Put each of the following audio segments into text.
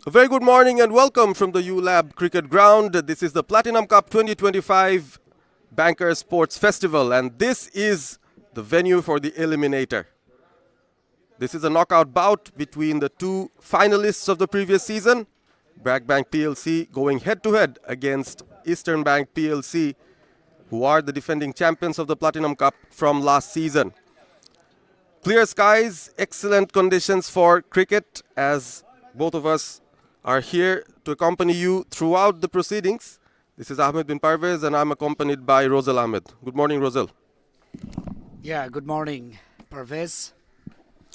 A very good morning and welcome from the ULab Cricket Ground. This is the Platinum Cup 2025 Banker Sports Festival, and this is the venue for the Eliminator. This is a knockout bout between the two finalists of the previous season, BRAC Bank PLC going head-to-head against Eastern Bank PLC, who are the defending champions of the Platinum Cup from last season. Clear skies, excellent conditions for cricket, as both of us are here to accompany you throughout the proceedings. This is Ahmed bin Parvez and I'm accompanied by Rosal Ahmed. Good morning, Rosal. Yeah, good morning, Parvez.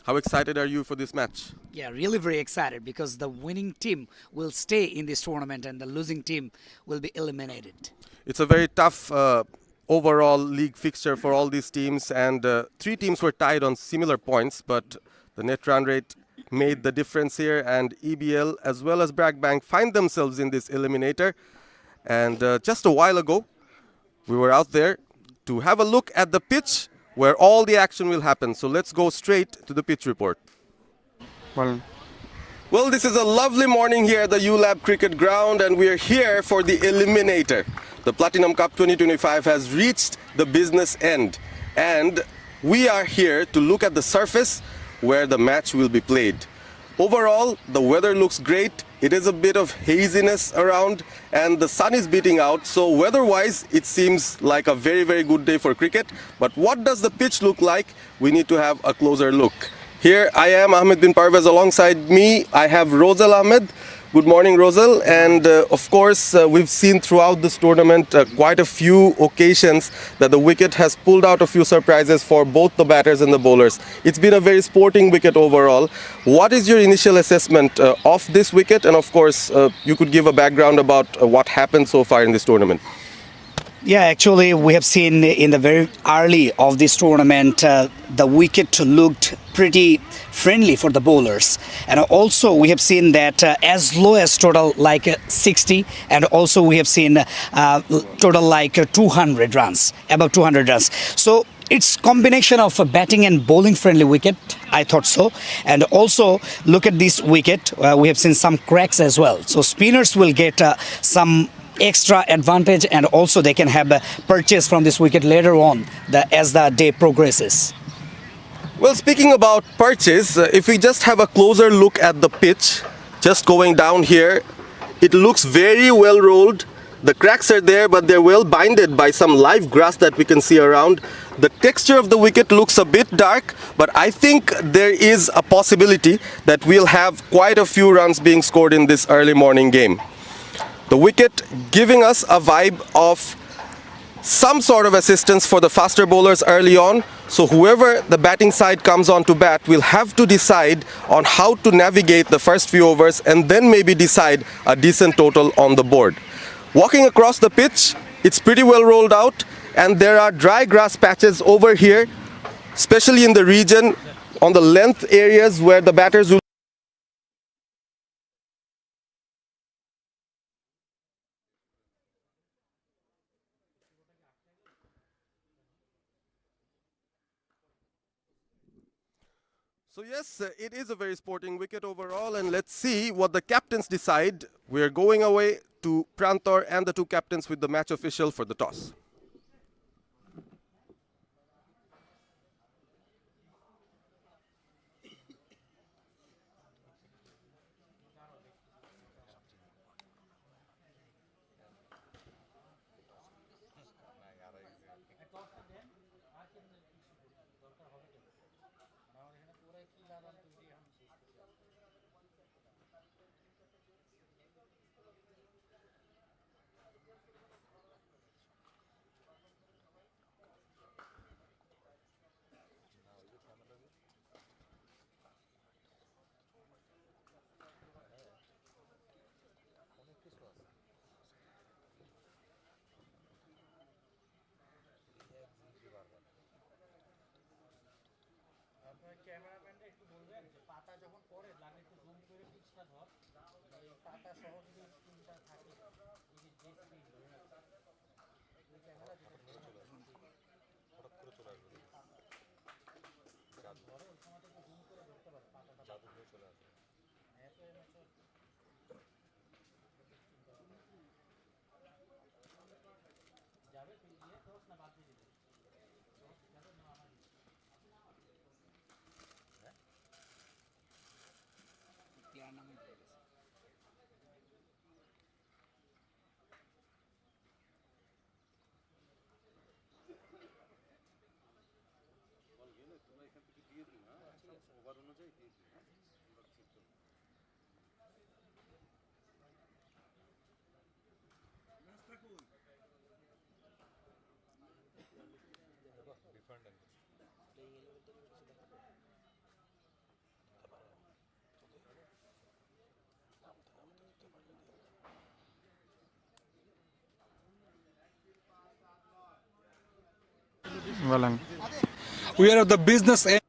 How excited are you for this match? Yeah, really very excited because the winning team will stay in this tournament and the losing team will be eliminated. It's a very tough overall league fixture for all these teams, and three teams were tied on similar points, but the net run rate made the difference here, and EBL as well as BRAC Bank find themselves in this eliminator. And just a while ago, we were out there to have a look at the pitch where all the action will happen. So let's go straight to the pitch report. Well, this is a lovely morning here at the ULab Cricket Ground, and we are here for the Eliminator. The Platinum Cup 2025 has reached the business end, and we are here to look at the surface where the match will be played. Overall, the weather looks great. It is a bit of haziness around, and the sun is beating out, so weather-wise, it seems like a very, very good day for cricket. But what does the pitch look like? We need to have a closer look. Here I am, Ahmed bin Parvez. Alongside me, I have Rosal Ahmed. Good morning, Rosal. And of course, we've seen throughout this tournament quite a few occasions that the wicket has pulled out a few surprises for both the batters and the bowlers. It's been a very sporting wicket overall. What is your initial assessment of this wicket? And of course, you could give a background about what happened so far in this tournament. Yeah, actually, we have seen in the very early of this tournament, the wicket looked pretty friendly for the bowlers. And also, we have seen that as low as total like 60, and also we have seen total like 200 runs, above 200 runs. So it's combination of a batting and bowling friendly wicket, I thought so. And also, look at this wicket, we have seen some cracks as well. So spinners will get some extra advantage, and also they can have a purchase from this wicket later on as the day progresses. Well, speaking about purchase, if we just have a closer look at the pitch, just going down here, it looks very well rolled. The cracks are there, but they're well binded by some live grass that we can see around. The texture of the wicket looks a bit dark, but I think there is a possibility that we'll have quite a few runs being scored in this early morning game. The wicket giving us a vibe of some sort of assistance for the faster bowlers early on. So whoever the batting side comes on to bat will have to decide on how to navigate the first few overs and then maybe decide a decent total on the board. Walking across the pitch, it's pretty well rolled out, and there are dry grass patches over here, especially in the region on the length areas where the batters will. So yes, it is a very sporting wicket overall, and let's see what the captains decide. We're going away to Prantor and the two captains with the match official for the toss. Walang. We are at the business end.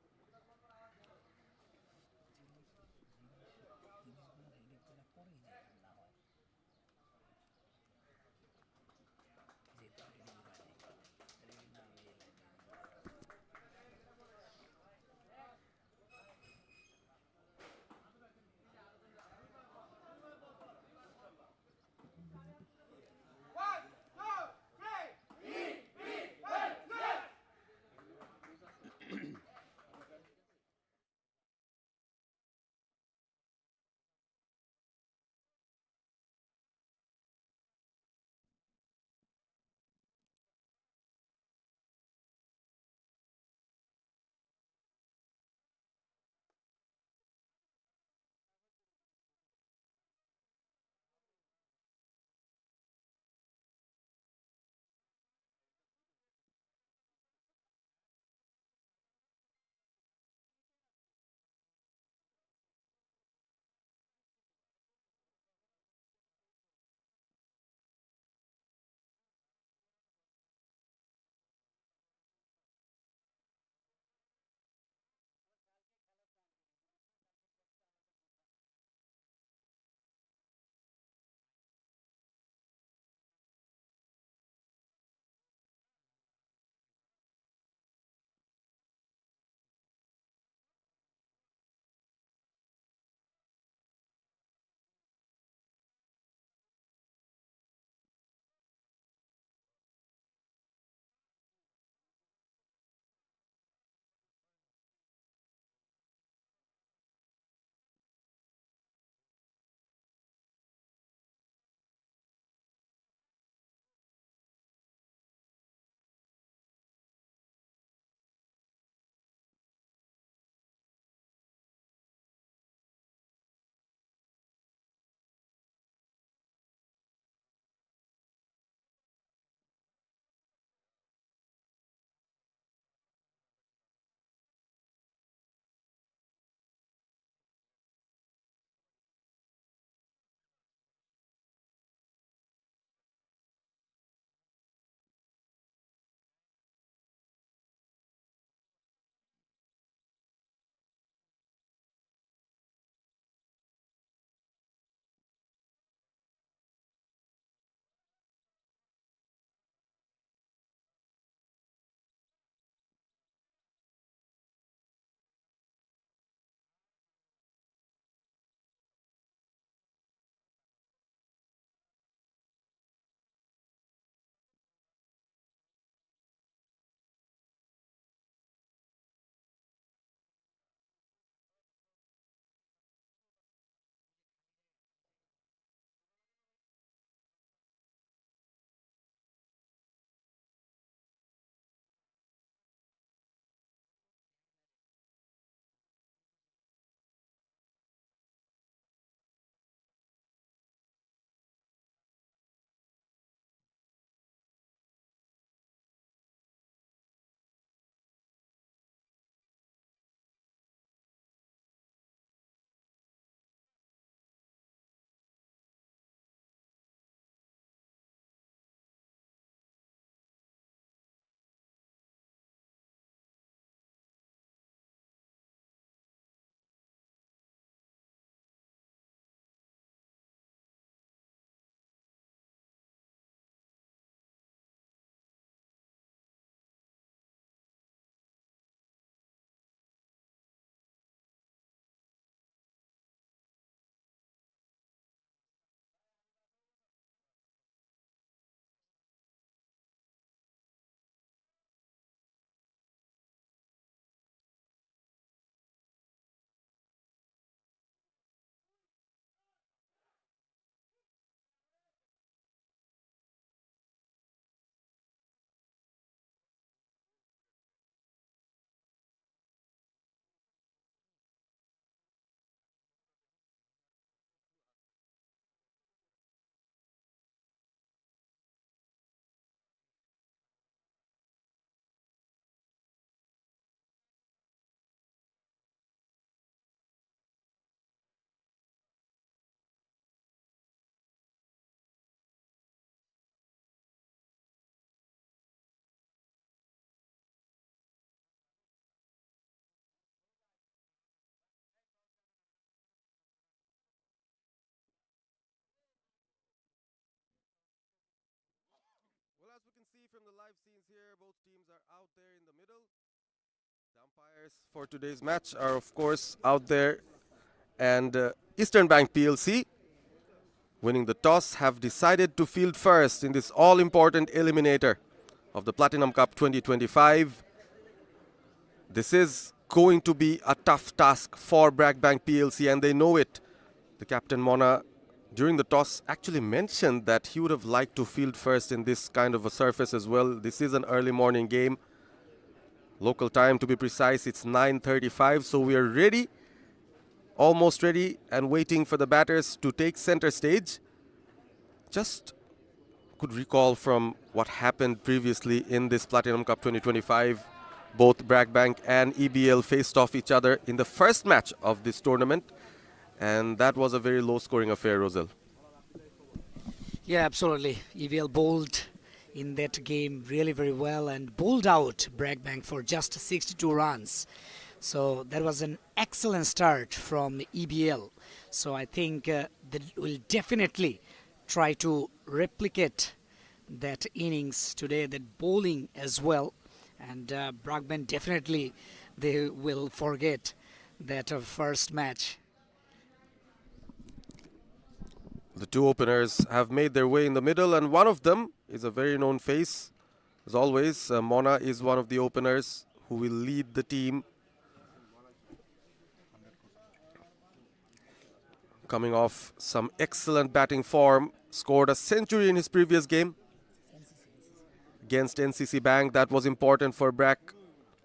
from the live scenes here, both teams are out there in the middle. The umpires for today's match are of course out there, and Eastern Bank PLC, winning the toss, have decided to field first in this all-important eliminator of the Platinum Cup 2025. This is going to be a tough task for BRAC Bank PLC, and they know it. The captain Mona, during the toss, actually mentioned that he would have liked to field first in this kind of a surface as well. This is an early morning game. Local time, to be precise, it's 9:35, so we are ready, almost ready, and waiting for the batters to take center stage. Just could recall from what happened previously in this Platinum Cup 2025. Both BRAC Bank and EBL faced off each other in the first match of this tournament, and that was a very low-scoring affair, Rosel. Yeah, absolutely. EBL bowled in that game really very well and bowled out BRAC Bank for just 62 runs. So that was an excellent start from EBL. So I think that will definitely try to replicate that innings today, that bowling as well. And BRAC Bank definitely, they will forget that first match. The two openers have made their way in the middle, and one of them is a very known face. As always, Mona is one of the openers who will lead the team. Coming off some excellent batting form, scored a century in his previous game against NCC Bank. That was important for BRAC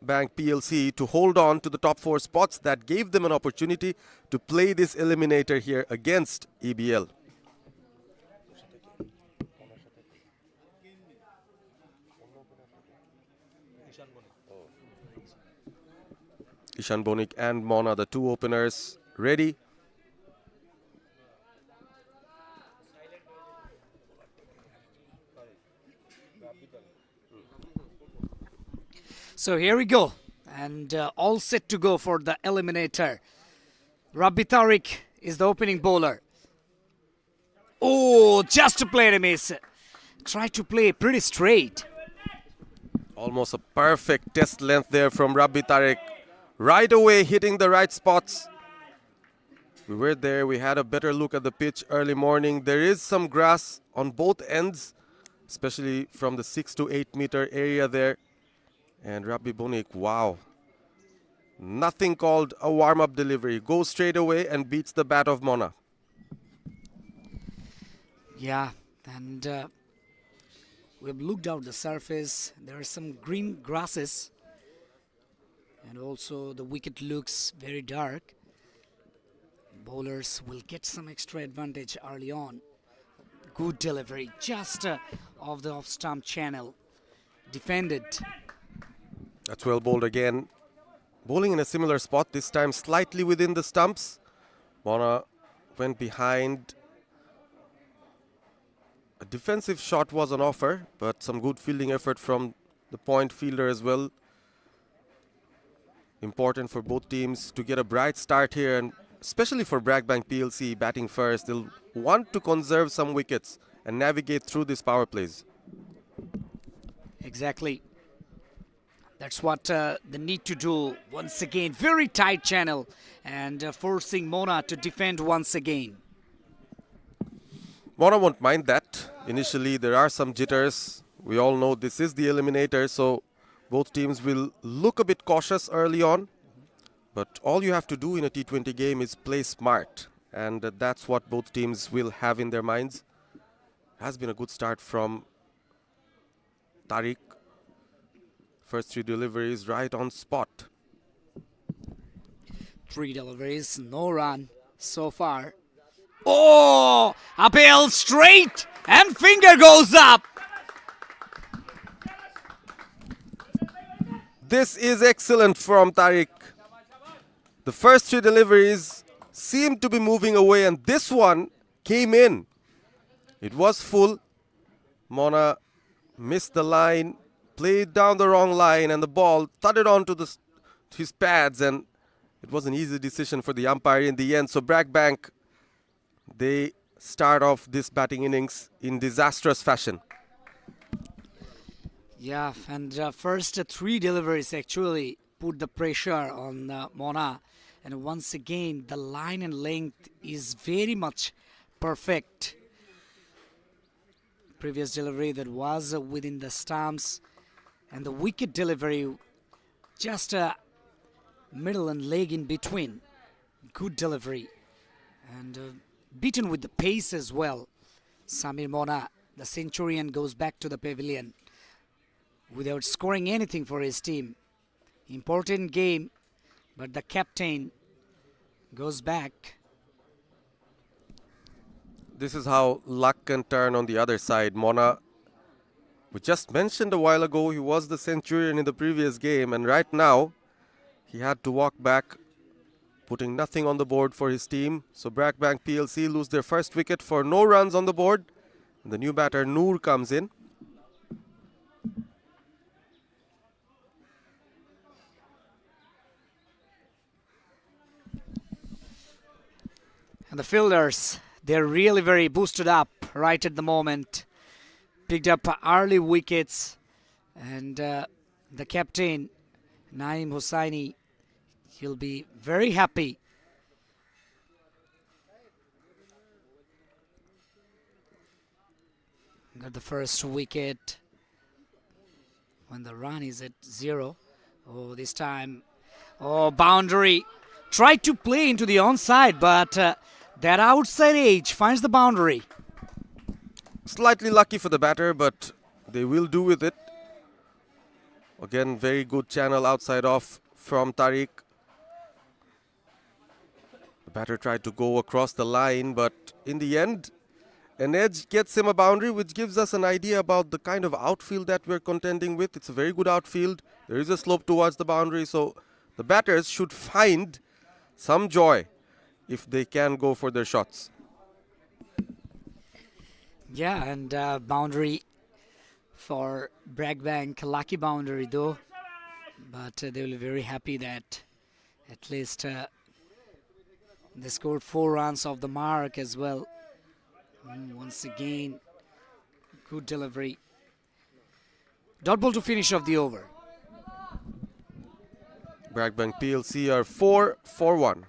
Bank PLC to hold on to the top 4 spots. That gave them an opportunity to play this eliminator here against EBL. Ishan Bonik and Mona, the two openers, ready. So here we go, and all set to go for the eliminator. Rabbi Tariq is the opening bowler. Oh, just to play a miss. Try to play pretty straight. Almost a perfect test length there from Rabbi Tariq. Right away hitting the right spots. We were there, we had a better look at the pitch early morning. There is some grass on both ends, especially from the 6 to 8 meter area there. And Rabbi Bonik, wow. Nothing called a warm-up delivery. Goes straight away and beats the bat of Mona. Yeah, and we've looked out the surface. There are some green grasses. And also the wicket looks very dark. Bowlers will get some extra advantage early on. Good delivery, just off the off-stump channel. Defended. That's well bowled again. Bowling in a similar spot, this time slightly within the stumps. Mona went behind. A defensive shot was on offer, but some good fielding effort from the point fielder as well. Important for both teams to get a bright start here, and especially for BRAC Bank PLC batting first. They'll want to conserve some wickets and navigate through these power plays. Exactly. That's what they need to do once again. Very tight channel, and forcing Mona to defend once again. Mona won't mind that. Initially, there are some jitters. We all know this is the eliminator, so both teams will look a bit cautious early on. But all you have to do in a T20 game is play smart, and that's what both teams will have in their minds. Has been a good start from Tariq. First 3 deliveries right on spot. 3 deliveries, no run so far. Oh, uphill straight, and finger goes up. This is excellent from Tariq. The first 3 deliveries seemed to be moving away, and this one came in. It was full. Mona missed the line, played down the wrong line, and the ball thudded onto his pads, and it was an easy decision for the umpire in the end. So BRAC Bank, they start off this batting innings in disastrous fashion. Yeah, and first three deliveries actually put the pressure on Mona. And once again, the line and length is very much perfect. Previous delivery that was within the stumps, and the wicket delivery just a middle and leg in between. Good delivery, and beaten with the pace as well. Samir Mona, the centurion, goes back to the pavilion without scoring anything for his team. Important game, but the captain goes back. This is how luck can turn on the other side. Mona, we just mentioned a while ago, he was the centurion in the previous game, and right now he had to walk back, putting nothing on the board for his team. So BRAC Bank PLC lose their first wicket for no runs on the board. And the new batter Noor comes in. And the fielders, they're really very boosted up right at the moment. Picked up early wickets, and the captain, Naeem Hossaini, he'll be very happy. Got the first wicket when the run is at 0. Oh, this time, oh, boundary. Tried to play into the onside, but that outside edge finds the boundary. Slightly lucky for the batter, but they will do with it. Again, very good channel outside off from Tariq. The batter tried to go across the line, but in the end, an edge gets him a boundary, which gives us an idea about the kind of outfield that we're contending with. It's a very good outfield. There is a slope towards the boundary, so the batters should find some joy if they can go for their shots. Yeah, and boundary for BRAC Bank, lucky boundary though. But they will be very happy that at least they scored 4 runs off the mark as well. Once again, good delivery. Dot ball to finish off the over. BRAC Bank PLC are 4 for 1.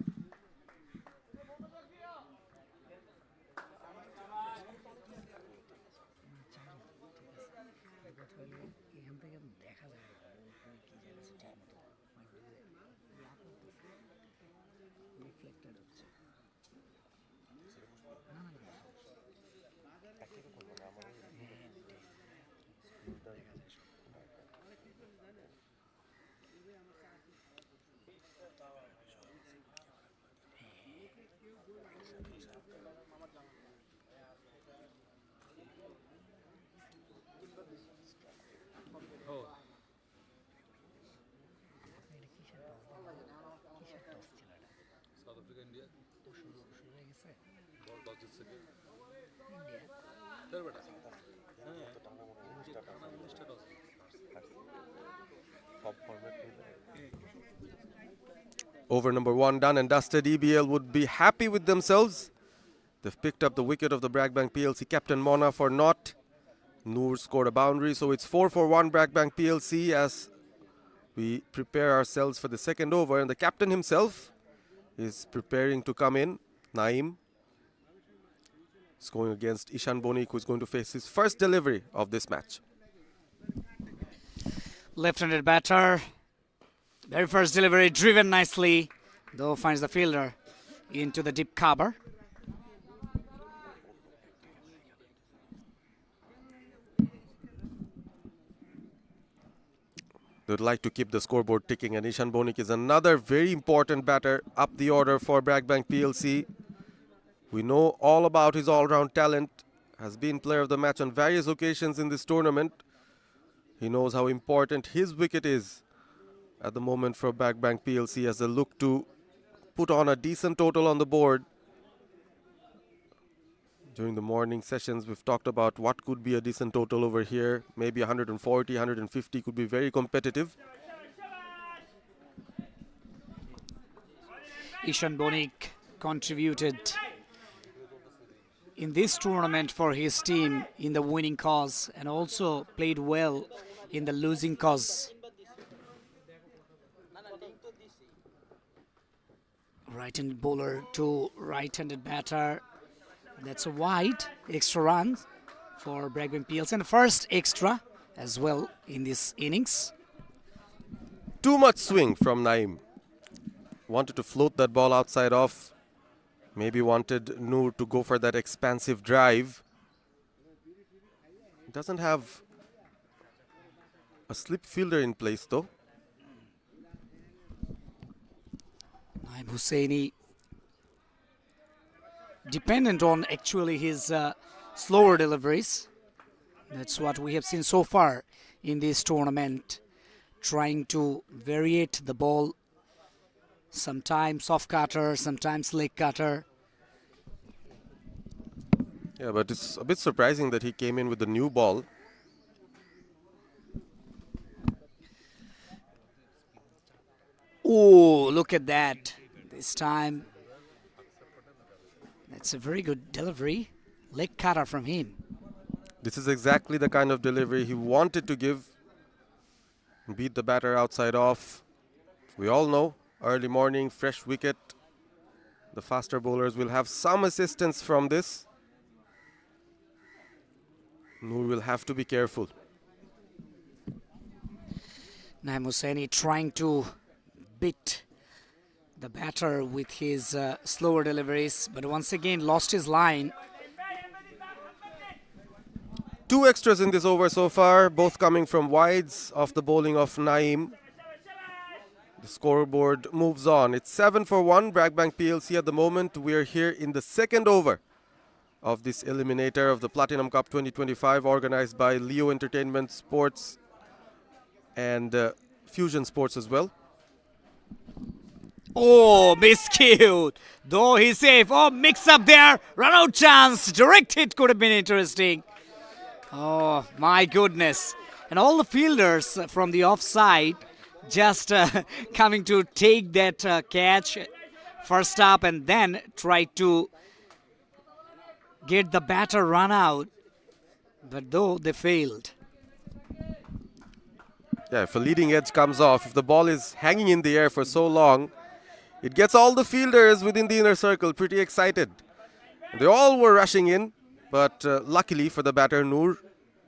Over number 1 done and dusted. EBL would be happy with themselves. They've picked up the wicket of the BRAC Bank PLC captain Mona for naught. Noor scored a boundary, so it's 4 for 1 BRAC Bank PLC as we prepare ourselves for the second over, and the captain himself is preparing to come in. Naeem is going against Ishan Bonik, who is going to face his first delivery of this match. Left-handed batter. Very first delivery driven nicely, though finds the fielder into the deep cover. They would like to keep the scoreboard ticking, and Ishan Bonik is another very important batter up the order for BRAC Bank PLC. We know all about his all-round talent, has been player of the match on various occasions in this tournament. He knows how important his wicket is at the moment for BRAC Bank PLC as they look to put on a decent total on the board. During the morning sessions, we've talked about what could be a decent total over here. Maybe 140, 150 could be very competitive. Ishan Bonik contributed in this tournament for his team in the winning cause and also played well in the losing cause. Right-handed bowler to right-handed batter. That's a wide extra run for BRAC PLC and first extra as well in this innings. Too much swing from Naeem. Wanted to float that ball outside off. Maybe wanted Noor to go for that expansive drive. Doesn't have a slip fielder in place though. Naeem Hussaini dependent on actually his slower deliveries. That's what we have seen so far in this tournament. Trying to variate the ball. Sometimes soft cutter, sometimes leg cutter. Yeah, but it's a bit surprising that he came in with the new ball. Oh, look at that. This time, that's a very good delivery. Leg cutter from him. This is exactly the kind of delivery he wanted to give. Beat the batter outside off. We all know, early morning, fresh wicket. The faster bowlers will have some assistance from this. Noor will have to be careful. Naeem Hussaini trying to beat the batter with his slower deliveries, but once again lost his line. 2 extras in this over so far, both coming from wides off the bowling of Naeem. The scoreboard moves on. It's 7 for 1, BRAC PLC at the moment. We are here in the second over of this eliminator of the Platinum Cup 2025, organized by Leo Entertainment Sports and Fusion Sports as well. Oh, miscued. Though he's safe. Oh, mix up there. Run out chance. Direct hit could have been interesting. Oh, my goodness. And all the fielders from the offside just coming to take that catch first up and then try to get the batter run out. But though they failed. Yeah, if a leading edge comes off, if the ball is hanging in the air for so long, it gets all the fielders within the inner circle pretty excited. They all were rushing in, but luckily for the batter Noor,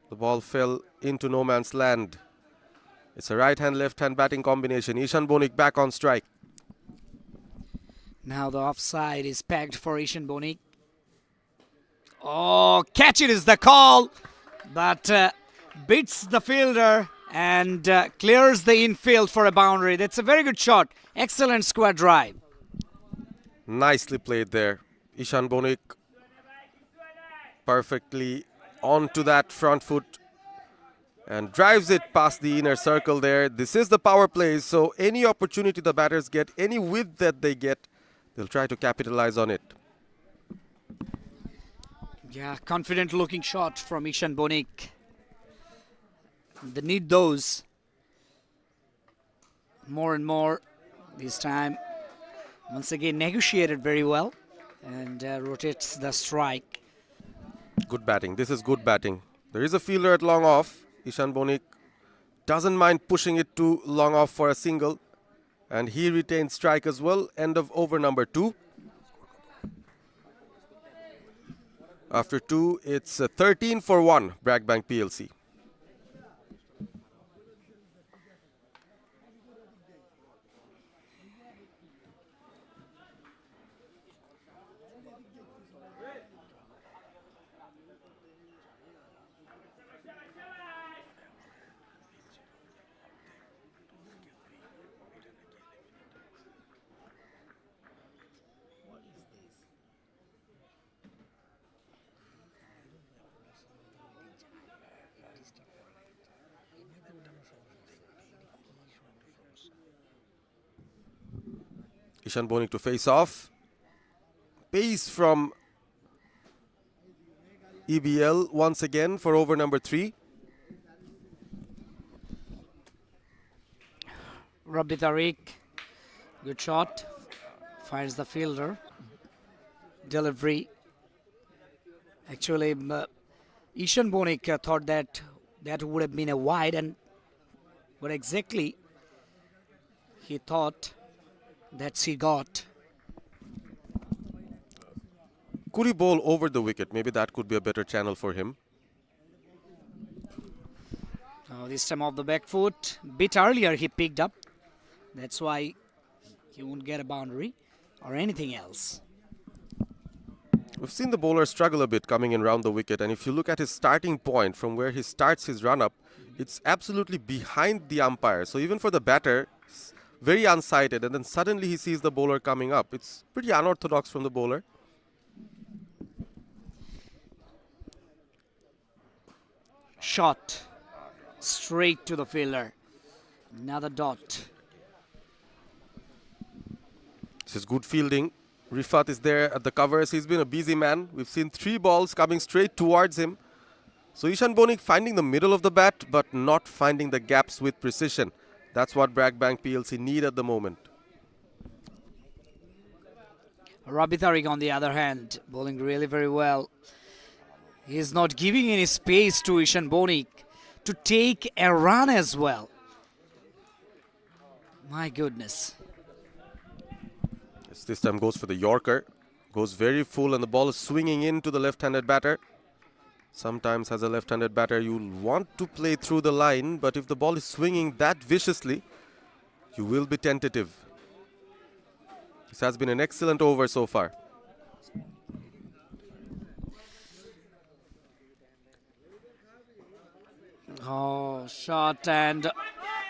the ball fell into no man's land. It's a right-hand, left-hand batting combination. Ishan Bonik back on strike. Now the offside is pegged for Ishan Bonik. Oh, catch it is the call, but beats the fielder and clears the infield for a boundary. That's a very good shot. Excellent square drive. Nicely played there. Ishan Bonik perfectly onto that front foot and drives it past the inner circle there. This is the power play, so any opportunity the batters get, any width that they get, they'll try to capitalize on it. Yeah, confident looking shot from Ishan Bonik. They need those more and more this time. Once again negotiated very well and rotates the strike. Good batting. This is good batting. There is a fielder at long off. Ishan Bonik doesn't mind pushing it to long off for a single. And he retains strike as well. End of over number 2. After 2, it's 13 for 1, BRAC PLC. Ishan Bonik to face off. Pace from EBL once again for over number 3. Rabbi Tariq, good shot. Finds the fielder. Delivery. Actually, Ishan Bonik thought that would have been a wide, and what exactly he thought that she got. Could he bowl over the wicket? Maybe that could be a better channel for him. This time off the back foot. Bit earlier he picked up. That's why he won't get a boundary or anything else. We've seen the bowler struggle a bit coming in round the wicket, and if you look at his starting point from where he starts his run-up, it's absolutely behind the umpire. So even for the batter, it's very unsighted, and then suddenly he sees the bowler coming up. It's pretty unorthodox from the bowler. Shot straight to the fielder. Another dot. This is good fielding. Rifat is there at the covers. He's been a busy man. We've seen 3 balls coming straight towards him. So Ishan Bonik finding the middle of the bat, but not finding the gaps with precision. That's what BRAC Bank PLC need at the moment. Rabi Tariq, on the other hand, bowling really very well. He is not giving any space to Ishan Bonik to take a run as well. My goodness. Yes, this time goes for the Yorker. Goes very full and the ball is swinging into the left-handed batter. Sometimes as a left-handed batter you'll want to play through the line, but if the ball is swinging that viciously, you will be tentative. This has been an excellent over so far. Oh, shot, and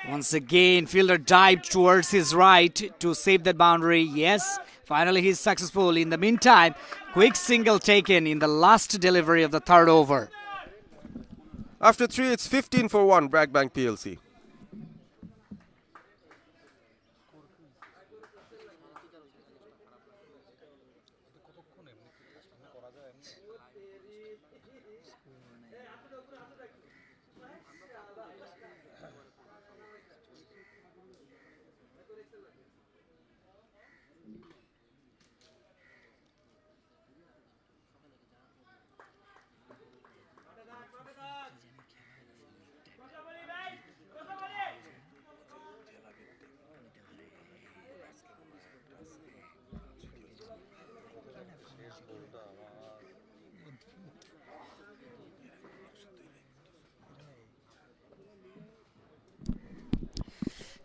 once again fielder dived towards his right to save that boundary. Yes, finally he's successful. In the meantime, quick single taken in the last delivery of the third over. After 3, it's 15 for 1, BRAC Bank PLC.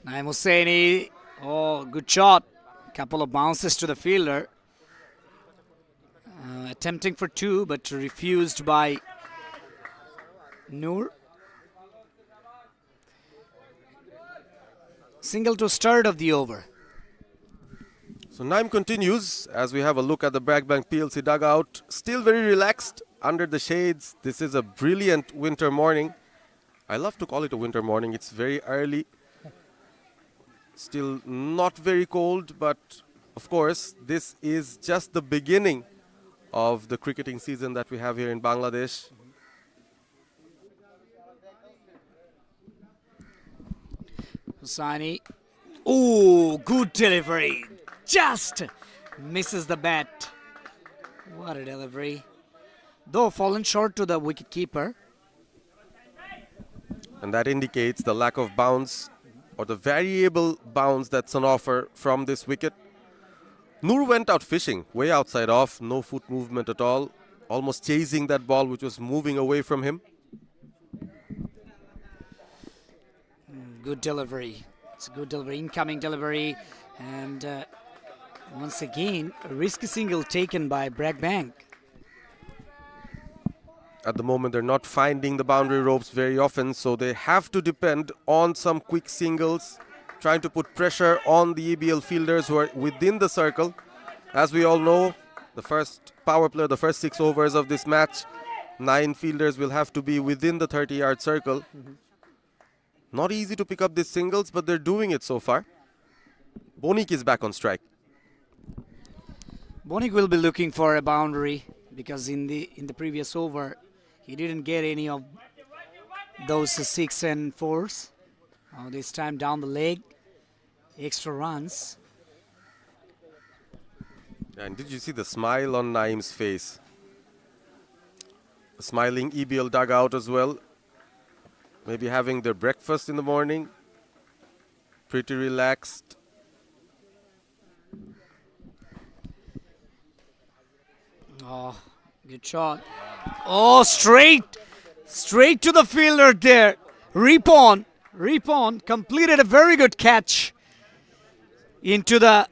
Naim Hossaini, oh, good shot. Couple of bounces to the fielder. Attempting for 2, but refused by Noor. Single to start of the over. So Naim continues as we have a look at the BRAC Bank PLC dugout. Still very relaxed under the shades. This is a brilliant winter morning. I love to call it a winter morning. It's very early. Still not very cold, but of course this is just the beginning of the cricketing season that we have here in Bangladesh. Hossaini. Oh, good delivery. Just misses the bat. What a delivery. Though fallen short to the wicketkeeper. And that indicates the lack of bounce or the variable bounce that's on offer from this wicket. Noor went out fishing, way outside off, no foot movement at all, almost chasing that ball which was moving away from him. Good delivery. It's a good delivery, incoming delivery. And once again, a risky single taken by BRAC Bank. At the moment, they're not finding the boundary ropes very often, so they have to depend on some quick singles, trying to put pressure on the EBL fielders who are within the circle. As we all know, the first power play, the first 6 overs of this match, 9 fielders will have to be within the 30-yard circle. Not easy to pick up these singles, but they're doing it so far. Bonik is back on strike. Bonik will be looking for a boundary because in the previous over, he didn't get any of those 6 and 4s. This time down the leg, extra runs. And did you see the smile on Naim's face? A smiling EBL dugout as well. Maybe having their breakfast in the morning. Pretty relaxed. Oh, good shot. Oh, straight to the fielder there. Ripon completed a very good catch into the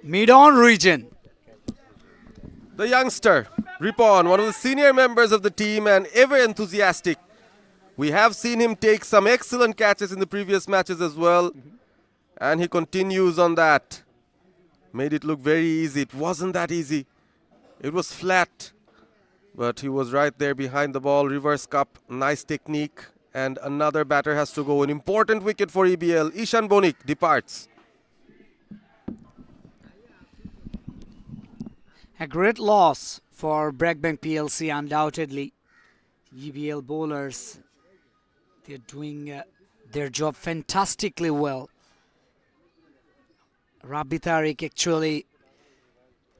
mid-on region. The youngster, Ripon, one of the senior members of the team and ever enthusiastic. We have seen him take some excellent catches in the previous matches as well. And he continues on that. Made it look very easy. It wasn't that easy. It was flat. But he was right there behind the ball. Reverse cup, nice technique. And another batter has to go. An important wicket for EBL. Ishan Bonik departs. A great loss for BRAC PLC, undoubtedly. EBL bowlers, they're doing their job fantastically well. Rabbi Tariq actually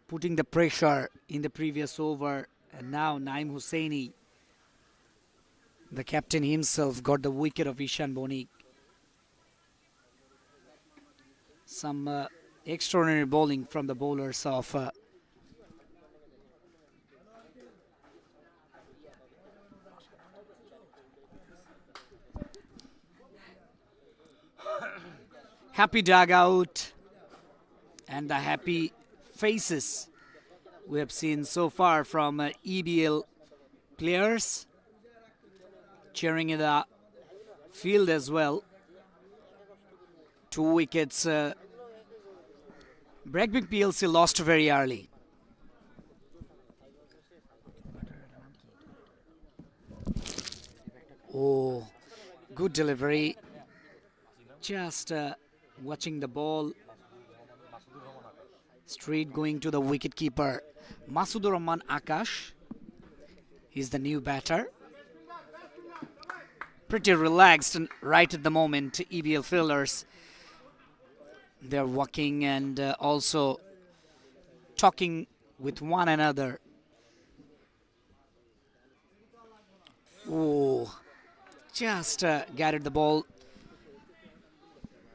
putting the pressure in the previous over, and now Naim Hussaini, the captain himself, got the wicket of Ishan Bonik. Some extraordinary bowling from the bowlers of happy dugout and the happy faces we have seen so far from EBL players, cheering in the field as well. 2 wickets. BRAC PLC lost very early. Oh, good delivery. Just watching the ball straight going to the wicketkeeper Masudur Rahman Akash. He's the new batter. Pretty relaxed and right at the moment. EBL fielders, they're walking and also talking with one another. Oh, just guided the ball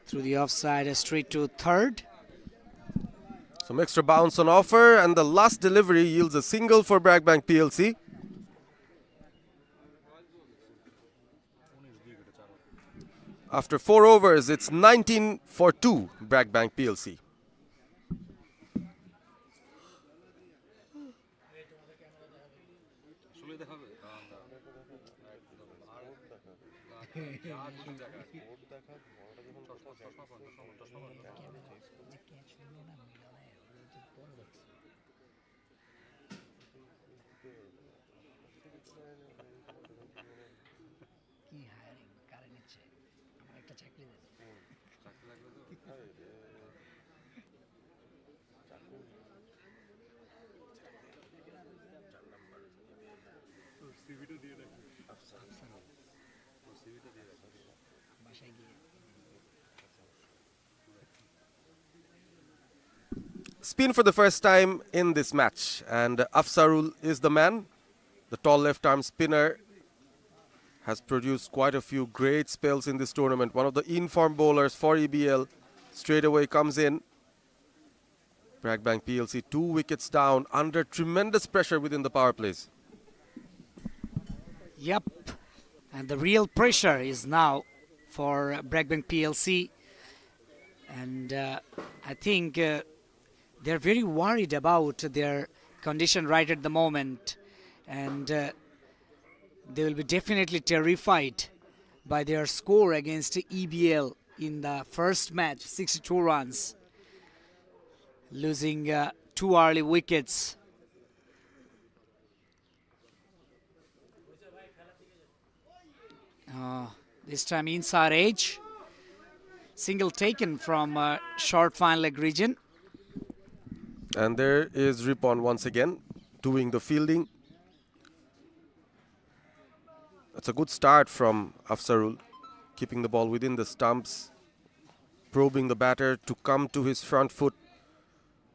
through the offside, straight to third. Some extra bounce on offer, and the last delivery yields a single for BRAC PLC. After 4 overs, it's 19 for 2, BRAC PLC. Spin for the first time in this match, and Afsarul is the man. The tall left-arm spinner has produced quite a few great spells in this tournament. One of the in-form bowlers for EBL straight away comes in. BRAC PLC 2 wickets down under tremendous pressure within the power plays. Yep, and the real pressure is now for BRAC PLC, and I think they're very worried about their condition right at the moment, and they will be definitely terrified by their score against EBL in the first match, 62 runs, losing 2 early wickets. This time inside edge, single taken from short fine leg region. And there is Ripon once again doing the fielding. That's a good start from Afsarul, keeping the ball within the stumps, probing the batter to come to his front foot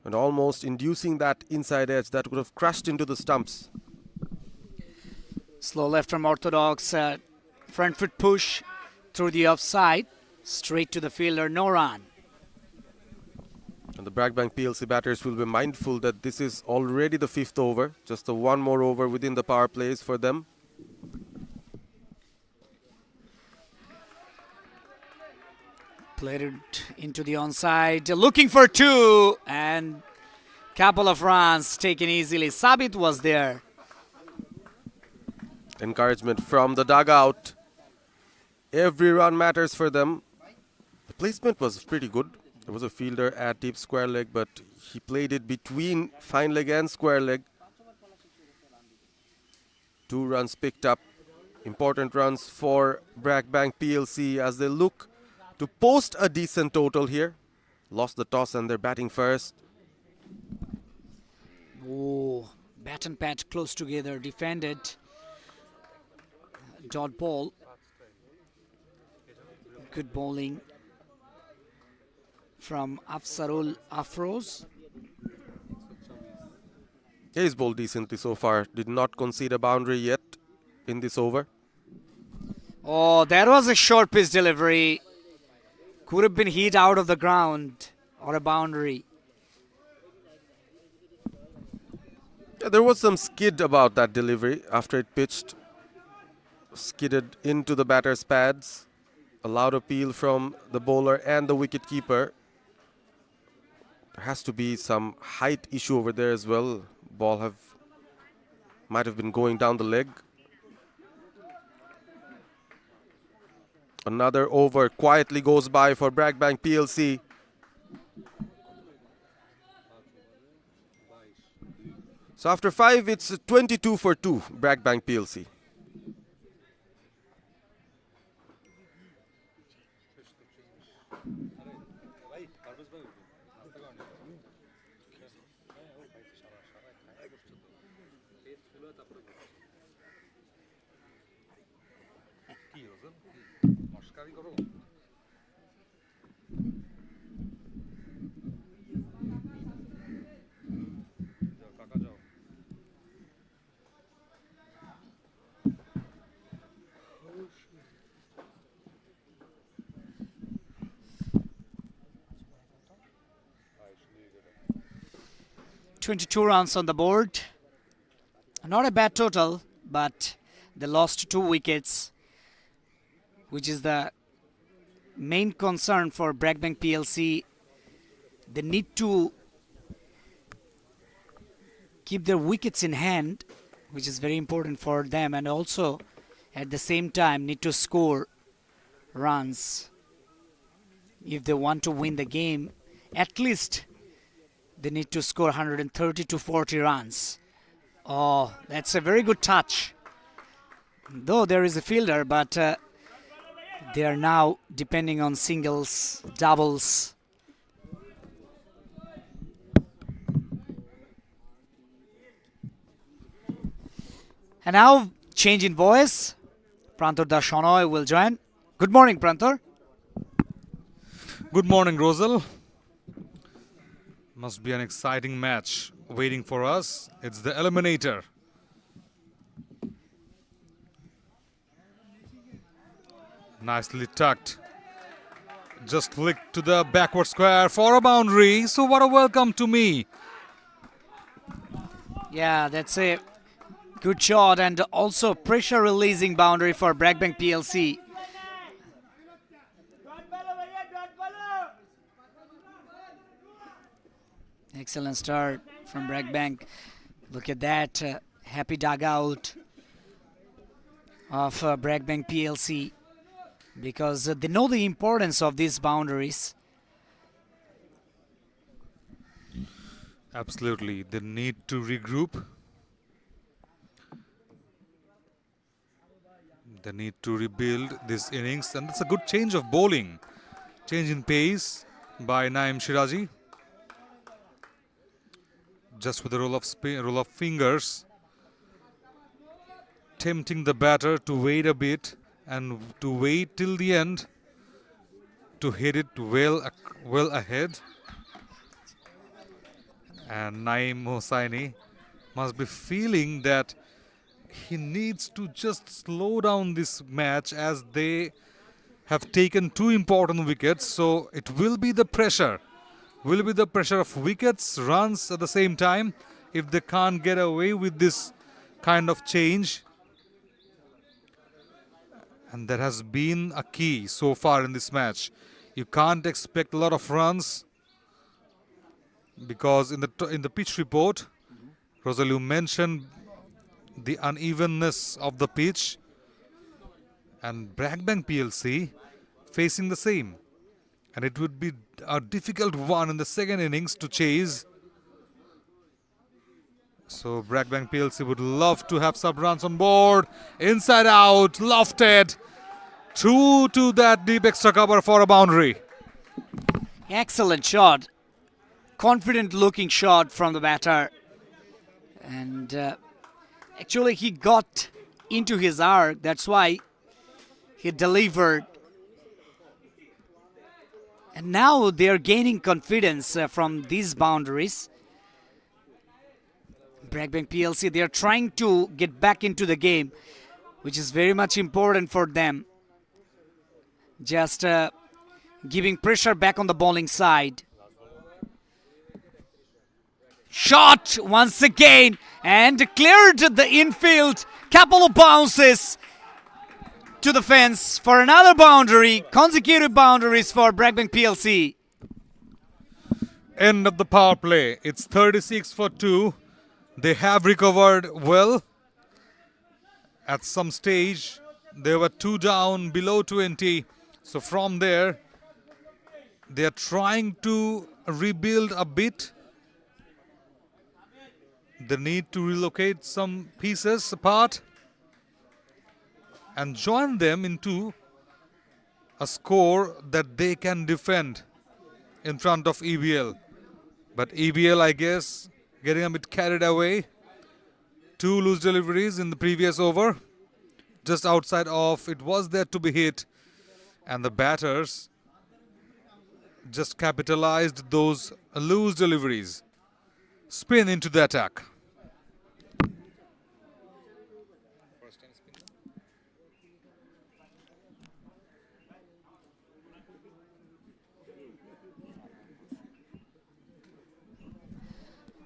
and almost inducing that inside edge that would have crashed into the stumps. Slow left from orthodox, front foot push through the offside. Straight to the fielder, no run. And the BRAC Bank PLC batters will be mindful that this is already the 5th over, just a one more over within the power plays for them. Played it into the onside, looking for two, and couple of runs taken easily. Sabit was there. Encouragement from the dugout. Every run matters for them. The placement was pretty good. There was a fielder at deep square leg, but he played it between fine leg and square leg. 2 runs picked up. Important runs for BRAC Bank PLC as they look to post a decent total here. Lost the toss and they're batting first. Oh, bat and pat close together, defended. Dot ball. Good bowling from Afsarul Afroz. He's bowled decently so far. Did not concede a boundary yet in this over. Oh, that was a short pitch delivery. Could have been hit out of the ground or a boundary. Yeah, there was some skid about that delivery after it pitched. Skidded into the batter's pads. A loud appeal from the bowler and the wicketkeeper. There has to be some height issue over there as well. Ball might have been going down the leg. Another over quietly goes by for BRAC Bank PLC. So after 5, it's 22 for 2, BRAC Bank PLC. "22 runs on the board. Not a bad total, but they lost 2 wickets, which is the main concern for BRAC Bank PLC. They need to keep their wickets in hand, which is very important for them, and also at the same time need to score runs if they want to win the game. At least they need to score 130 to 40 runs. Oh, that's a very good touch. Though there is a fielder, but they are now depending on singles, doubles. And now, change in voice. Prantor Dashonoy will join. Good morning, Prantor. Good morning, Rosal. Must be an exciting match waiting for us. It's the eliminator. Nicely tucked. Just flicked to the backward square for a boundary. So what a welcome to me. Yeah, that's a good shot, and also pressure releasing boundary for BRAC Bank PLC. Excellent start from BRAC Bank. Look at that happy dugout of BRAC Bank PLC, because they know the importance of these boundaries. Absolutely. They need to regroup. They need to rebuild this innings, and it's a good change of bowling. Change in pace by Naeem Shirazi. Just with a roll of fingers, tempting the batter to wait a bit and to wait till the end to hit it well ahead. And Naeem Hossaini must be feeling that he needs to just slow down this match, as they have taken two important wickets, so it will be the pressure. Will be the pressure of wickets, runs at the same time if they can't get away with this kind of change. And that has been a key so far in this match. You can't expect a lot of runs because in the pitch report, Rosalie mentioned the unevenness of the pitch, and BRAC PLC facing the same. And it would be a difficult one in the second innings to chase. So BRAC PLC would love to have some runs on board. Inside out, lofted. Through to that deep extra cover for a boundary. Excellent shot. Confident looking shot from the batter. And actually he got into his arc. That's why he delivered. And now they are gaining confidence from these boundaries. BRAC PLC, they are trying to get back into the game, which is very much important for them. Just giving pressure back on the bowling side. Shot once again and cleared the infield. Couple of bounces to the fence for another boundary. Consecutive boundaries for BRAC PLC. End of the power play. It's 36 for 2. They have recovered well. At some stage, they were 2 down below 20. So from there, they are trying to rebuild a bit. They need to relocate some pieces apart and join them into a score that they can defend in front of EBL. But EBL, I guess, getting a bit carried away. 2 loose deliveries in the previous over. Just outside of it was there to be hit. And the batters just capitalized those loose deliveries. Spin into the attack.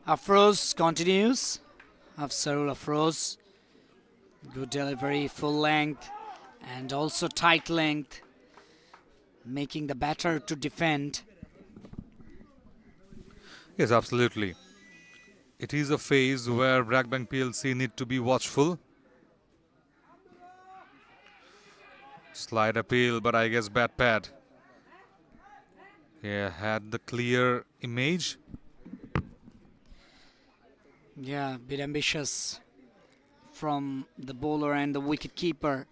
Afroz continues. Afsarul Afroz. Good delivery, full length and also tight length, making the batter to defend. Yes, absolutely. It is a phase where BRAC PLC need to be watchful. Slide appeal, but I guess bat pad. Yeah, had the clear image. Yeah, a bit ambitious from the bowler and the wicket keeper.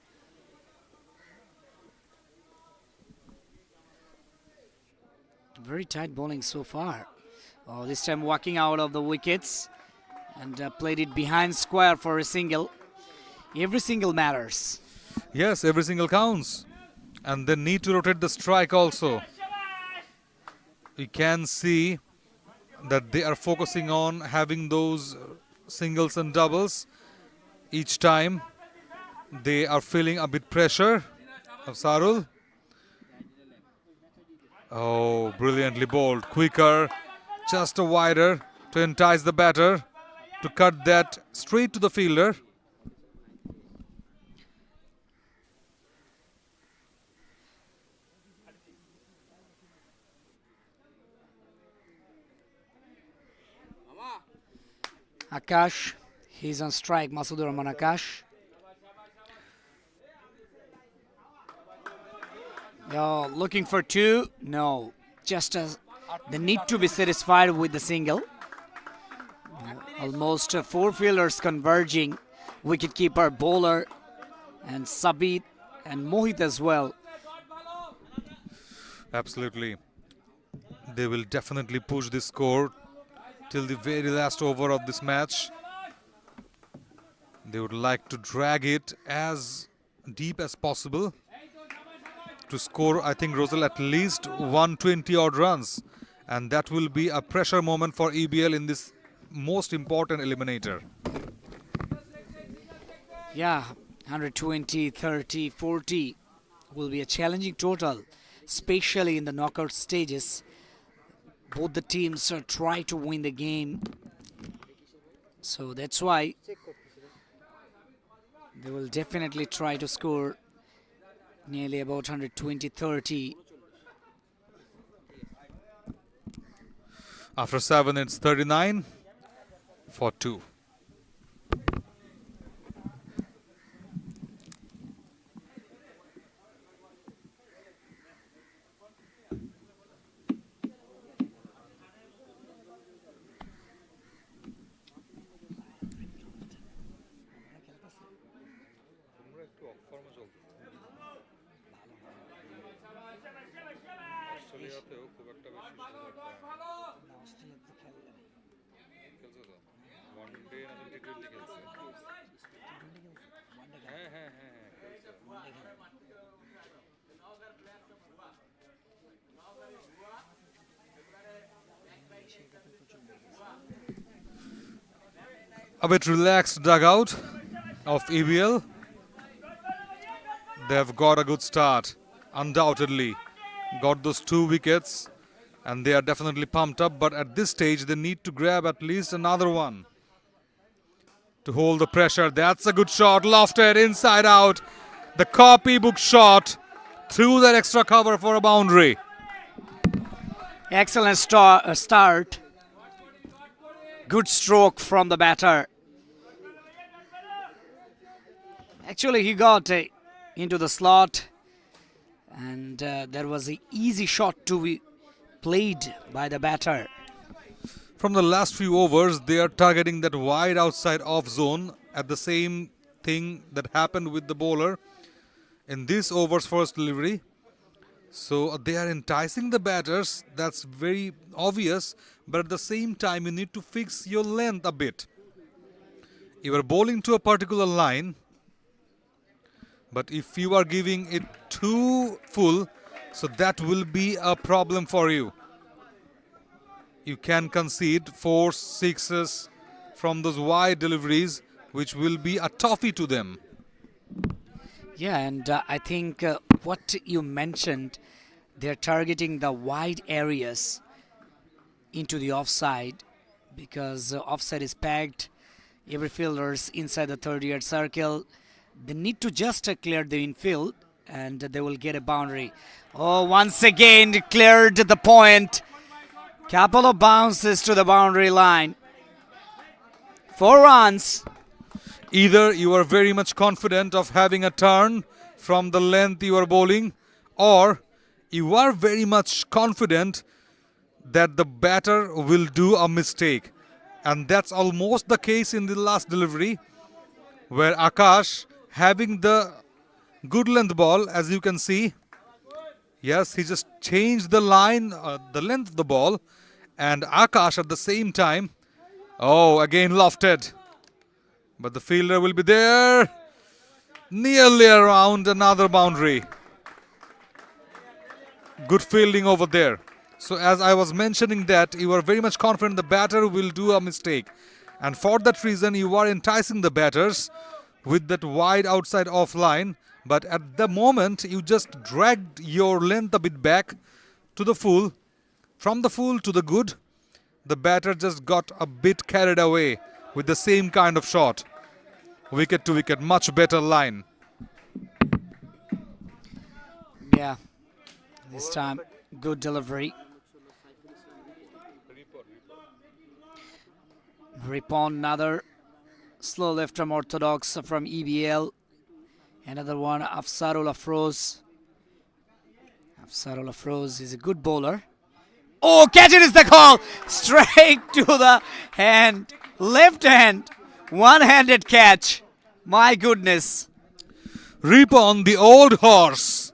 Very tight bowling so far. Oh, this time walking out of the wickets and played it behind square for a single. Every single matters. Yes, every single counts. And they need to rotate the strike also. You can see that they are focusing on having those singles and doubles each time. They are feeling a bit pressure of Sarul. Oh, brilliantly bowled. Quicker, just a wider to entice the batter to cut that straight to the fielder. Akash, he's on strike. Masood Rahman Akash. Oh, looking for 2. No, just as they need to be satisfied with the single. Almost 4 fielders converging. Wicketkeeper, bowler, and Sabit and Mohit as well. Absolutely. They will definitely push this score till the very last over of this match. They would like to drag it as deep as possible to score, I think, Rosal, at least 120 odd runs. And that will be a pressure moment for EBL in this most important eliminator. Yeah, 120, 30, 40 will be a challenging total, especially in the knockout stages. Both the teams try to win the game, so that's why they will definitely try to score nearly about 120-30. After 7, it's 39 for 2. A bit relaxed dugout of EBL. They've got a good start, undoubtedly. Got those 2 wickets and they are definitely pumped up, but at this stage they need to grab at least another one to hold the pressure. That's a good shot, lofted inside out. The copybook shot through that extra cover for a boundary. Excellent start. Good stroke from the batter. Actually, he got into the slot, and there was an easy shot to be played by the batter. From the last few overs, they are targeting that wide outside off zone at the same thing that happened with the bowler in this over's first delivery. So they are enticing the batters, that's very obvious, but at the same time you need to fix your length a bit. You are bowling to a particular line, but if you are giving it too full, so that will be a problem for you. You can concede 4 sixes from those wide deliveries, which will be a toughie to them. Yeah, and I think what you mentioned, they're targeting the wide areas into the offside, because offside is packed. Every fielder's inside the 30-yard circle. They need to just clear the infield and they will get a boundary. Oh, once again cleared the point. Couple of bounces to the boundary line. 4 runs. Either you are very much confident of having a turn from the length you are bowling, or you are very much confident that the batter will do a mistake. And that's almost the case in the last delivery, where Akash, having the good length ball, as you can see, yes, he just changed the line, the length of the ball, and Akash at the same time, oh, again lofted. But the fielder will be there, nearly around another boundary. Good fielding over there. So as I was mentioning that, you are very much confident the batter will do a mistake. And for that reason, you are enticing the batters with that wide outside off line. But at the moment, you just dragged your length a bit back to the full. From the full to the good, the batter just got a bit carried away with the same kind of shot. Wicket to wicket, much better line. Yeah, this time good delivery. Ripon, another slow left arm orthodox from EBL. Another one, Afsarul Afroz. Afsarul Afroz is a good bowler. Oh, catch it is the call! Straight to the hand. Left hand. One-handed catch. My goodness. Ripon, the old horse,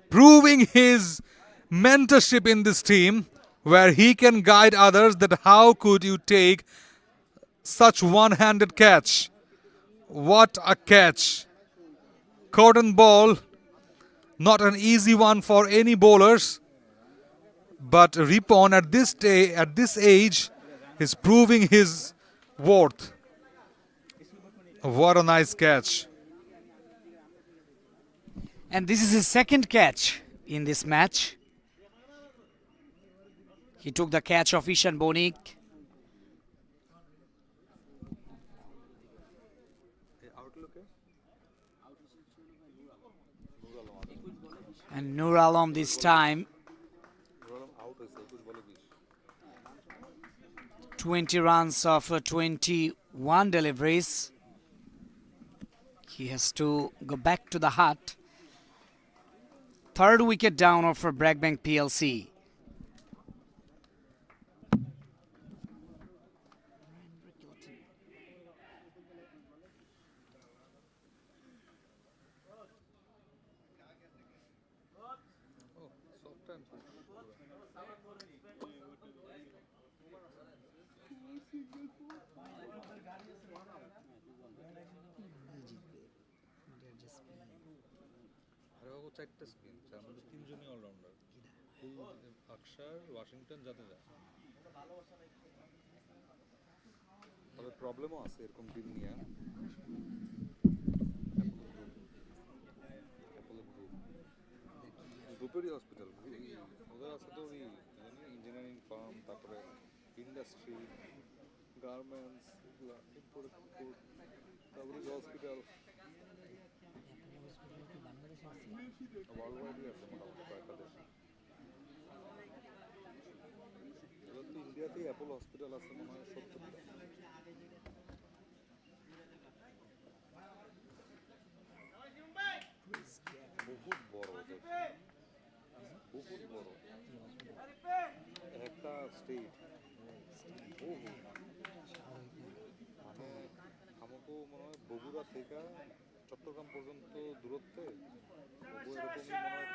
proving his mentorship in this team, where he can guide others that how could you take such one-handed catch. What a catch. Cotton ball, not an easy one for any bowlers. But Ripon at this age is proving his worth. What a nice catch. And this is his second catch in this match. He took the catch of Ishan Bonik. And Nur Alam this time. 20 runs of 21 deliveries. He has to go back to the hut. Third wicket down for BRAC Bank PLC. চারটা spin তার মধ্যে তিনজনই allrounder আকসার Washington Jadeja তবে প্রবলেমও আছে এরকম team নিয়ে গ্রুপেরই hospital ওদের আছে তো ওই ইঞ্জিনিয়ারিং ফার্ম তারপরে ইন্ডাস্ট্রি গার্মেন্টস এগুলা ইম্পোর্ট তারপরে হসপিটাল ওয়ার্ল্ডওয়াইডই আছে মোটামুটি কয়েকটা দেশে এবার তো ইন্ডিয়াতেই অ্যাপোলো হসপিটাল আছে মনে হয় 70টা বহুত বড় বহুত বড় একটা স্টেট বহু মানে আমাকে মনে হয় বগুড়া থেকে চট্টগ্রাম পর্যন্ত দূরত্বে এরকমই মনে হয়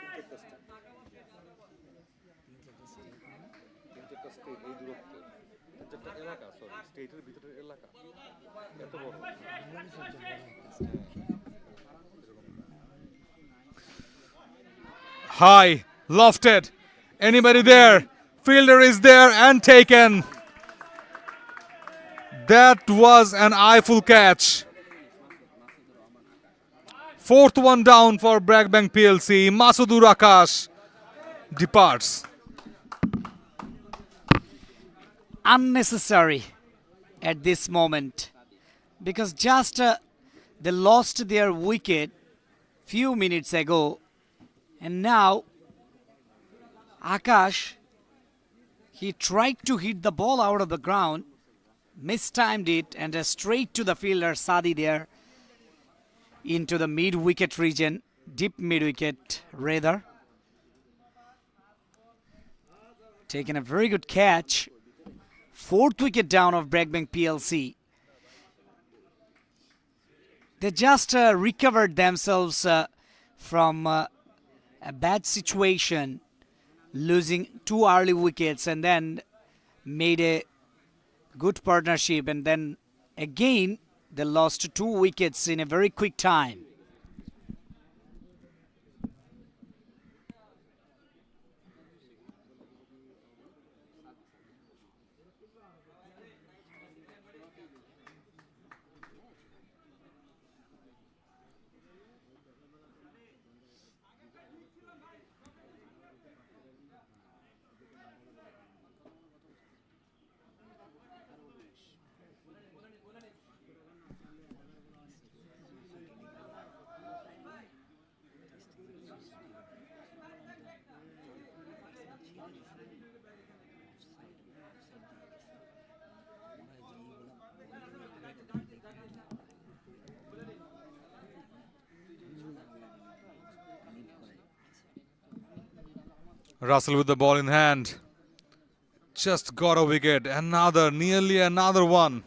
তিন চারটা স্টেট এই দূরত্বে তিন চারটা এলাকা সরি স্টেটের ভিতরের এলাকা এত বড় High, lofted. Anybody there? Fielder is there and taken. That was an eyeful catch. Fourth one down for BRAC Bank PLC. Masudur Akash departs. Unnecessary at this moment because just they lost their wicket few minutes ago. And now, Akash, he tried to hit the ball out of the ground, mistimed it, and straight to the fielder Sadi there into the mid-wicket region, deep mid-wicket rather. Taking a very good catch. Fourth wicket down of BRAC Bank PLC. They just recovered themselves from a bad situation, losing 2 early wickets and then made a good partnership, and then again they lost 2 wickets in a very quick time. Russell with the ball in hand. Just got a wicket. Nearly another one.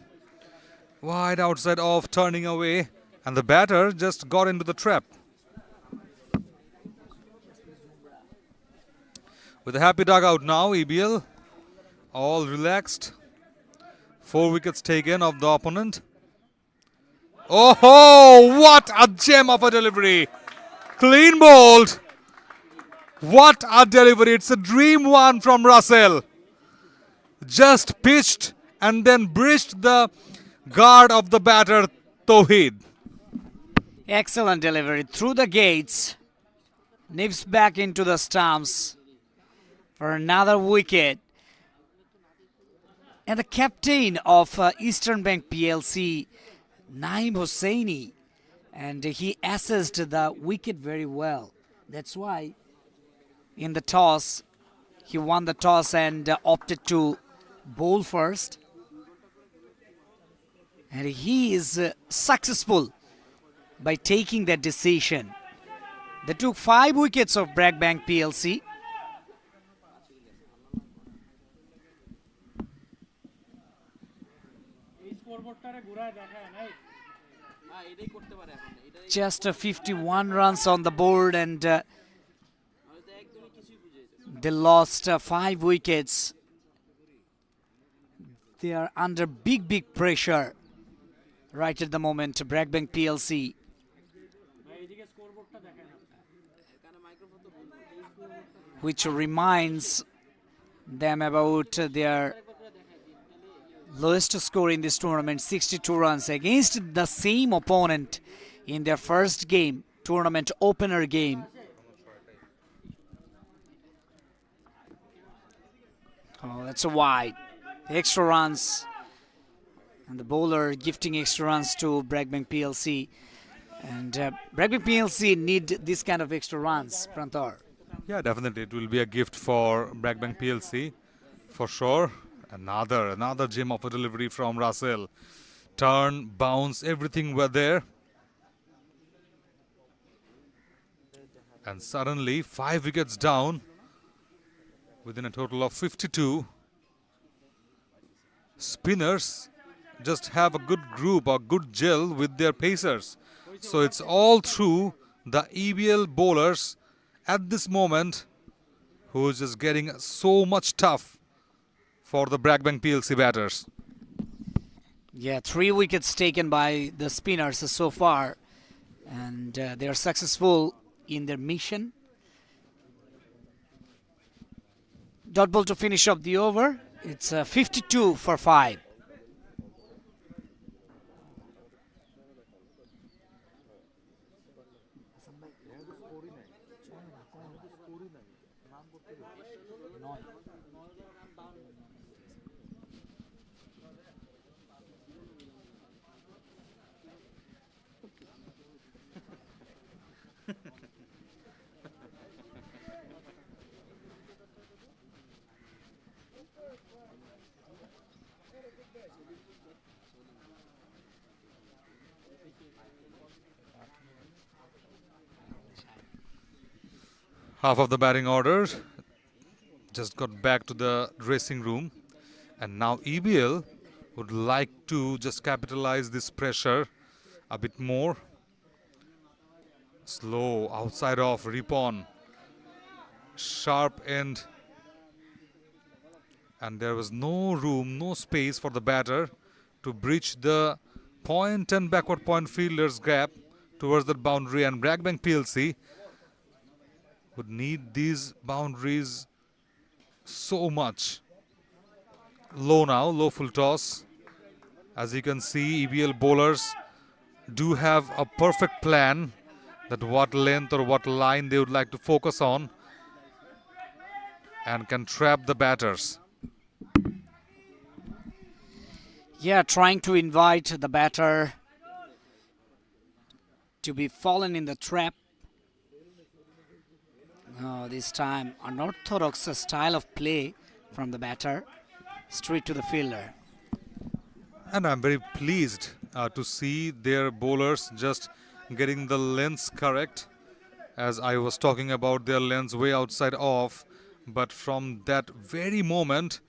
Wide outside off, turning away. And the batter just got into the trap. With a happy dugout now, EBL. All relaxed. 4 wickets taken of the opponent. Oh, what a gem of a delivery. Clean bowled. What a delivery. It's a dream one from Russell. Just pitched and then breached the guard of the batter, Tawheed. Excellent delivery through the gates. Nips back into the stumps for another wicket. And the captain of Eastern Bank PLC, Naim Hosseini, and he assessed the wicket very well. That's why in the toss, he won the toss and opted to bowl first. And he is successful by taking that decision. They took 5 wickets of BRAC Bank PLC. Just 51 runs on the board, and they lost 5 wickets. They are under big pressure right at the moment, BRAC Bank PLC. Which reminds them about their lowest score in this tournament, 62 runs against the same opponent in their first game, tournament opener game. Oh, that's a wide. Extra runs. And the bowler gifting extra runs to BRAC Bank PLC. And BRAC Bank PLC need this kind of extra runs, Prantar. Yeah, definitely. It will be a gift for BRAC Bank PLC, for sure. Another gem of a delivery from Russell. Turn, bounce, everything were there. And suddenly, 5 wickets down within a total of 52. Spinners just have a good group or good gel with their pacers. So it's all through the EBL bowlers at this moment who is just getting so much tough for the BRAC Bank PLC batters. Yeah, 3 wickets taken by the spinners so far, and they are successful in their mission. Dot ball to finish up the over. It's 52 for 5. Half of the batting order just got back to the dressing room, and now EBL would like to just capitalize this pressure a bit more. Slow outside of Ripon, sharp end, and there was no room, no space for the batter to breach the point and backward point fielders gap towards the boundary, and BRAC Bank PLC would need these boundaries so much. Low now, low full toss. As you can see, EBL bowlers do have a perfect plan that what length or what line they would like to focus on and can trap the batters. Yeah, trying to invite the batter to be fallen in the trap. This time unorthodox style of play from the batter, straight to the fielder. And I'm very pleased to see their bowlers just getting the lengths correct, as I was talking about their lengths way outside off, but from that very moment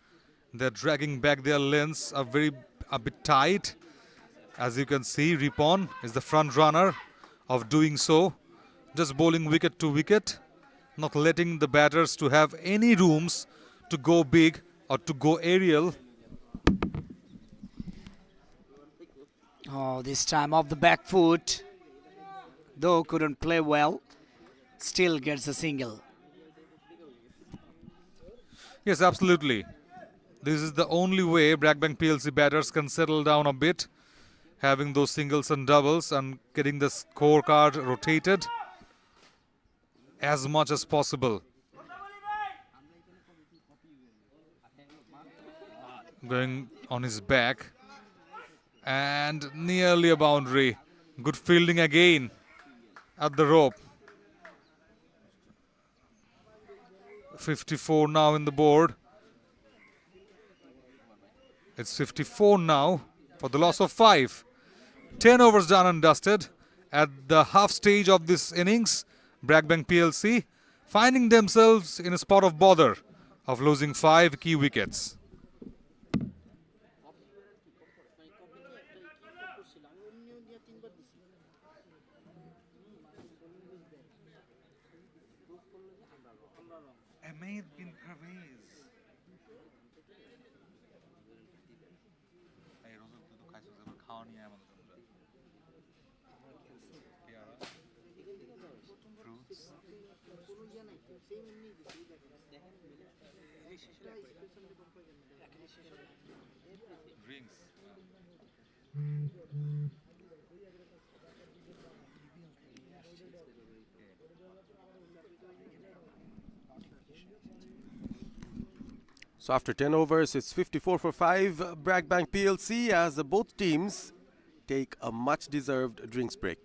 they're dragging back their lengths a bit tight. As you can see, Ripon is the front runner of doing so, just bowling wicket to wicket, not letting the batters to have any rooms to go big or to go aerial. Oh, this time off the back foot, though couldn't play well, still gets a single. Yes, absolutely. This is the only way BRAC Bank PLC batters can settle down a bit, having those singles and doubles and getting the scorecard rotated. as much as possible. Going on his back and nearly a boundary. Good fielding again at the rope. 54 now in the board. It's 54 now for the loss of 5. 10 overs done and dusted at the half stage of this innings. BRAC Bank PLC finding themselves in a spot of bother of losing 5 key wickets. Ahmed bin Parvez. Drinks. So after 10 overs, it's 54 for 5, BRAC Bank PLC, as both teams take a much-deserved drinks break.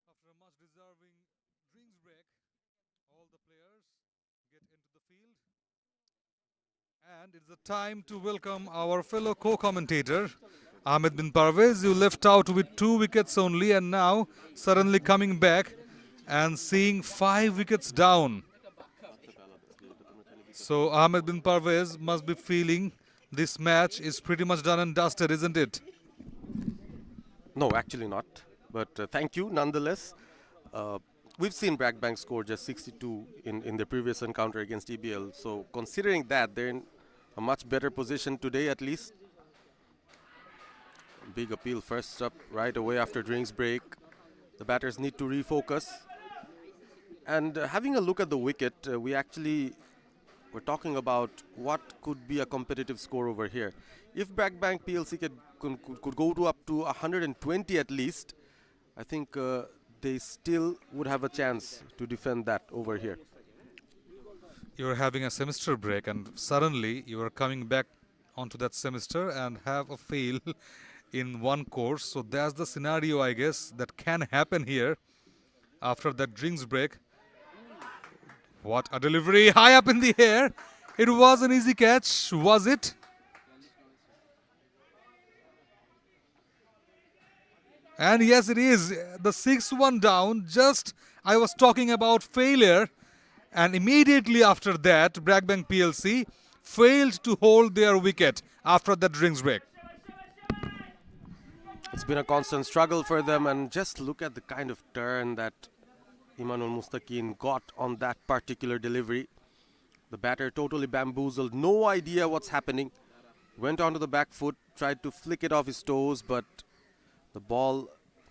After a much deserving drinks break, all the players get into the field. And it's the time to welcome our fellow co-commentator, Ahmed bin Parvez. You left out with 2 wickets only and now suddenly coming back and seeing 5 wickets down. So Ahmed bin Parvez must be feeling this match is pretty much done and dusted, isn't it? No, actually not. But thank you nonetheless. We've seen BRAC Bank score just 62 in the previous encounter against EBL. So considering that, they're in a much better position today at least. Big appeal first up right away after drinks break. The batters need to refocus. And having a look at the wicket, we're talking about what could be a competitive score over here. If BRAC Bank PLC could go to up to 120 at least, I think they still would have a chance to defend that over here. you're having a semester break and suddenly you are coming back onto that semester and have a fail in one course. So that's the scenario, I guess, that can happen here after that drinks break. What a delivery, high up in the air. It was an easy catch, was it? And yes, it is. The 6-1 down. Just I was talking about failure. And immediately after that, BRAC Bank PLC failed to hold their wicket after that drinks break. It's been a constant struggle for them, and just look at the kind of turn that Imanul Mustaqin got on that particular delivery. The batter totally bamboozled, no idea what's happening. Went onto the back foot, tried to flick it off his toes, but the ball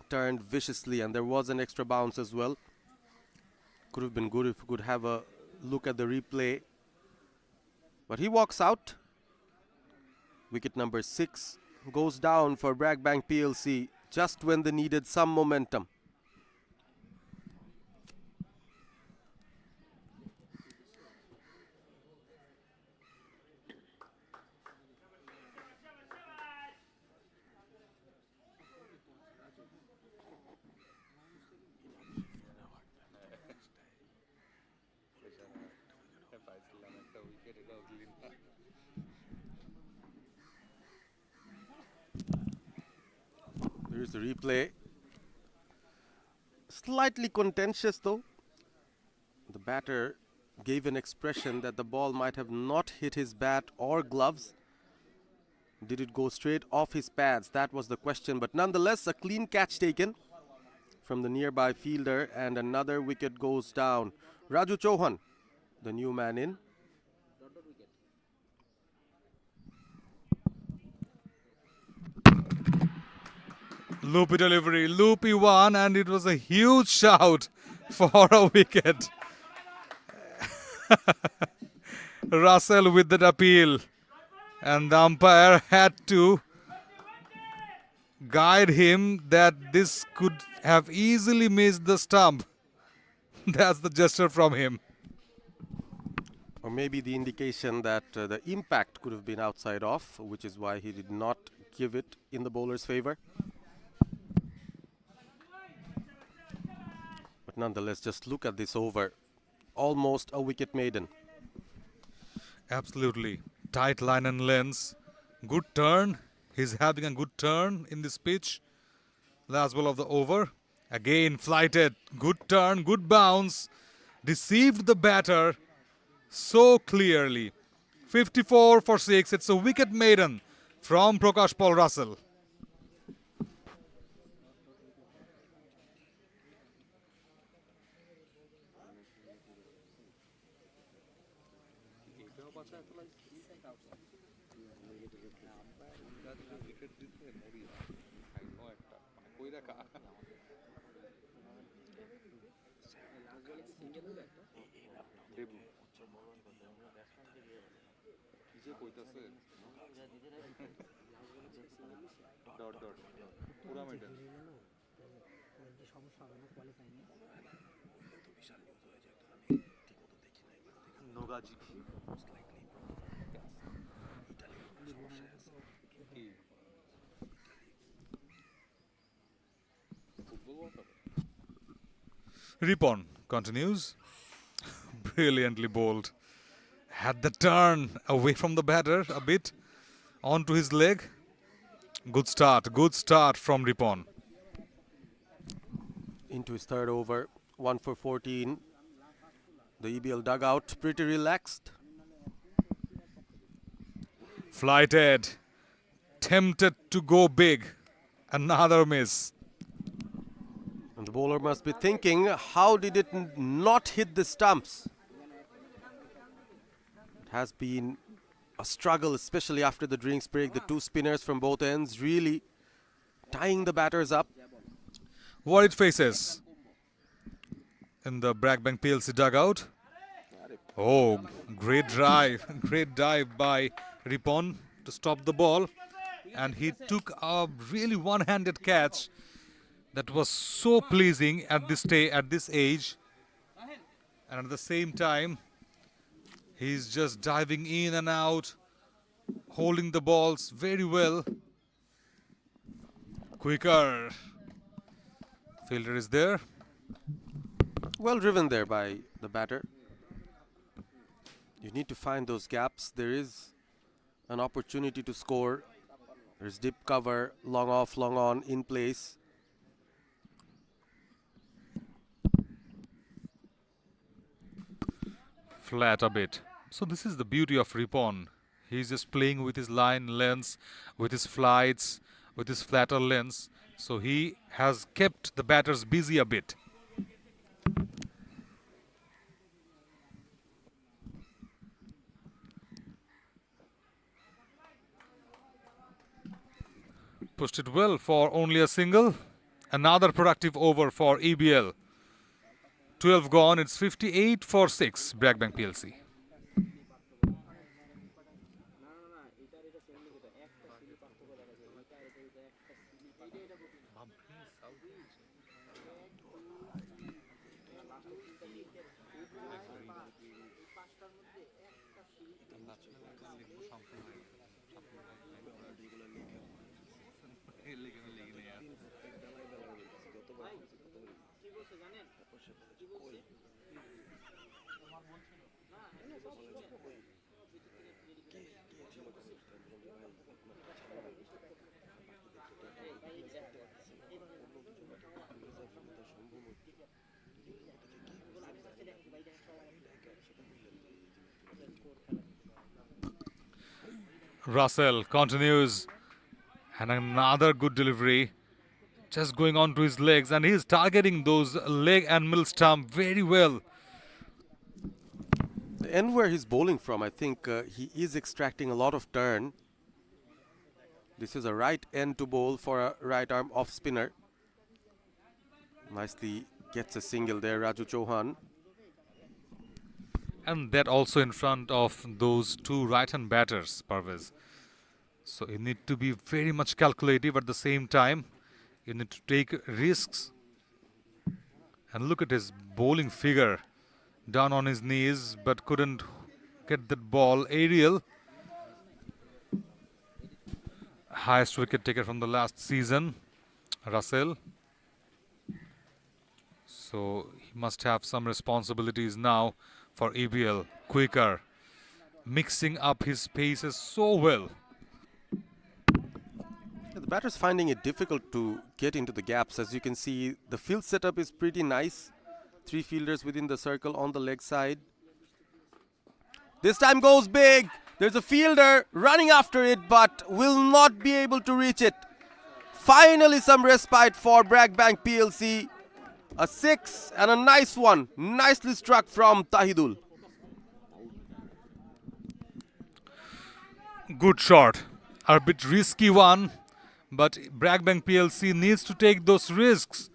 turned viciously, and there was an extra bounce as well. Could have been good if we could have a look at the replay. But he walks out. Wicket number 6 goes down for BRAC Bank PLC just when they needed some momentum. Here's the replay. Slightly contentious though. The batter gave an expression that the ball might have not hit his bat or gloves. Did it go straight off his pads? That was the question. But nonetheless, a clean catch taken from the nearby fielder, and another wicket goes down. Raju Chauhan, the new man in. Loopy delivery, loopy one, and it was a huge shout for a wicket. Russell with that appeal, and the umpire had to guide him that this could have easily missed the stump. That's the gesture from him. Or maybe the indication that the impact could have been outside off, which is why he did not give it in the bowler's favor. But nonetheless, just look at this over. Almost a wicket maiden. Absolutely. Tight line and lengths. Good turn. He's having a good turn in this pitch. Last ball of the over. Again flighted. Good turn, good bounce. Deceived the batter so clearly. 54 for 6. It's a wicket maiden from Prakash Paul Russell. Ripon continues. Brilliantly bowled. Had the turn away from the batter a bit onto his leg. Good start from Ripon. Into his third over, 1 for 14. The EBL dugout pretty relaxed. Flighted. Tempted to go big. Another miss. And the bowler must be thinking, how did it not hit the stumps? It has been a struggle, especially after the drinks break. The two spinners from both ends really tying the batters up. What it faces in the BRAC Bank PLC dugout. Oh, great dive by Ripon to stop the ball. And he took a really one-handed catch that was so pleasing at this age. And at the same time, He's just diving in and out, holding the balls very well. Quicker. Fielder is there. Well driven there by the batter. You need to find those gaps. There is an opportunity to score. There's deep cover, long off, long on, in place. Flat a bit. So this is the beauty of Ripon. He's just playing with his line lengths, with his flights, with his flatter lengths. So he has kept the batters busy a bit. Pushed it well for only a single. Another productive over for EBL. 12 gone, it's 58 for 6, BRAC Bank PLC. Russell continues, and another good delivery, just going on to his legs, and he's targeting those leg and middle stump very well. The end where he's bowling from, I think he is extracting a lot of turn. This is a right end to bowl for a right arm off spinner. Nicely gets a single there, Raju Chauhan. And that also in front of those two right-hand batters, Parvez. So you need to be very much calculative at the same time. You need to take risks. And look at his bowling figure. Down on his knees, but couldn't get that ball aerial. Highest wicket taker from the last season, Russell. So he must have some responsibilities now for EBL. Quicker, mixing up his paces so well. The batter's finding it difficult to get into the gaps. As you can see, the field setup is pretty nice. 3 fielders within the circle on the leg side. This time goes big. There's a fielder running after it, but will not be able to reach it. Finally some respite for BRAC Bank PLC. A 6 and a nice one. Nicely struck from Tahidul. Good shot. A bit risky one, but BRAC Bank PLC needs to take those risks.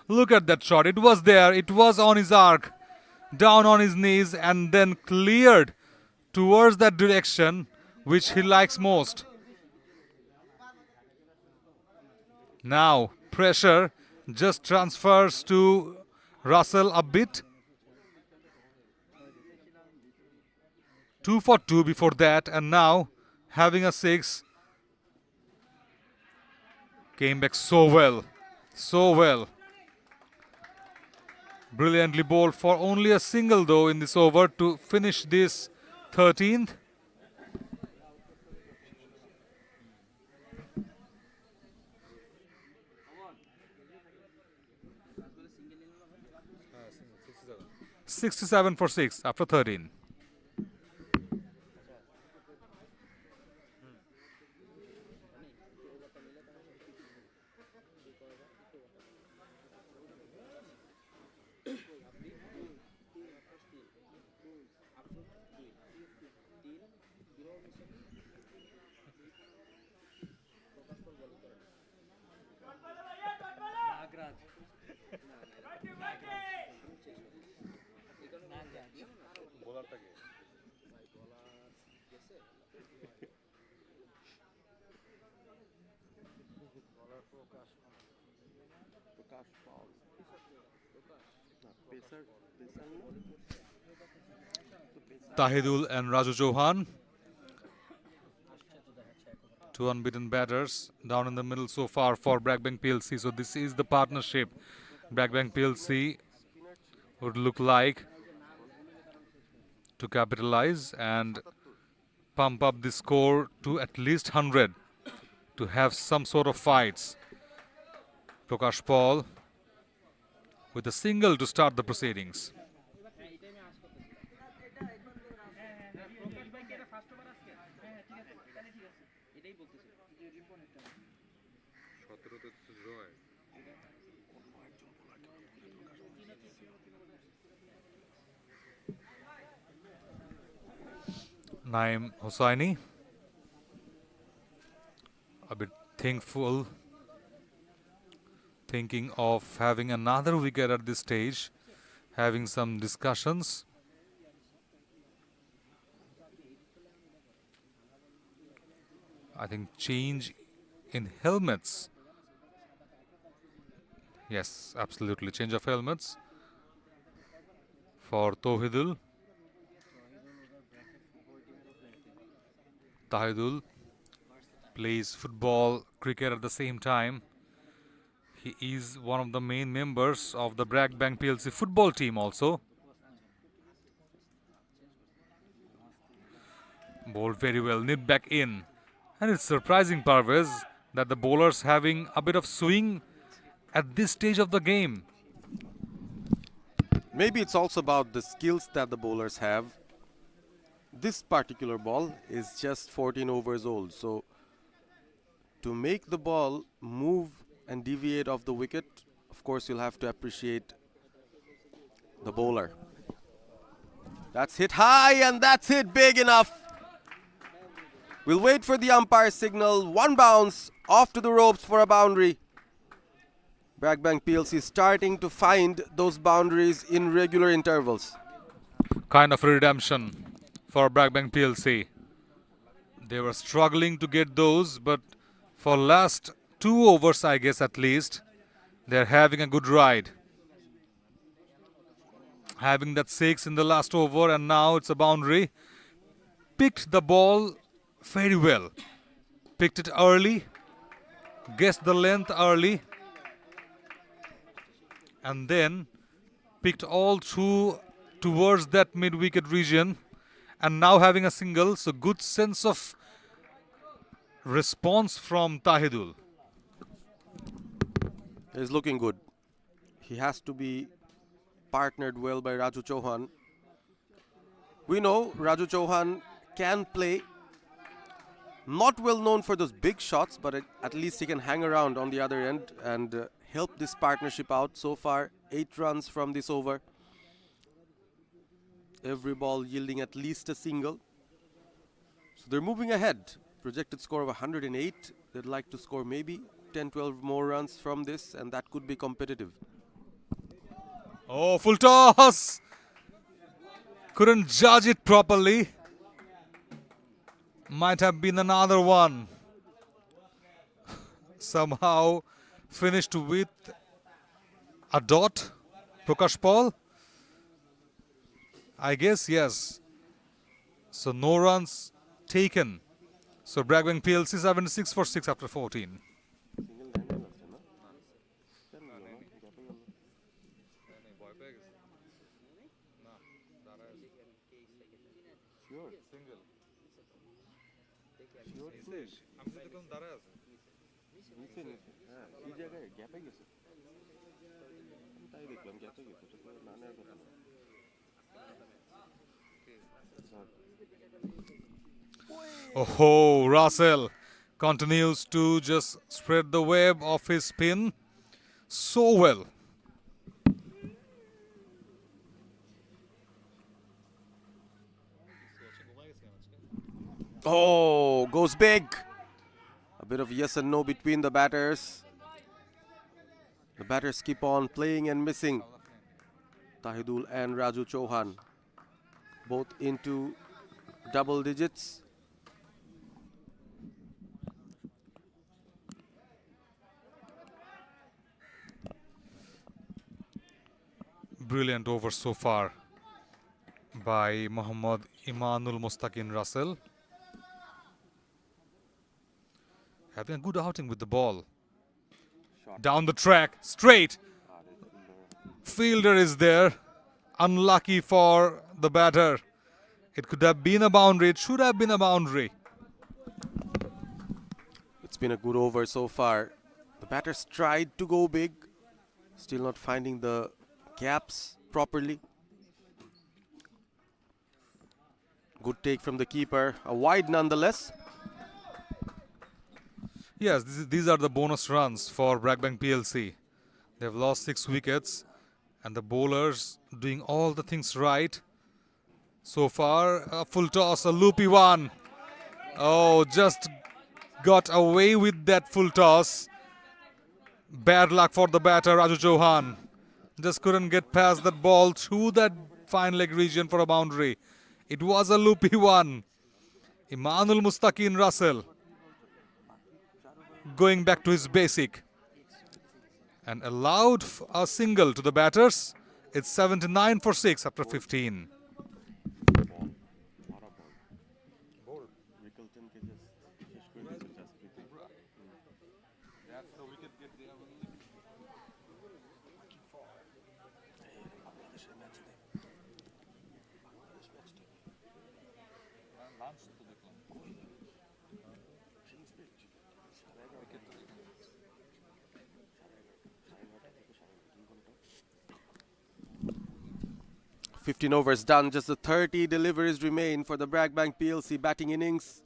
Look at that shot. It was there. It was on his arc. Down on his knees and then cleared towards that direction which he likes most. Now pressure just transfers to Russell a bit. 2 for 2 before that, and now having a 6. Came back so well. So well. Brilliantly bowled for only a single though in this over to finish this 13th. $67 for 6 after 13. Tahidul and Raju Chauhan, two unbeaten batters down in the middle so far for BRAC Bank PLC. So this is the partnership BRAC Bank PLC would look like to capitalize and pump up the score to at least 100 to have some sort of fights. Prakash Paul with a single to start the proceedings. Naim Hossaini, a bit thankful, thinking of having another wicket at this stage, having some discussions. I think change in helmets. Yes, absolutely. Change of helmets for Tauhidul. Tahidul plays football, cricket at the same time. He is one of the main members of the BRAC Bank PLC football team also. Bowled very well, nipped back in. And it's surprising, Parvez, that the bowlers having a bit of swing at this stage of the game. Maybe it's also about the skills that the bowlers have. This particular ball is just 14 overs old, so to make the ball move and deviate off the wicket, of course you'll have to appreciate the bowler. That's hit high and that's hit big enough. We'll wait for the umpire's signal. One bounce off to the ropes for a boundary. BRAC Bank PLC starting to find those boundaries in regular intervals. Kind of redemption for BRAC Bank PLC. They were struggling to get those, but for last 2 overs, I guess at least, they're having a good ride. Having that 6 in the last over, and now it's a boundary. Picked the ball very well. Picked it early, guessed the length early, and then picked all through towards that mid-wicket region, and now having a single, so good sense of response from Tahidul. He's looking good. He has to be partnered well by Raju Chauhan. We know Raju Chauhan can play. Not well known for those big shots, but at least he can hang around on the other end and help this partnership out. So far, 8 runs from this over. Every ball yielding at least a single. So they're moving ahead. Projected score of 108. They'd like to score maybe 10-12 more runs from this, and that could be competitive. Oh, full toss! Couldn't judge it properly. Might have been another one. Somehow finished with a dot. Prakash Paul? I guess, yes. So no runs taken. So BRAC Bank PLC 76 for 6 after 14. Oh, Russell continues to just spread the web of his spin so well. Oh, goes big. A bit of yes and no between the batters. The batters keep on playing and missing. Tahidul and Raju Chauhan, both into double digits. Brilliant over so far. by Mohammad Imanul Mustaqin Russell. Having a good outing with the ball. Down the track, straight. Fielder is there. Unlucky for the batter. It could have been a boundary. It should have been a boundary. It's been a good over so far. The batters tried to go big, still not finding the gaps properly. Good take from the keeper, a wide nonetheless. Yes, these are the bonus runs for BRAC Bank PLC. They've lost 6 wickets and the bowlers doing all the things right. So far, a full toss, a loopy one. Oh, just got away with that full toss. Bad luck for the batter, Raju Chauhan. Just couldn't get past that ball through that fine leg region for a boundary. It was a loopy one. Imanul Mustaqin Russell going back to his basic and allowed a single to the batters. It's 79 for 6 after 15. "15 overs done, just the 30 deliveries remain for the BRAC Bank PLC batting innings.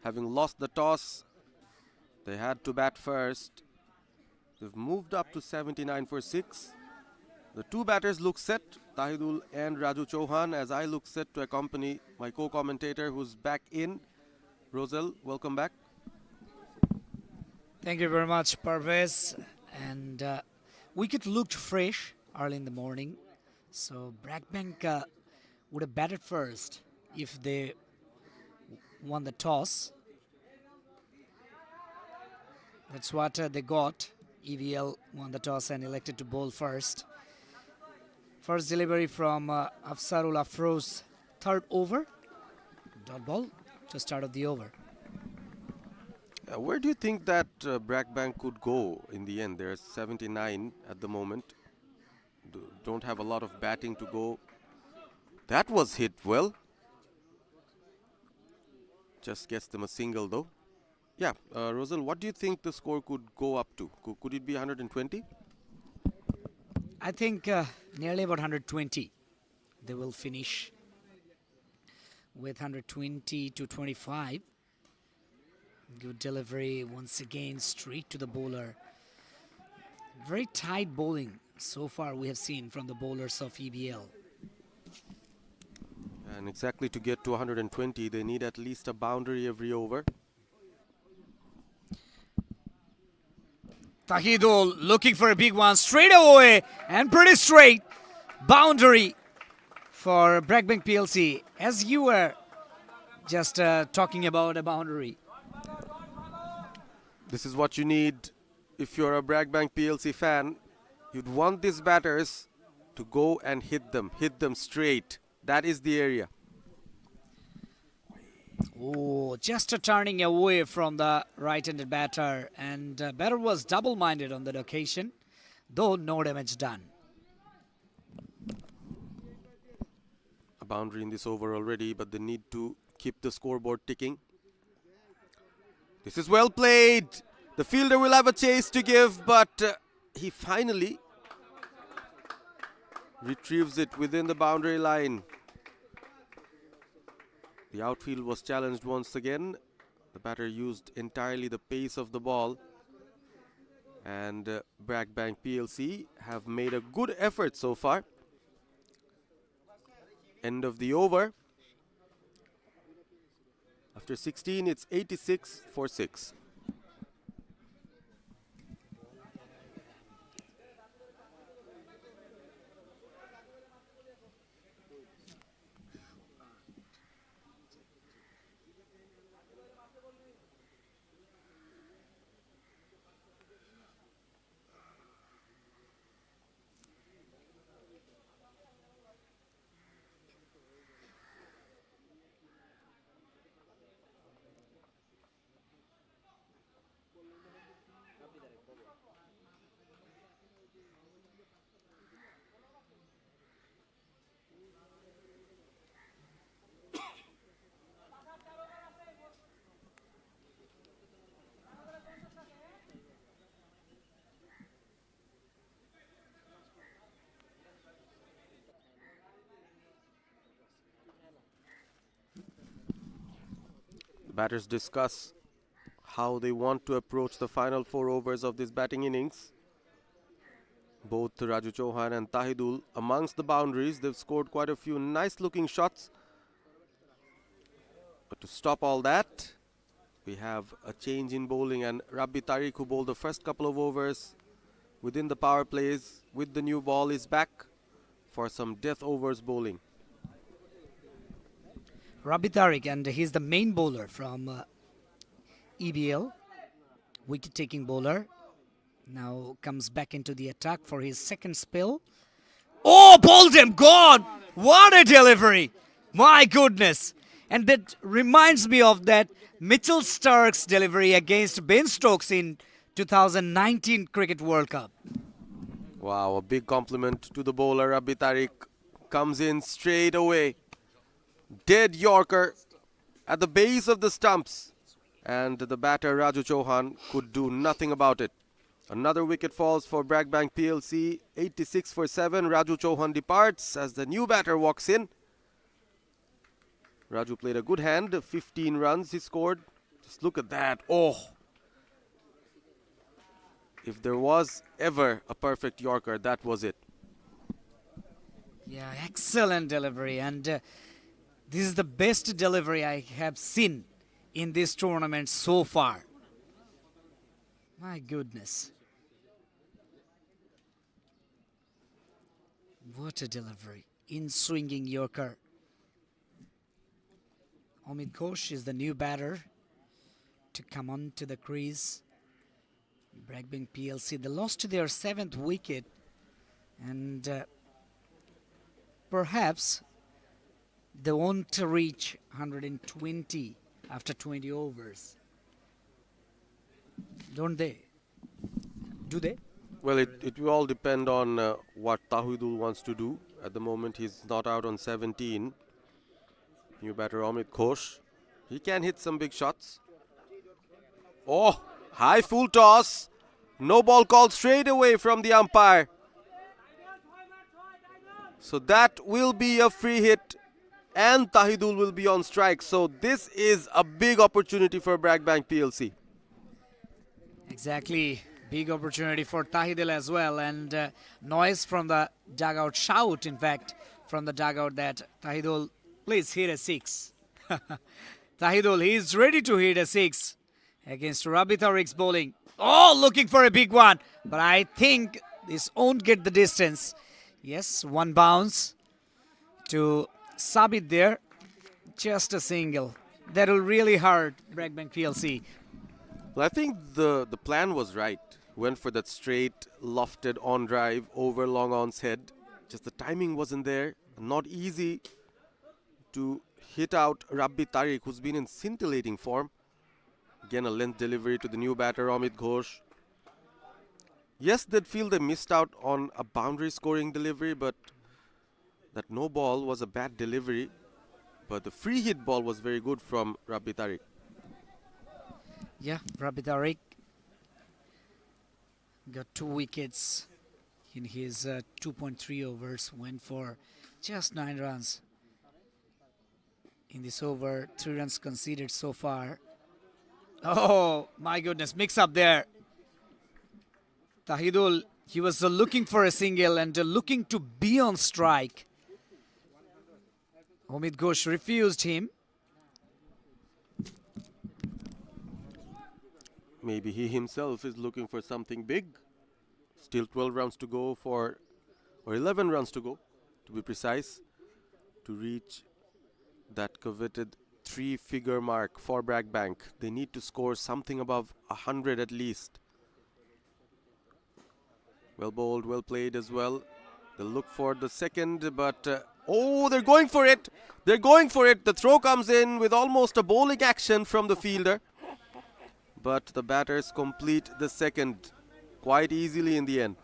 Having lost the toss, they had to bat first. They've moved up to 79 for 6. The two batters look set, Tahidul and Raju Chauhan, as I look set to accompany my co-commentator who's back in. Rosal, welcome back. Thank you very much, Parvez. And wicket looked fresh early in the morning. So BRAC Bank would have batted first if they won the toss. That's what they got. EBL won the toss and elected to bowl first. First delivery from Afsarul Afroz, third over. Dot ball to start of the over. Where do you think that BRAC Bank could go in the end? They're 79 at the moment. Don't have a lot of batting to go. That was hit well. Just gets them a single though. Yeah, Rosal, what do you think the score could go up to? Could it be 120? I think nearly about 120. They will finish with 120 to 25. Good delivery once again, straight to the bowler. Very tight bowling so far we have seen from the bowlers of EBL. And exactly to get to 120, they need at least a boundary every over. Tahidul looking for a big one straight away and pretty straight. Boundary for BRAC Bank PLC. As you were just talking about a boundary. This is what you need if you're a BRAC Bank PLC fan. You'd want these batters to go and hit them straight. That is the area. Oh, just a turning away from the right-handed batter, and batter was double-minded on that occasion, though no damage done. A boundary in this over already, but they need to keep the scoreboard ticking. This is well played. The fielder will have a chase to give, but he finally retrieves it within the boundary line. The outfield was challenged once again. The batter used entirely the pace of the ball. And BRAC Bank PLC have made a good effort so far. End of the over. After 16, it's 86 for 6. The batters discuss how they want to approach the final 4 overs of this batting innings. Both Raju Chauhan and Tahidul amongst the boundaries. They've scored quite a few nice looking shots. But to stop all that, we have a change in bowling, and Rabbi Tariq, who bowled the first couple of overs within the power plays with the new ball, is back for some death overs bowling. Rabbi Tariq, and he's the main bowler from EBL, wicket-taking bowler. Now comes back into the attack for his second spell. Oh, bowled him! God! What a delivery! My goodness! And that reminds me of that Mitchell Stark's delivery against Ben Stokes in 2019 Cricket World Cup. Wow, a big compliment to the bowler. Rabbi Tariq comes in straight away. Dead Yorker at the base of the stumps. And the batter Raju Chauhan could do nothing about it. Another wicket falls for BRAC Bank PLC. 86 for 7. Raju Chauhan departs as the new batter walks in. Raju played a good hand. 15 runs he scored. Just look at that. Oh! If there was ever a perfect Yorker, that was it. Yeah, excellent delivery. And this is the best delivery I have seen in this tournament so far. My goodness. What a delivery. In swinging Yorker. Amit Ghosh is the new batter to come on to the crease. BRAC Bank PLC, they lost their 7th wicket, and perhaps they won't reach 120 after 20 overs. Don't they? Do they? Well, it will all depend on what Tahidul wants to do. At the moment, he's not out on 17. New batter Amit Ghosh. He can hit some big shots. Oh, high full toss. No ball called straight away from the umpire. So that will be a free hit, and Tahidul will be on strike. So this is a big opportunity for BRAC Bank PLC. Exactly. Big opportunity for Tahidul as well, and noise from the dugout, shout in fact from the dugout that Tahidul, please hit a 6. Tahidul, he is ready to hit a 6 against Rabbi Tariq's bowling. Oh, looking for a big one, but I think this won't get the distance. Yes, one bounce to Sabit there. Just a single. That will really hurt BRAC Bank PLC. Well, I think the plan was right. Went for that straight, lofted on drive over long on's head. Just the timing wasn't there. Not easy to hit out Rabbi Tariq, who's been in scintillating form. Again, a length delivery to the new batter, Amit Ghosh. Yes, they'd feel they missed out on a boundary scoring delivery, but that no ball was a bad delivery. But the free hit ball was very good from Rabbi Tariq. Yeah, Rabbi Tariq got 2 wickets in his 2.3 overs, went for just 9 runs. In this over, 3 runs conceded so far. Oh, my goodness, mix up there. Tahidul, he was looking for a single and looking to be on strike. Amit Ghosh refused him. Maybe he himself is looking for something big. Still 12 rounds to go or 11 runs to go, to be precise, to reach that coveted 3-figure mark for BRAC Bank. They need to score something above 100 at least. Well bowled, well played as well. They'll look for the second, but oh, they're going for it. They're going for it. The throw comes in with almost a bowling action from the fielder. But the batters complete the second quite easily in the end.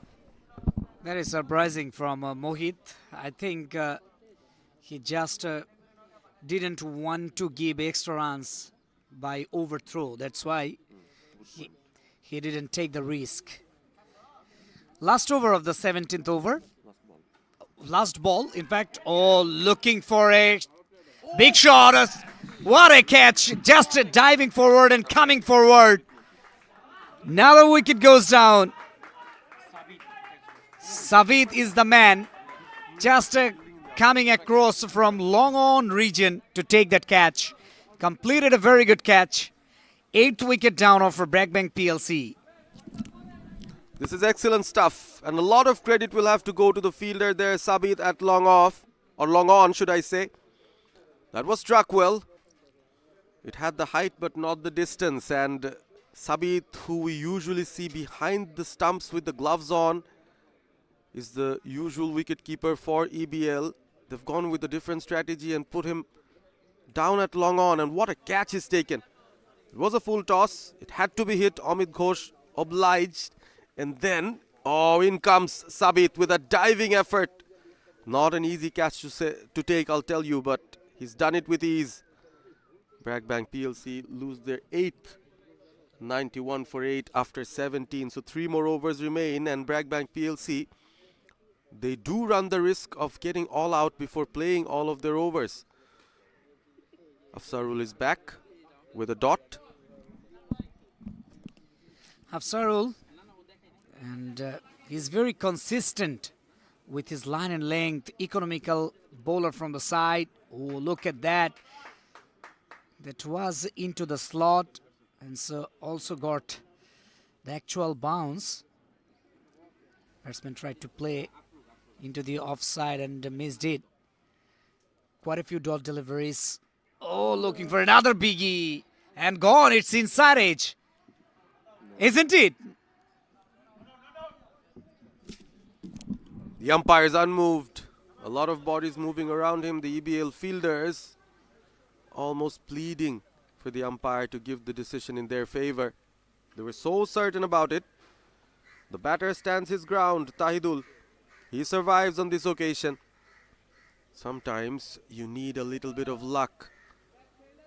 That is surprising from Mohit. I think He just didn't want to give extra runs by overthrow. That's why he didn't take the risk. Last over of the 17th over. Last ball, in fact. Oh, looking for a big shot. What a catch. Just diving forward and coming forward. Now the wicket goes down. Savid is the man. Just coming across from long on region to take that catch. Completed a very good catch. 8th wicket down of BRAC Bank PLC. This is excellent stuff, and a lot of credit will have to go to the fielder there, Sabit, at long off, or long on, should I say. That was struck well. It had the height but not the distance, and Sabit, who we usually see behind the stumps with the gloves on, is the usual wicketkeeper for EBL. They've gone with a different strategy and put him down at long on, and what a catch is taken. It was a full toss. It had to be hit. Amit Ghosh obliged. And then, oh, in comes Sabit with a diving effort. Not an easy catch to take, I'll tell you, but he's done it with ease. BRAC Bank PLC lose their 8th 91 for 8 after 17. So 3 more overs remain, and BRAC Bank PLC, they do run the risk of getting all out before playing all of their overs. Afsarul is back with a dot. Afsarul, and he's very consistent with his line and length, economical bowler from the side. Oh, look at that. That was into the slot, and so also got the actual bounce. Batsman tried to play into the offside and missed it. Quite a few dot deliveries. Oh, looking for another biggie. And gone, it's inside edge. Isn't it? The umpire is unmoved. A lot of bodies moving around him. The EBL fielders almost pleading for the umpire to give the decision in their favor. They were so certain about it. The batter stands his ground, Tahidul. He survives on this occasion. Sometimes you need a little bit of luck,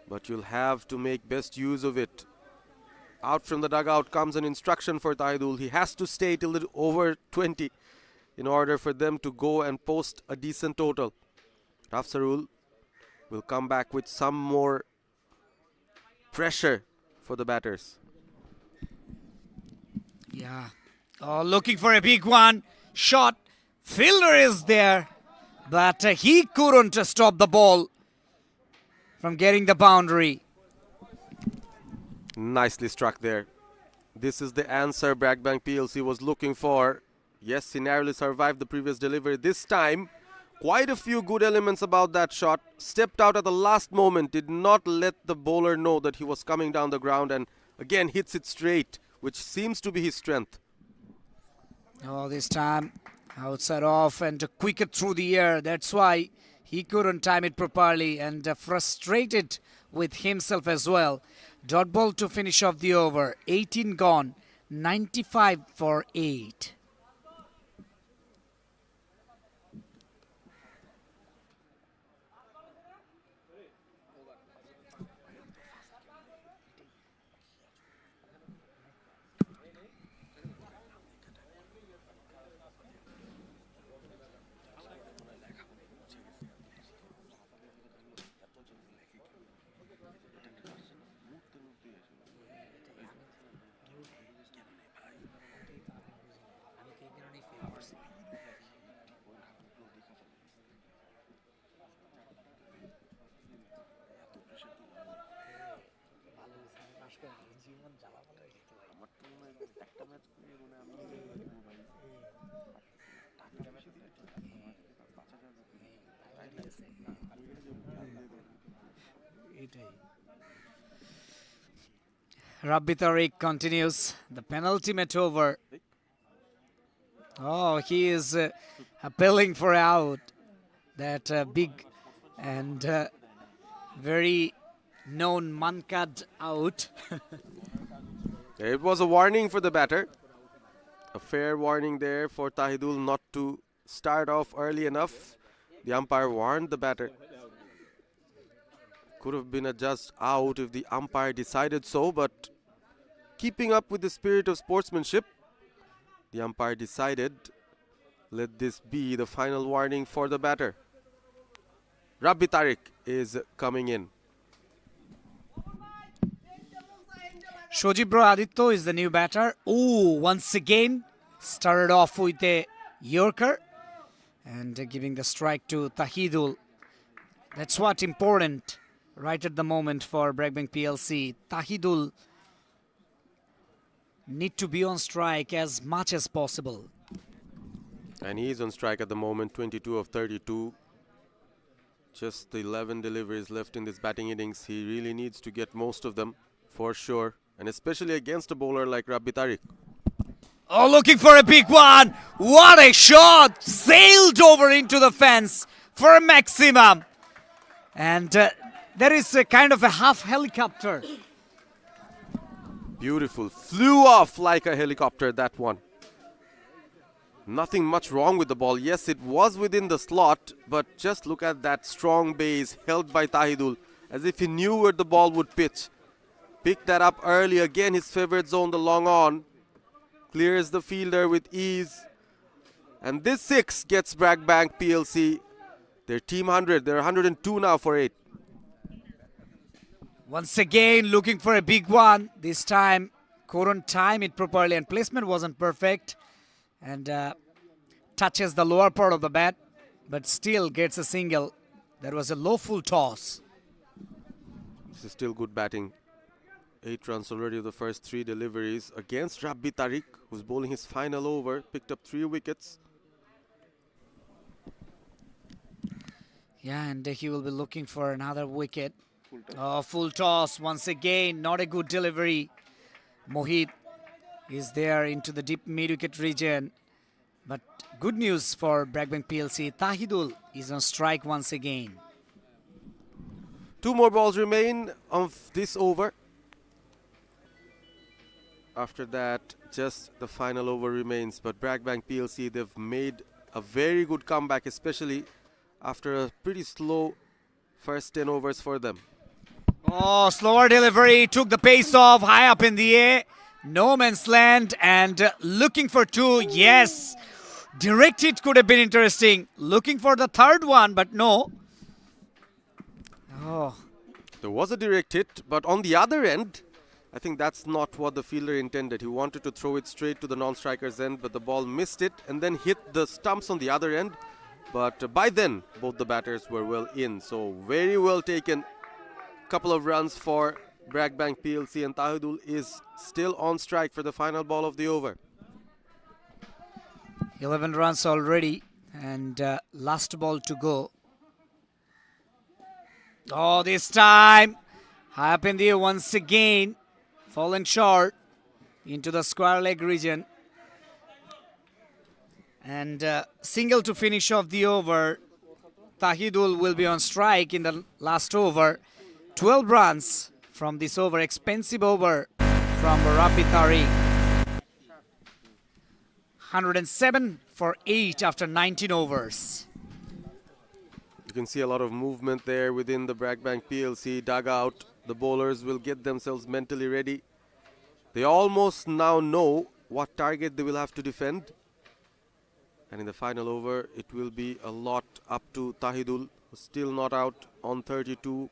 but you'll have to make best use of it. Out from the dugout comes an instruction for Tahidul. He has to stay till over 20 in order for them to go and post a decent total. Afsarul will come back with some more pressure for the batters. Yeah. Oh, looking for a big one. Shot. Fielder is there, but he couldn't stop the ball from getting the boundary. Nicely struck there. This is the answer BRAC Bank PLC was looking for. Yes, he narrowly survived the previous delivery. This time, quite a few good elements about that shot. Stepped out at the last moment, did not let the bowler know that he was coming down the ground, and again hits it straight, which seems to be his strength. Oh, this time outside off and quicker through the air. That's why he couldn't time it properly, and frustrated with himself as well. Dot ball to finish off the over. 18 gone. 95 for 8. Rabbi Tariq continues the penultimate over. Oh, he is appealing for out. That big and very known Mankad out. It was a warning for the batter. A fair warning there for Tahidul not to start off early enough. The umpire warned the batter. Could have been a just out if the umpire decided so, but keeping up with the spirit of sportsmanship, the umpire decided, let this be the final warning for the batter. Rabbi Tariq is coming in. Shojibra Aditya is the new batter. Oh, once again, started off with a Yorker and giving the strike to Tahidul. That's what important right at the moment for BRAC Bank PLC. Tahidul need to be on strike as much as possible. And he is on strike at the moment, 22 of 32. Just 11 deliveries left in this batting innings. He really needs to get most of them, for sure. And especially against a bowler like Rabbi Tariq. Oh, looking for a big one. What a shot. Sailed over into the fence for a maximum. And there is a kind of a half helicopter. Beautiful. Flew off like a helicopter, that one. Nothing much wrong with the ball. Yes, it was within the slot, but just look at that strong base held by Tahidul, as if he knew where the ball would pitch. Picked that up early, again his favorite zone, the long on. Clears the fielder with ease. And this 6 gets BRAC Bank PLC their team 100. They're 102 now for 8. Once again looking for a big one. This time couldn't time it properly and placement wasn't perfect. And touches the lower part of the bat, but still gets a single. That was a low full toss. This is still good batting. 8 runs already of the first 3 deliveries against Rabbi Tariq, who's bowling his final over. Picked up 3 wickets. Yeah, and he will be looking for another wicket. Full toss once again. Not a good delivery. Mohit is there into the deep mid-wicket region. But good news for BRAC Bank PLC. Tahidul is on strike once again. 2 more balls remain of this over. After that, just the final over remains. But BRAC Bank PLC, they've made a very good comeback, especially after a pretty slow first 10 overs for them. Oh, slower delivery. Took the pace off high up in the air. No man's land and looking for 2. Yes. Direct hit could have been interesting. Looking for the third one, but no. Oh. There was a direct hit, but on the other end, I think that's not what the fielder intended. He wanted to throw it straight to the non-striker's end, but the ball missed it and then hit the stumps on the other end. But by then, both the batters were well in. So very well taken. Couple of runs for BRAC Bank PLC, and Tahidul is still on strike for the final ball of the over. 11 runs already and last ball to go. Oh, this time high up in the air once again. Fallen short into the square leg region. And single to finish off the over. Tahidul will be on strike in the last over. 12 runs from this over. Expensive over from Rabbi Tariq. 107 for 8 after 19 overs. You can see a lot of movement there within the BRAC Bank PLC dugout. The bowlers will get themselves mentally ready. They almost now know what target they will have to defend. And in the final over, it will be a lot up to Tahidul, who's still not out on 32.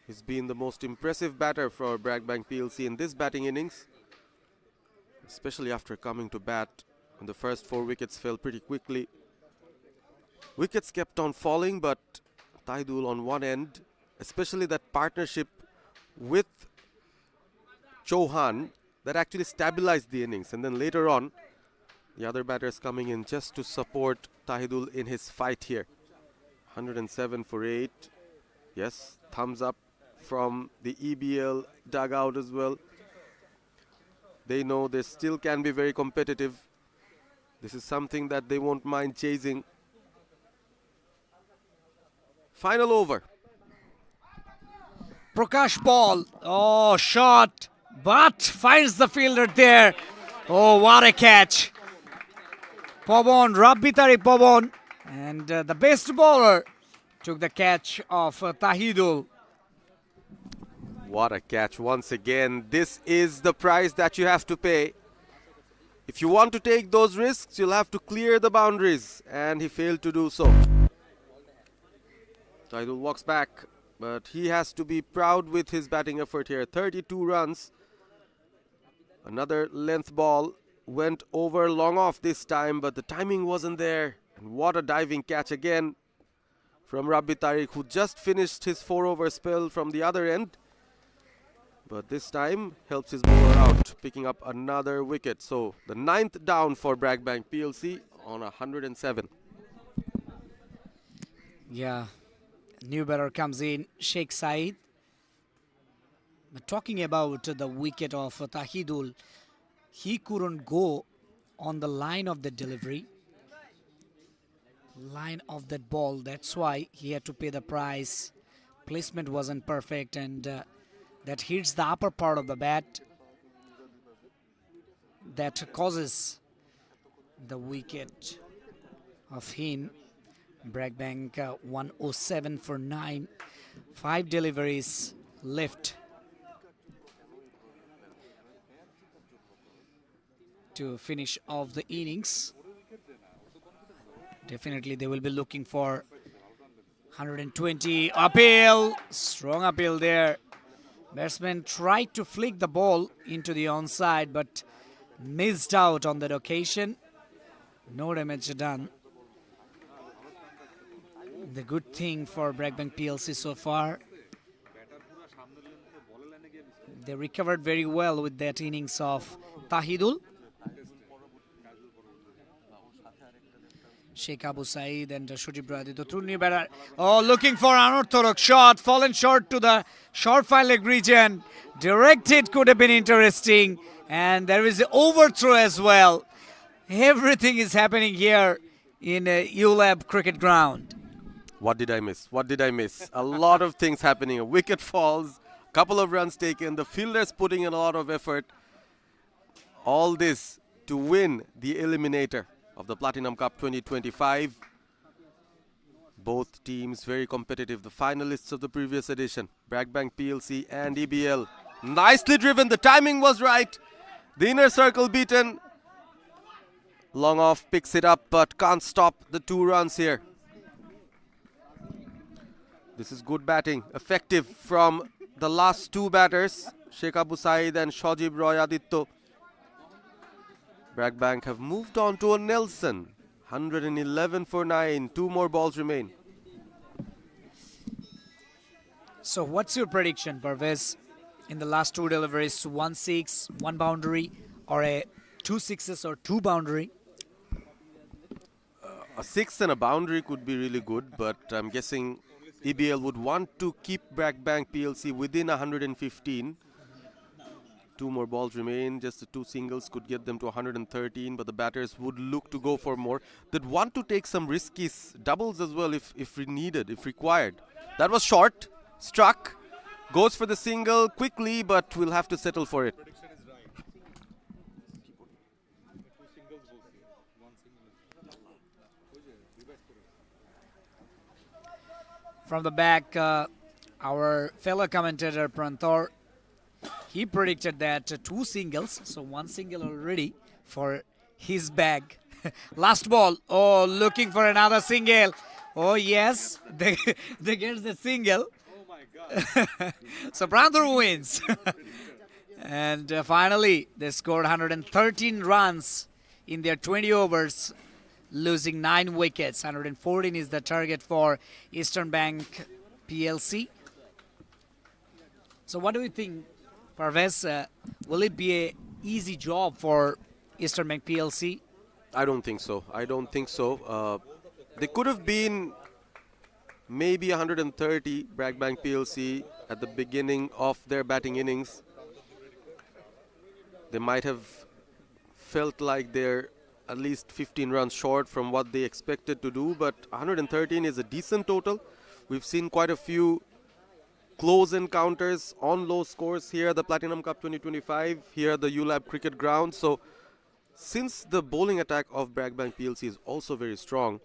He's been the most impressive batter for BRAC Bank PLC in this batting innings, especially after coming to bat. And the first 4 wickets fell pretty quickly. Wickets kept on falling, but Tahidul on one end, especially that partnership with Chauhan, that actually stabilized the innings. And then later on, the other batters coming in just to support Tahidul in his fight here. 107 for 8. Yes, thumbs up from the EBL dugout as well. They know they still can be very competitive. This is something that they won't mind chasing. Final over. Prakash ball. Oh, shot. But finds the fielder there. Oh, what a catch. Pabon, Rabbi Tariq Pabon And the best bowler took the catch of Tahidul. What a catch once again. This is the price that you have to pay. If you want to take those risks, you'll have to clear the boundaries. And he failed to do so. Tahidul walks back, but he has to be proud with his batting effort here. 32 runs. Another length ball went over long off this time, but the timing wasn't there. And what a diving catch again from Rabbi Tariq, who just finished his 4-over spell from the other end. But this time helps his bowler out, picking up another wicket. So the 9th down for BRAC Bank PLC on 107. Yeah, new batter comes in, Sheikh Saeed. But talking about the wicket of Tahidul, he couldn't go on the line of the delivery, line of that ball. That's why he had to pay the price. Placement wasn't perfect, and that hits the upper part of the bat. That causes the wicket of him. BRAC Bank 107 for 9. 5 deliveries left to finish off the innings. Definitely they will be looking for 120. Appeal, strong appeal there. Batsman tried to flick the ball into the onside, but missed out on that occasion. No damage done. The good thing for BRAC Bank PLC so far, they recovered very well with that innings of Tahidul. Sheikh Abu Saeed and Shujib Brady, the two new batter. Oh, looking for an unorthodox shot, fallen short to the short fine leg region. Direct hit could have been interesting, and there is an overthrow as well. Everything is happening here in ULAB cricket ground. What did I miss? What did I miss? A lot of things happening. A wicket falls, a couple of runs taken, the fielders putting in a lot of effort. All this to win the eliminator of the Platinum Cup 2025. Both teams very competitive. The finalists of the previous edition, BRAC Bank PLC and EBL. Nicely driven. The timing was right. The inner circle beaten. Long off picks it up, but can't stop the 2 runs here. This is good batting. Effective from the last 2 batters, Sheikh Abu Saeed and Shajib Roy Aditya. BRAC Bank have moved on to a Nelson. 111 for 9. 2 more balls remain. So what's your prediction, Parvez? In the last 2 deliveries, 1 6, 1 boundary, or a 2 sixes or 2 boundary? A 6 and a boundary could be really good, but I'm guessing EBL would want to keep BRAC Bank PLC within 115. 2 more balls remain. Just the 2 singles could get them to 113, but the batters would look to go for more. They'd want to take some risky doubles as well if needed, if required. That was short, struck, goes for the single quickly, but we'll have to settle for it. From the back, our fellow commentator Prantor, he predicted that 2 singles, so 1 single already for his bag. Last ball, oh, looking for another single. Oh yes, they get the single. Oh my God. So Prantor wins. And finally, they scored 113 runs in their 20 overs, losing 9 wickets. 114 is the target for Eastern Bank PLC. So what do you think, Parvez? Will it be an easy job for Eastern Bank PLC? I don't think so. I don't think so. They could have been maybe 130, BRAC Bank PLC, at the beginning of their batting innings. They might have felt like they're at least 15 runs short from what they expected to do, but 113 is a decent total. We've seen quite a few close encounters on low scores here at the Platinum Cup 2025, here at the ULAB cricket ground. So since the bowling attack of BRAC Bank PLC is also very strong,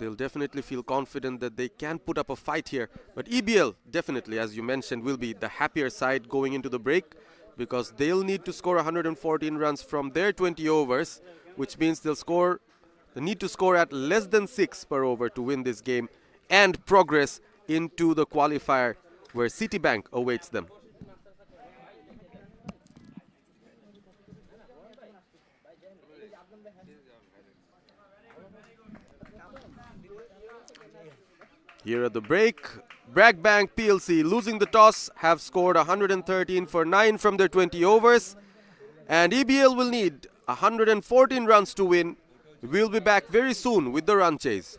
they'll definitely feel confident that they can put up a fight here. But EBL definitely, as you mentioned, will be the happier side going into the break, because they'll need to score 114 runs from their 20 overs, which means they need to score at less than 6 per over to win this game and progress into the qualifier where Citibank awaits them. Here at the break, BRAC Bank PLC losing the toss have scored 113 for 9 from their 20 overs, and EBL will need 114 runs to win. We'll be back very soon with the run chase.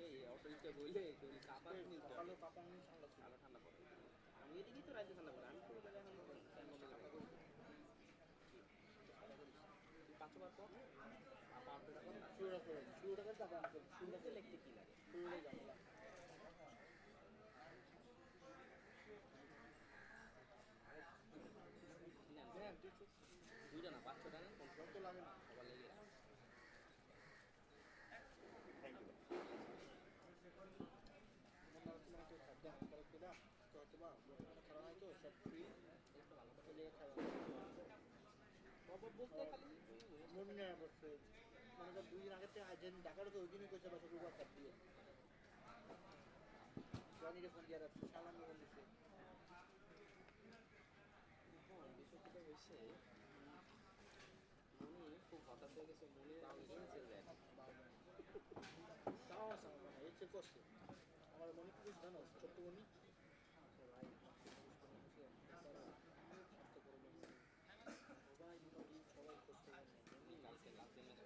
সেই autorickshaw বইলে শরীর কাঁপানি নিতে সকালেও কাঁপানি ঠান্ডা ছিল। আরো ঠান্ডা পড়ে আমি এদিকেই তো রাইতে ঠান্ডা পড়ে আমি পুরো বেলা এখন ফ্যান বন্ধ করে রাখি। তুই 5 বার পর আর পাউডারটা কর না শুরুটা করে দিই। শুরুটা করে তারপর আমি করবো। শুরুতে লিখতে কি লাগে শুরুটাই ঝামেলা। না হ্যাঁ দুইটা না 5-6টা না কন্ট্রোল তো লাগে না। সবার লেগে রাখ। মনে হচ্ছে না তো খাদ্য খরচ দিলাম তো হয়তো বা দোকানে খাওয়া হয় তো সব ফ্রি একটু ভালো করে একটা জায়গায় খাওয়া বাবা বলতে খালি মনে নেই অবশ্য মনে কর 2 দিন আগে থেকে যেদিন ডাকারও তো ওই দিনই কইছে বাসা রোববার কাট দিয়ে জনিকে ফোন দিয়ে রাখছে সালামি ফোন দিচ্ছে বিষয়টা হয়েছে মনি খুব হতাশ হয়ে গেছে মনি এনসেল দেয় তাও আছে আমার মনে হয় এর চেয়ে করছে আমার মনে কি বুঝ জানো ছোট্ট মনি ভাই সবাই মোটামুটি সবাই করছে এমনি কালকে লাস্ট দিনে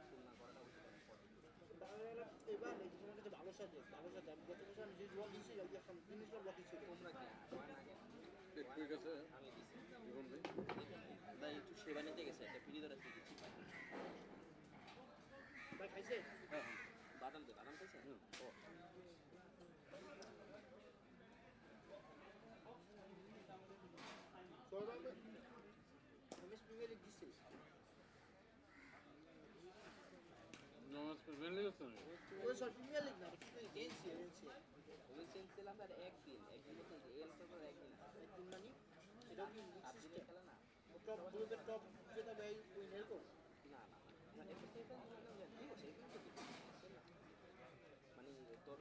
তুলনা করাটা উচিত এবার এই তোমার কাছে ভালো সাথে আমি গত বছর আমি যে জল দিচ্ছি একটা জিনিসটা বাকি ছিল তোমরা কি ওয়ান আগে পেট হয়ে গেছে আমি দিছি জীবন ভাই ভাই একটু সেবা নিতে গেছে একটা ফ্রি ধরে দিয়ে দিচ্ছি ভাই খাইছে বাদাম দে বাদাম খাইছে ও সবাই আমি প্রিমিয়ার লিগ দিচ্ছি নমস্কার বেলে গেছে ওই সব প্রিমিয়ার লিগ না কি এনসি ওই চেঞ্জ ছিলাম আর একদিন তো এল তো একদিন একদিন মানে এটা কি আর দিনে খেলা না টপ গ্রুপের টপ যেটা ভাই উইনার কো না না না এটা সেটা ঠিক আছে এটা তো ঠিক আছে না মানে তোর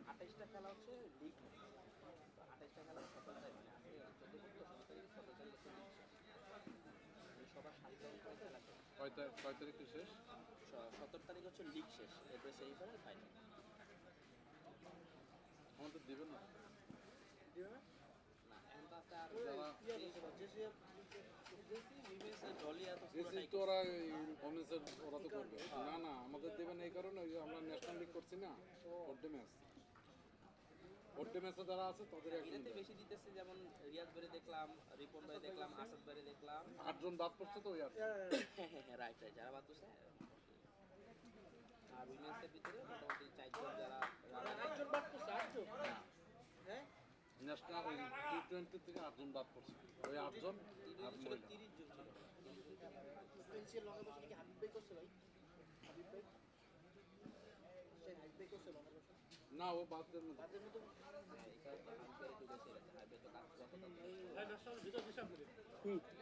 28টা খেলা হচ্ছে লিগ 28টা খেলা 17টায় মানে আজকে 14 তারিখ 17 তারিখ সবার 7 রাউন্ড করে খেলা শেষ। কয় তারিখ শেষ 17 তারিখ হচ্ছে লিগ শেষ এরপরে সেমিফাইনাল ফাইনাল আমাদের দিবে না দিও না না এখন তো একটা আর ওই যারা ইয়া করছে বা জেসি ইউএসএ জলিয়া তো এসি তো ওরা কমেন্সের ওরা তো করবে না না আমাদের দেবে না এই কারণে ওই যে আমরা ন্যাশনাল লিগ করছি না ওডে ম্যাচ ওডে ম্যাচে যারা আছে তাদের একজন এটাতে বেশি দিতেছে যেমন রিয়াজ ভাই দেখলাম রিপন ভাই দেখলাম আসাদ ভাই দেখলাম 8 জন বাদ পড়ছে তো ইয়ার রাইট রাইট যারা বাদ পড়ছে আর উইমেন্সের ভিতরে মোটামুটি 4 জন যারা একজন বাদ করছে আটজন হ্যাঁ ন্যাশনাল T20 থেকে 8 জন বাদ পড়ছে ওই 8 জন আর ছিল মহিলা 30 জন ছিল এনসি লঙ্কা বছর কি হাবিব ভাই করছে ভাই হাবিব ভাই সে হাবিব ভাই করছে লঙ্কা বছর না ও বাদের মধ্যে তাদের মতো এখানে তো হামকারে ঢুকেছে হাইবে তো কাজ কত ভাই নাস্তার ভিতর দিছে আপনাদের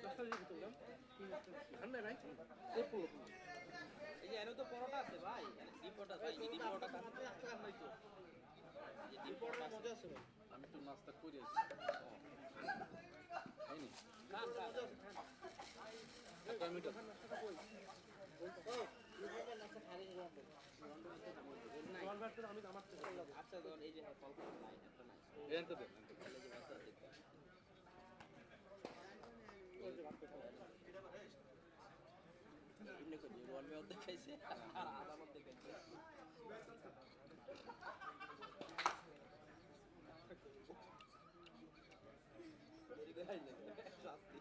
নাস্তার ভিতর দাম ঠান্ডা নাই এই পুরো এই যে এনে তো পরোটা আছে ভাই ডিম পরোটা ভাই ডিম পরোটা খান আমাদের একটা কাম নাই তো এই ডিম এই পরোটা পরোটা মজা আছে ভাই আমি তো নাস্তা করে আছি খাইনি খান খান মজা আছে খান একটা মিনিট খান নাস্তাটা কই ও এই নাস্তা খালি রন্ড রন্ড ভাত আমি আমার থেকে লাগবে আচ্ছা যখন এই যে ফল নাই একটা নাই এনতে দেন তাহলে যে ভাত দেখতে ওই যে ভাত খাওয়া এমনি করে রোয়াল মে অর্ধেক খাইছে আর আধা অর্ধেক খাইছে দেরি করে আইলে শাস্তি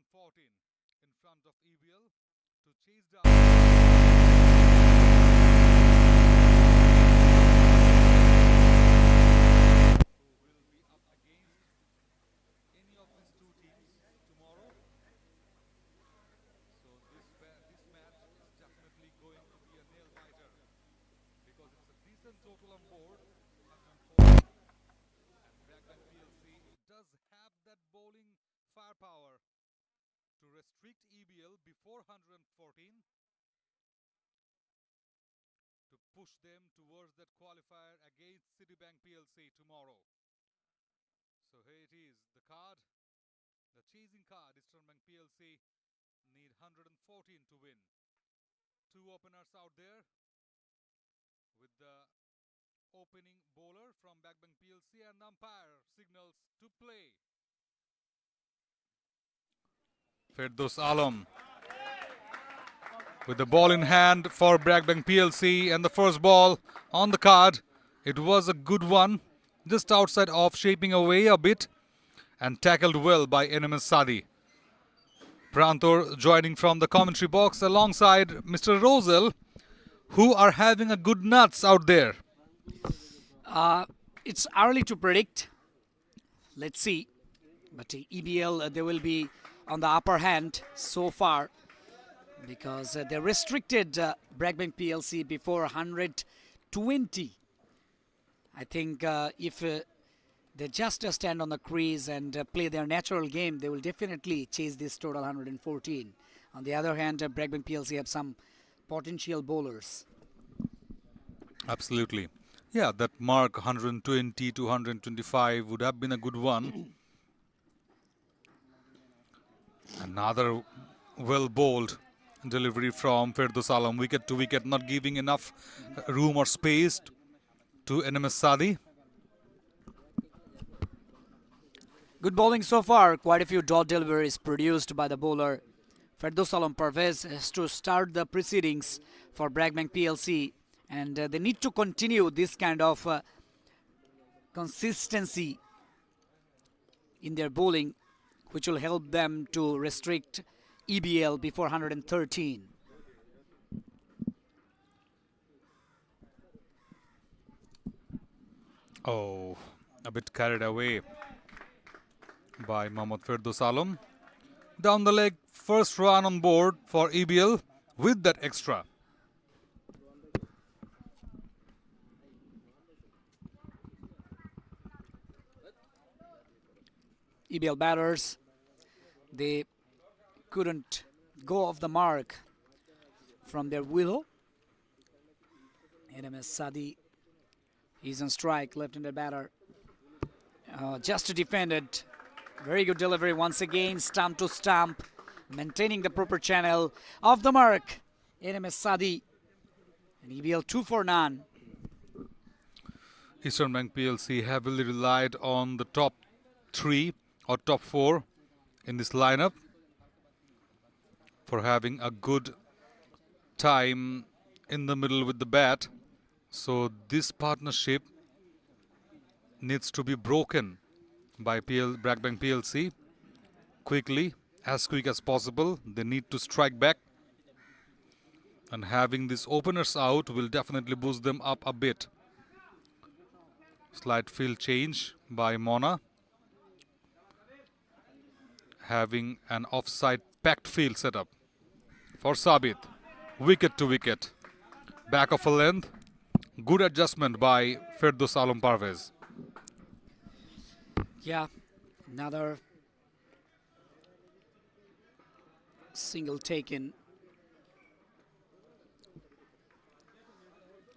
114 in front of EBL to chase down. Who will be up against any of these two teams tomorrow. So this match is definitely going to be a nail biter because it's a decent total on board, 104. And BRAC PLC does have that bowling firepower to restrict EBL before 114 to push them towards that qualifier against Citibank PLC tomorrow. So here it is, the card, the chasing card. Eastern Bank PLC need 114 to win. Two openers out there with the opening bowler from BRAC PLC and umpire signals to play. Firdaus Alam with the ball in hand for BRAC PLC, and the first ball on the card. It was a good one, just outside off, shaping away a bit and tackled well by NMS Sadi. Prantor joining from the commentary box alongside Mr. Rosel, who are having a good nuts out there. It's early to predict. Let's see. But EBL, they will be on the upper hand so far because they restricted BRAC PLC before 120. I think if they just stand on the crease and play their natural game, they will definitely chase this total 114. On the other hand, BRAC PLC have some potential bowlers. Absolutely. Yeah, that mark 120 to 125 would have been a good one. Another well bowled delivery from Firdaus Alam, wicket to wicket, not giving enough room or space to NMS Sadi. Good bowling so far. Quite a few dot deliveries produced by the bowler. Firdaus Alam Parvez has to start the proceedings for BRAC PLC, and they need to continue this kind of consistency in their bowling, which will help them to restrict EBL before 113. Oh, a bit carried away by Mohammad Firdaus Alam. Down the leg, first run on board for EBL with that extra. EBL batters, they couldn't go off the mark from their willow. NMS Sadi is on strike, left-handed batter. Just defended. Very good delivery once again, stump to stump, maintaining the proper channel. Off the mark, NMS Sadi. And EBL 2 for none. Eastern Bank PLC heavily relied on the top 3 or top 4 in this lineup for having a good time in the middle with the bat. So this partnership needs to be broken by BRAC PLC quickly, as quick as possible. They need to strike back, and having these openers out will definitely boost them up a bit. Slight field change by Mona, having an offside packed field setup for Sabit. Wicket to wicket, back of a length. Good adjustment by Firdaus Alam Parvez. Yeah, another single taken.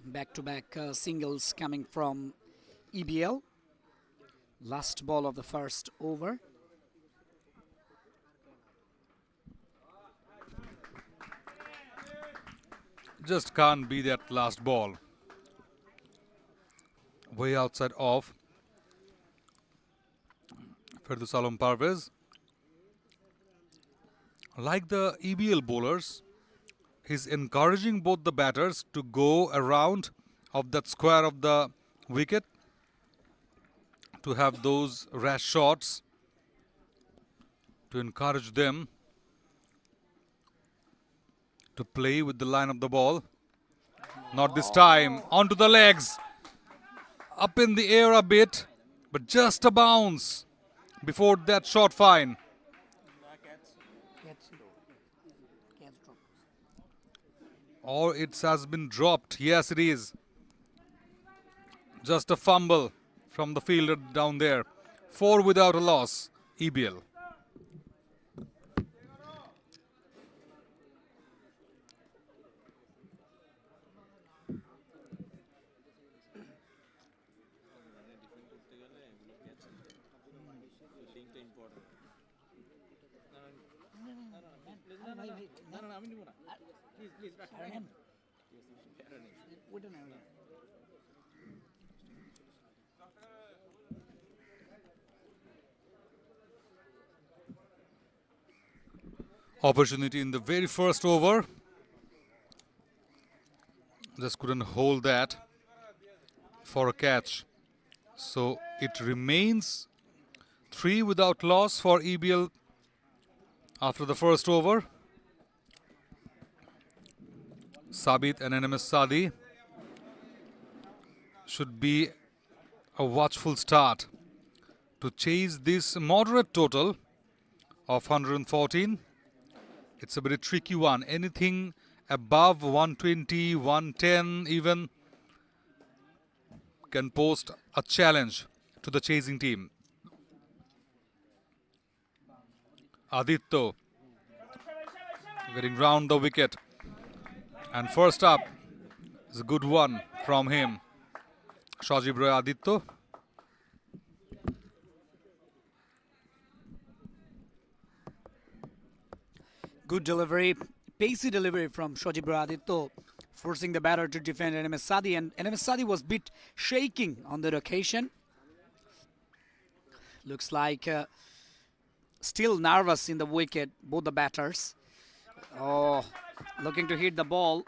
Back-to-back singles coming from EBL. Last ball of the first over. Just can't be that last ball. Way outside off. Firdaus Alam Parvez, like the EBL bowlers, he's encouraging both the batters to go around of that square of the wicket to have those rash shots to encourage them to play with the line of the ball. Not this time. Onto the legs. Up in the air a bit, but just a bounce before that shot fine. Or it has been dropped. Yes, it is. Just a fumble from the fielder down there. 4 without a loss. EBL. Opportunity in the very first over. Just couldn't hold that for a catch. So it remains 3 without loss for EBL after the first over. Sabit and NMS Sadi should be a watchful start to chase this moderate total of 114. It's a very tricky one. Anything above 120, 110 even can post a challenge to the chasing team. Aditya getting round the wicket. And first up is a good one from him. Shajib Roy Aditya. Good delivery, pacey delivery from Shajib Roy Aditya, forcing the batter to defend NMS Sadi, and NMS Sadi was a bit shaking on that occasion. Looks like still nervous in the wicket, both the batters. Oh, looking to hit the ball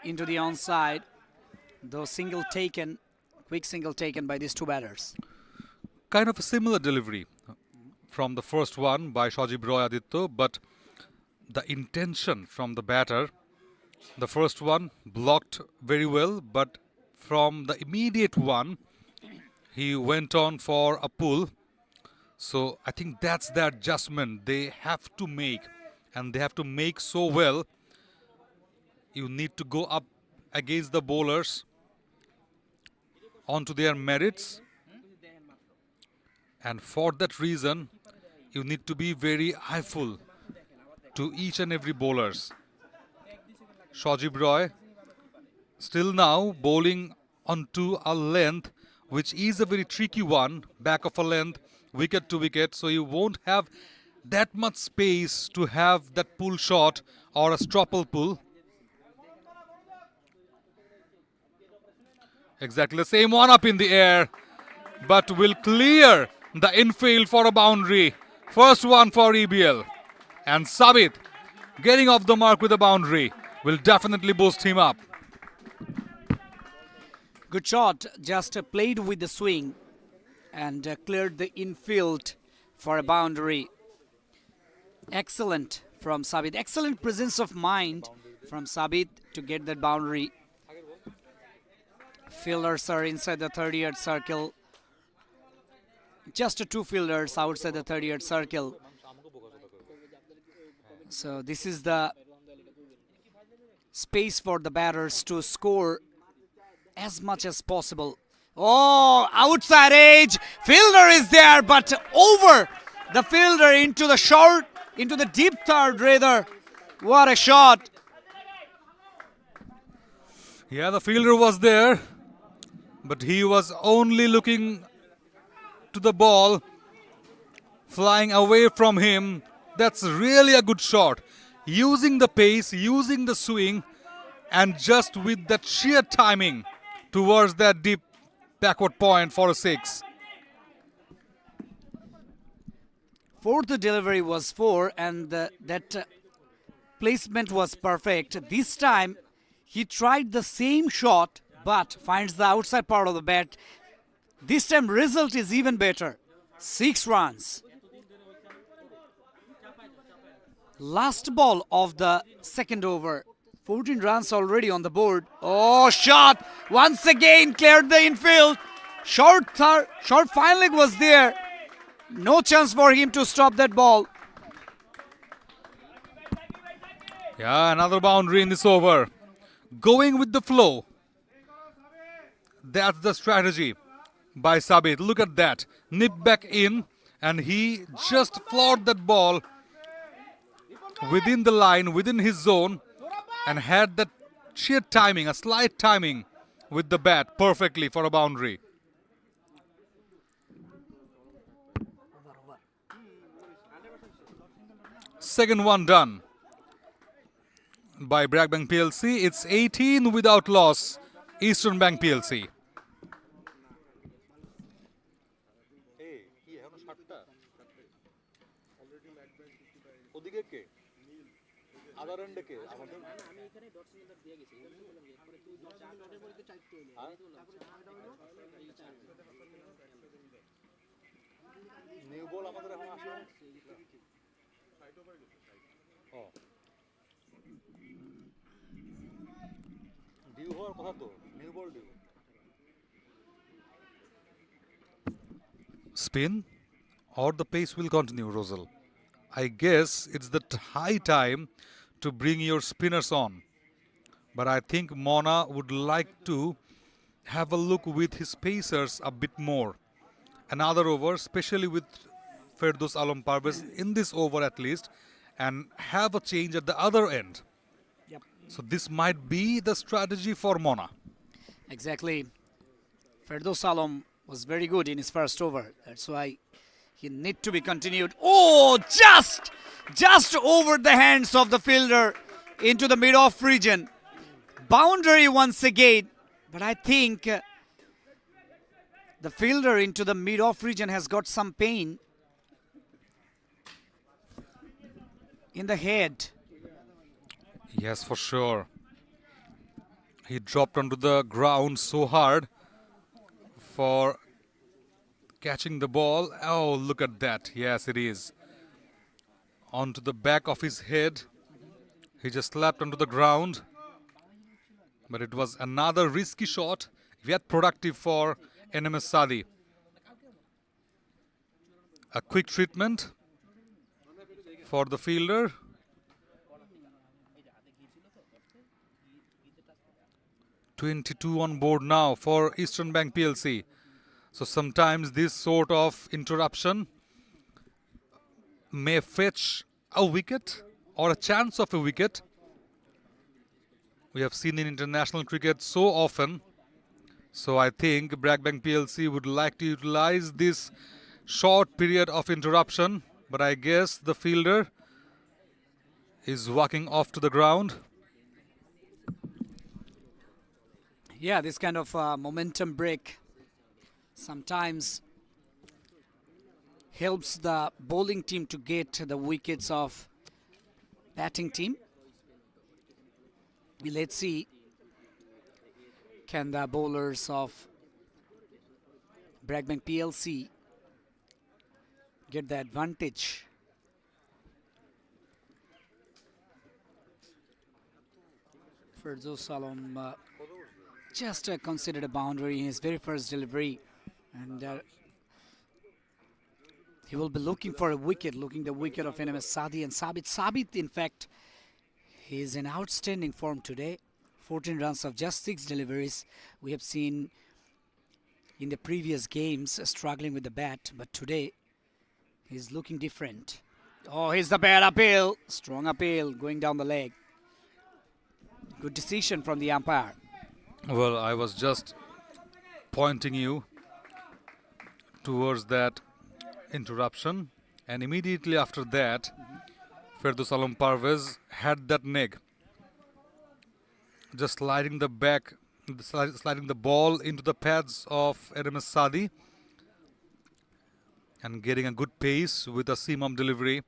into the onside. Though quick single taken by these two batters. Kind of a similar delivery from the first one by Shajib Roy Aditya, but the intention from the batter, the first one blocked very well, but from the immediate one, he went on for a pull. So I think that's the adjustment they have to make, and they have to make so well. You need to go up against the bowlers onto their merits, and for that reason you need to be very eyeful to each and every bowlers. Shajib Roy still now bowling onto a length which is a very tricky one, back of a length, wicket to wicket, so you won't have that much space to have that pull shot or a stropple pull. Exactly the same one up in the air, but will clear the infield for a boundary. First one for EBL. And Sabit getting off the mark with a boundary will definitely boost him up. Good shot, just played with the swing and cleared the infield for a boundary. Excellent from Sabit. Excellent presence of mind from Sabit to get that boundary. Fielders are inside the 30-yard circle. Just two fielders outside the 30-yard circle. So this is the space for the batters to score as much as possible. Oh, outside edge. Fielder is there, but over the fielder into the short, into the deep third rather. What a shot. Yeah, the fielder was there, but he was only looking to the ball, flying away from him. That's really a good shot. Using the pace, using the swing, and just with that sheer timing towards that deep backward point for a 6. Fourth delivery was 4, and that placement was perfect. This time, he tried the same shot, but finds the outside part of the bat. This time, result is even better. 6 runs. Last ball of the second over. 14 runs already on the board. Oh, shot! Once again cleared the infield. Short fine leg was there. No chance for him to stop that ball. Yeah, another boundary in this over. Going with the flow. That's the strategy by Sabit. Look at that. Nip back in, and he just floored that ball within the line, within his zone, and had that sheer timing, a slight timing with the bat perfectly for a boundary. Second one done by BRAC Bank PLC. It's 18 without loss, Eastern Bank PLC. Spin or the pace will continue, Rosal. I guess it's the high time to bring your spinners on. But I think Mona would like to have a look with his pacers a bit more. Another over, especially with Ferdows Alam Parvez in this over at least, and have a change at the other end. Yep. So this might be the strategy for Mona. Exactly. Ferdows Alam was very good in his first over. That's why he need to be continued. Oh, just over the hands of the fielder into the mid-off region. Boundary once again. But I think the fielder into the mid-off region has got some pain in the head. Yes, for sure. He dropped onto the ground so hard for catching the ball. Oh, look at that. Yes, it is. Onto the back of his head. He just slapped onto the ground. But it was another risky shot, yet productive for NMS Sadi. A quick treatment for the fielder. .22 on board now for Eastern Bank PLC. So sometimes this sort of interruption may fetch a wicket or a chance of a wicket. We have seen in international cricket so often. So I think BRAC Bank PLC would like to utilize this short period of interruption. But I guess the fielder is walking off to the ground. Yeah, this kind of momentum break sometimes helps the bowling team to get the wickets of batting team. Let's see, can the bowlers of BRAC Bank PLC get the advantage? Ferdows Alam just considered a boundary in his very first delivery, and he will be looking for a wicket, looking the wicket of NMS Sadi and Sabit. Sabit, in fact, he is in outstanding form today. 14 runs of just 6 deliveries. We have seen in the previous games struggling with the bat, but today he's looking different. Oh, here's the bad appeal. Strong appeal going down the leg. Good decision from the umpire. Well, I was just pointing you towards that interruption, and immediately after that, Ferdows Alam Parvez had that neg, just sliding the ball into the pads of NMS Sadi and getting a good pace with a seam-up delivery.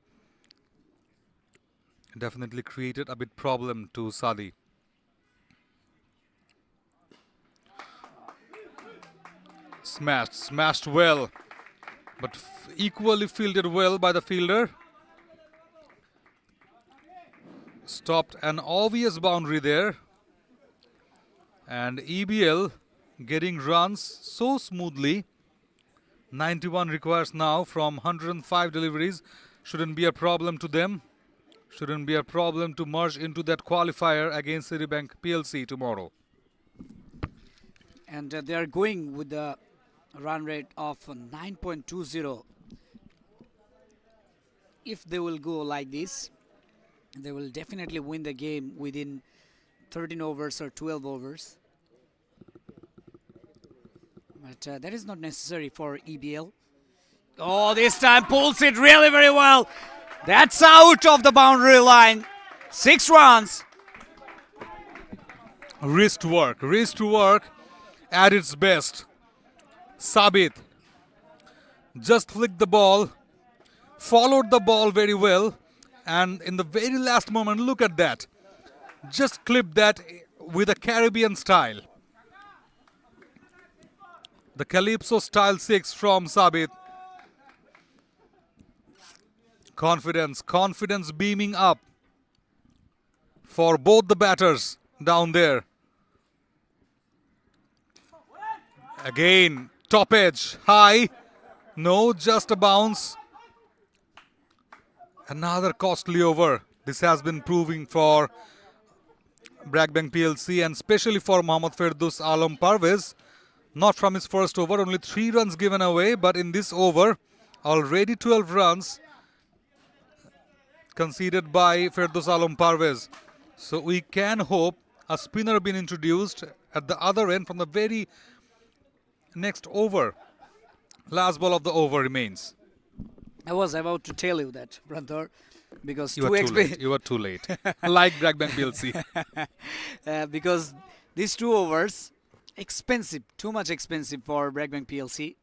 Definitely created a bit problem to Sadi. Smashed well, but equally fielded well by the fielder. stopped an obvious boundary there. And EBL getting runs so smoothly. 91 requires now from 105 deliveries. Shouldn't be a problem to them. Shouldn't be a problem to merge into that qualifier against Citibank PLC tomorrow. And they are going with the run rate of 9.20. If they will go like this, they will definitely win the game within 13 overs or 12 overs. But that is not necessary for EBL. Oh, this time pulls it really very well. That's out of the boundary line. 6 runs. Wrist work at its best. Sabit just flicked the ball, followed the ball very well, and in the very last moment, look at that. Just clipped that with a Caribbean style. The Calypso style 6 from Sabit. Confidence beaming up for both the batters down there. Again, top edge, high. No, just a bounce. Another costly over. This has been proving for BRAC Bank PLC and especially for Mohammad Ferdous Alam Parvez. Not from his first over, only 3 runs given away, but in this over, already 12 runs conceded by Ferdous Alam Parvez. So we can hope a spinner being introduced at the other end from the very next over. Last ball of the over remains. I was about to tell you that, brother, because You were too late. Like BRAC Bank PLC. because these 2 overs, expensive, too much expensive for BRAC Bank PLC.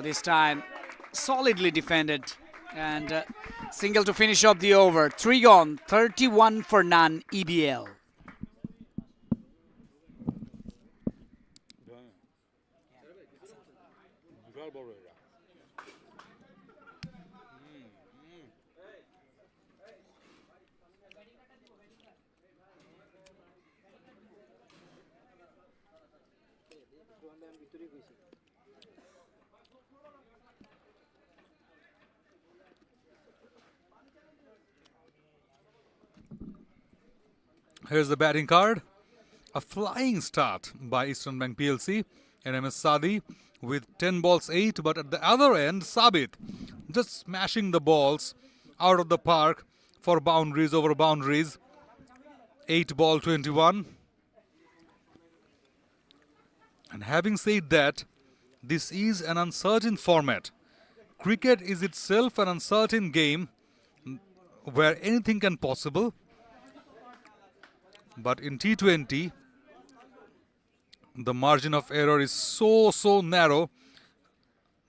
This time, solidly defended and single to finish up the over. 3 gone, 31 for none, EBL. Here's the batting card. A flying start by Eastern Bank PLC and MS Sadi with 10 balls 8, but at the other end, Sabit just smashing the balls out of the park for boundaries over boundaries. 8 ball 21. And having said that, this is an uncertain format. Cricket is itself an uncertain game where anything can possible. But in T20, the margin of error is so narrow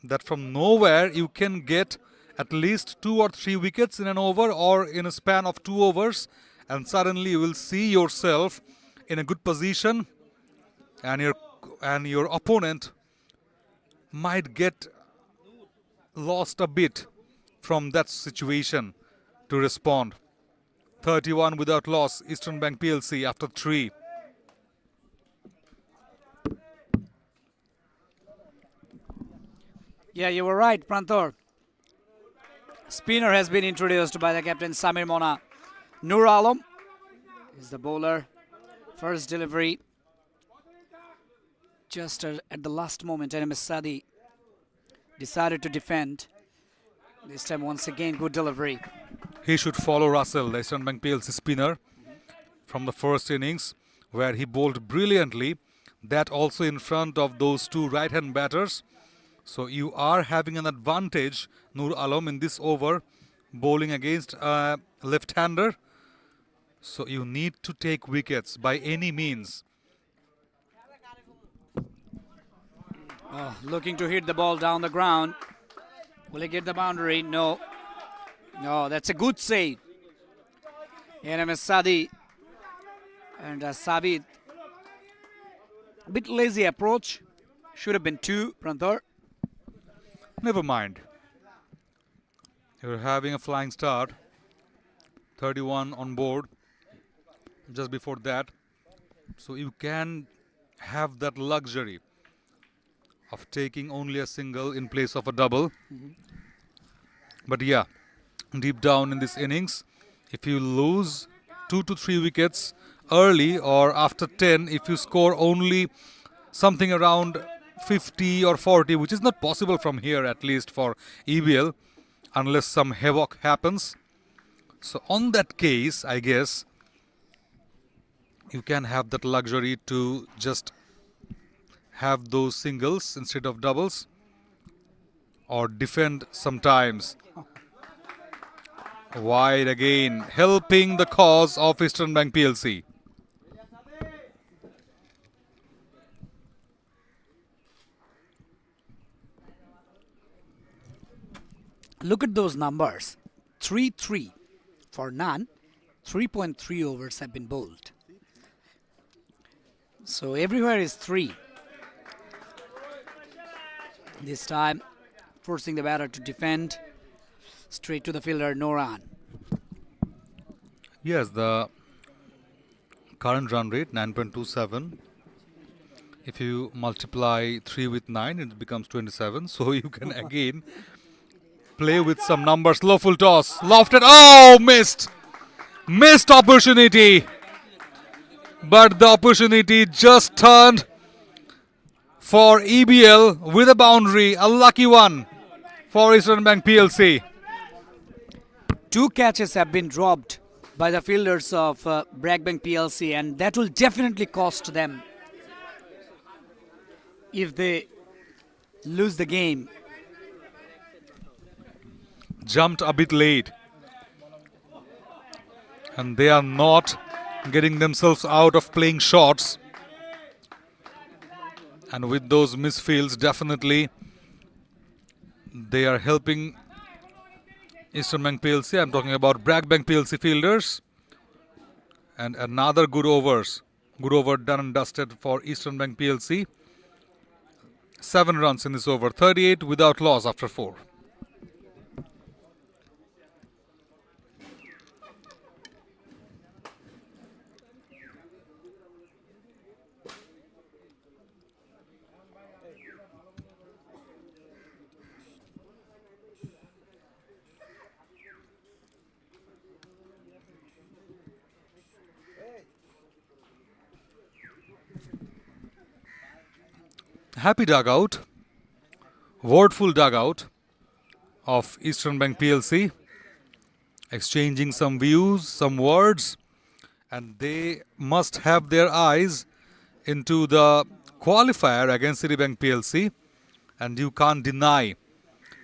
that from nowhere you can get at least 2 or 3 wickets in an over or in a span of 2 overs, and suddenly you will see yourself in a good position and your opponent might get lost a bit from that situation to respond. 31 without loss, Eastern Bank PLC after 3. Yeah, you were right, Pranthor. Spinner has been introduced by the captain Samir Mona. Nur Alam is the bowler. First delivery. Just at the last moment, NMS Sadi decided to defend. This time, once again, good delivery. He should follow Russell, the Eastern Bank PLC spinner, from the first innings, where he bowled brilliantly. That also in front of those 2 right-hand batters. So you are having an advantage, Nur Alam, in this over, bowling against a left-hander. So you need to take wickets by any means. Looking to hit the ball down the ground. Will he get the boundary? No. No, that's a good save. NMS Sadi and Sabit. A bit lazy approach. Should have been 2, Pranthor. Never mind. You're having a flying start. 31 on board just before that. So you can have that luxury of taking only a single in place of a double. But yeah, deep down in this innings, if you lose 2 to 3 wickets early or after 10, if you score only something around 50 or 40, which is not possible from here at least for EBL, unless some havoc happens. So on that case, I guess you can have that luxury to just have those singles instead of doubles, or defend sometimes. Wide again, helping the cause of Eastern Bank PLC. Look at those numbers. 3-3 for none. 3.3 overs have been bowled. So everywhere is 3. This time, forcing the batter to defend. Straight to the fielder, no run. Yes, the current run rate 9.27. If you multiply 3 with 9, it becomes 27. So you can again play with some numbers. Low full toss, lofted. Oh, missed. Missed opportunity. But the opportunity just turned for EBL with a boundary. A lucky one for Eastern Bank PLC. 2 catches have been dropped by the fielders of BRAC Bank PLC, and that will definitely cost them if they lose the game. Jumped a bit late, and they are not getting themselves out of playing shots, and with those misfields, definitely they are helping Eastern Bank PLC. I'm talking about BRAC Bank PLC fielders. And another good over done and dusted for Eastern Bank PLC. 7 runs in this over, 38 without loss after 4. Happy dugout, wordful dugout of Eastern Bank PLC, exchanging some views, some words, and they must have their eyes into the qualifier against Citibank PLC, and you can't deny,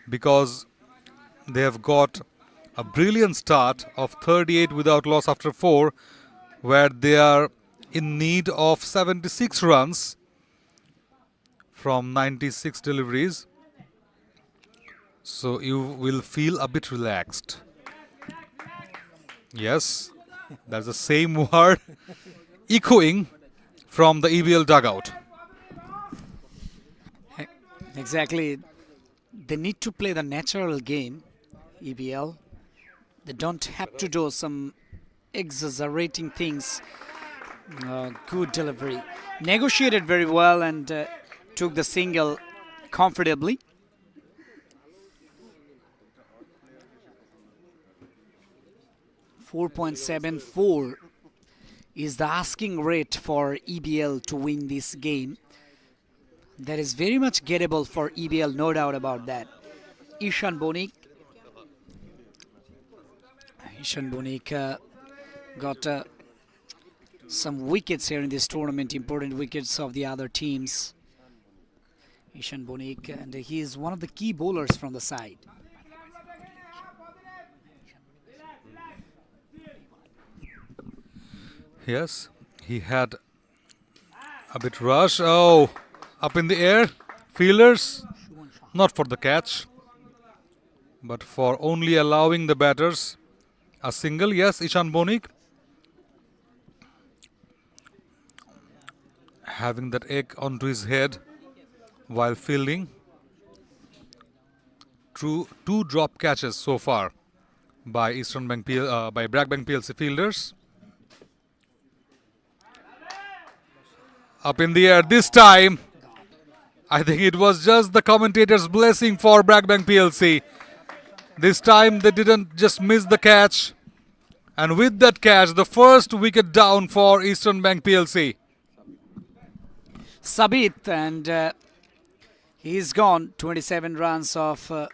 because they have got a brilliant start of 38 without loss after 4, where they are in need of 76 runs from 96 deliveries. So you will feel a bit relaxed. Yes, that's the same word echoing from the EBL dugout. Exactly. They need to play the natural game, EBL. They don't have to do some exaggerating things. Good delivery. Negotiated very well and took the single comfortably. .774 is the asking rate for EBL to win this game. That is very much gettable for EBL, no doubt about that. Ishan Bonik got some wickets here in this tournament, important wickets of the other teams. Ishan Bonik, and he is one of the key bowlers from the side. Yes, he had a bit rush. Oh, up in the air. Fielders, not for the catch, but for only allowing the batters a single. Yes, Ishan Bonik having that egg onto his head while fielding. Two drop catches so far by by BRAC Bank PLC fielders. Up in the air this time. I think it was just the commentator's blessing for BRAC Bank PLC. This time they didn't just miss the catch. And with that catch, the first wicket down for Eastern Bank PLC. Sabit, and he's gone. 27 runs of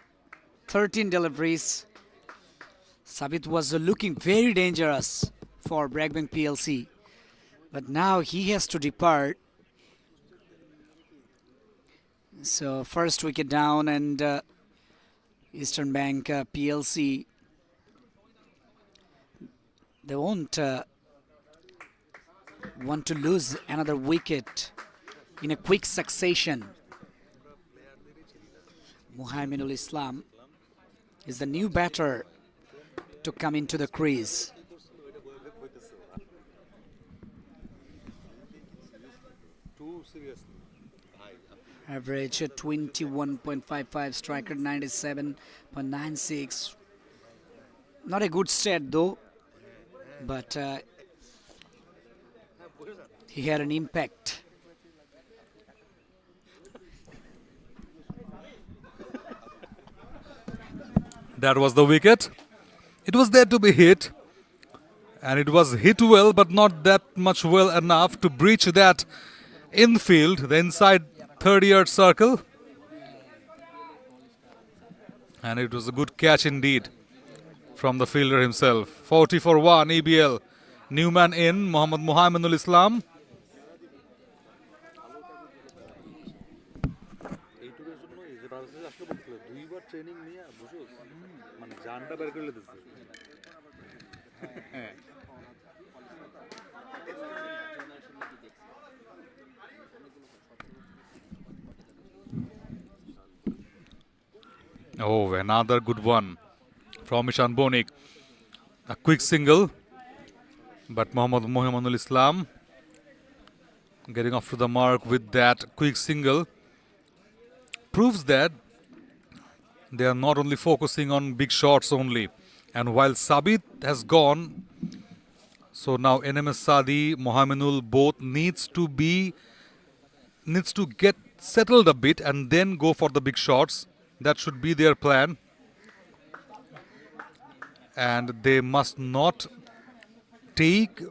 13 deliveries. Sabit was looking very dangerous for BRAC Bank PLC. But now he has to depart. So first wicket down, and Eastern Bank PLC, they won't want to lose another wicket in a quick succession. Muhammadul Islam is the new batter to come into the crease. Average 21.55, striker 97.96. Not a good stat though, but he had an impact. That was the wicket. It was there to be hit, and it was hit well, but not that much well enough to breach that infield, the inside 30-yard circle. And it was a good catch indeed from the fielder himself. 40 for 1 EBL. New man in, Muhammadul Islam. Oh, another good one from Ishan Bonik. A quick single, but Muhammadul Islam getting off to the mark with that quick single proves that they are not only focusing on big shots only. And while Sabit has gone, so now NMS Sadi, Muhammadul both needs to get settled a bit and then go for the big shots. That should be their plan. And they must not take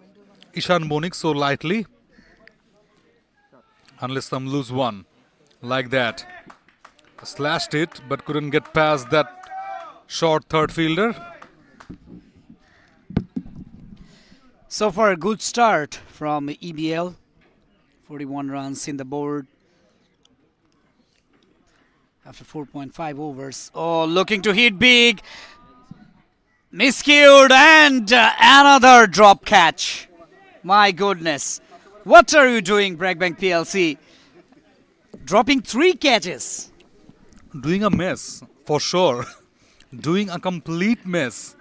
Ishan Bonik so lightly unless some lose one like that. Slashed it but couldn't get past that short third fielder. So far a good start from EBL. 41 runs in the board after 4.5 overs. Oh, looking to hit big. Miscued, and another drop catch. My goodness. What are you doing, BRAC Bank PLC? Dropping 3 catches. Doing a mess, for sure. Doing a complete mess.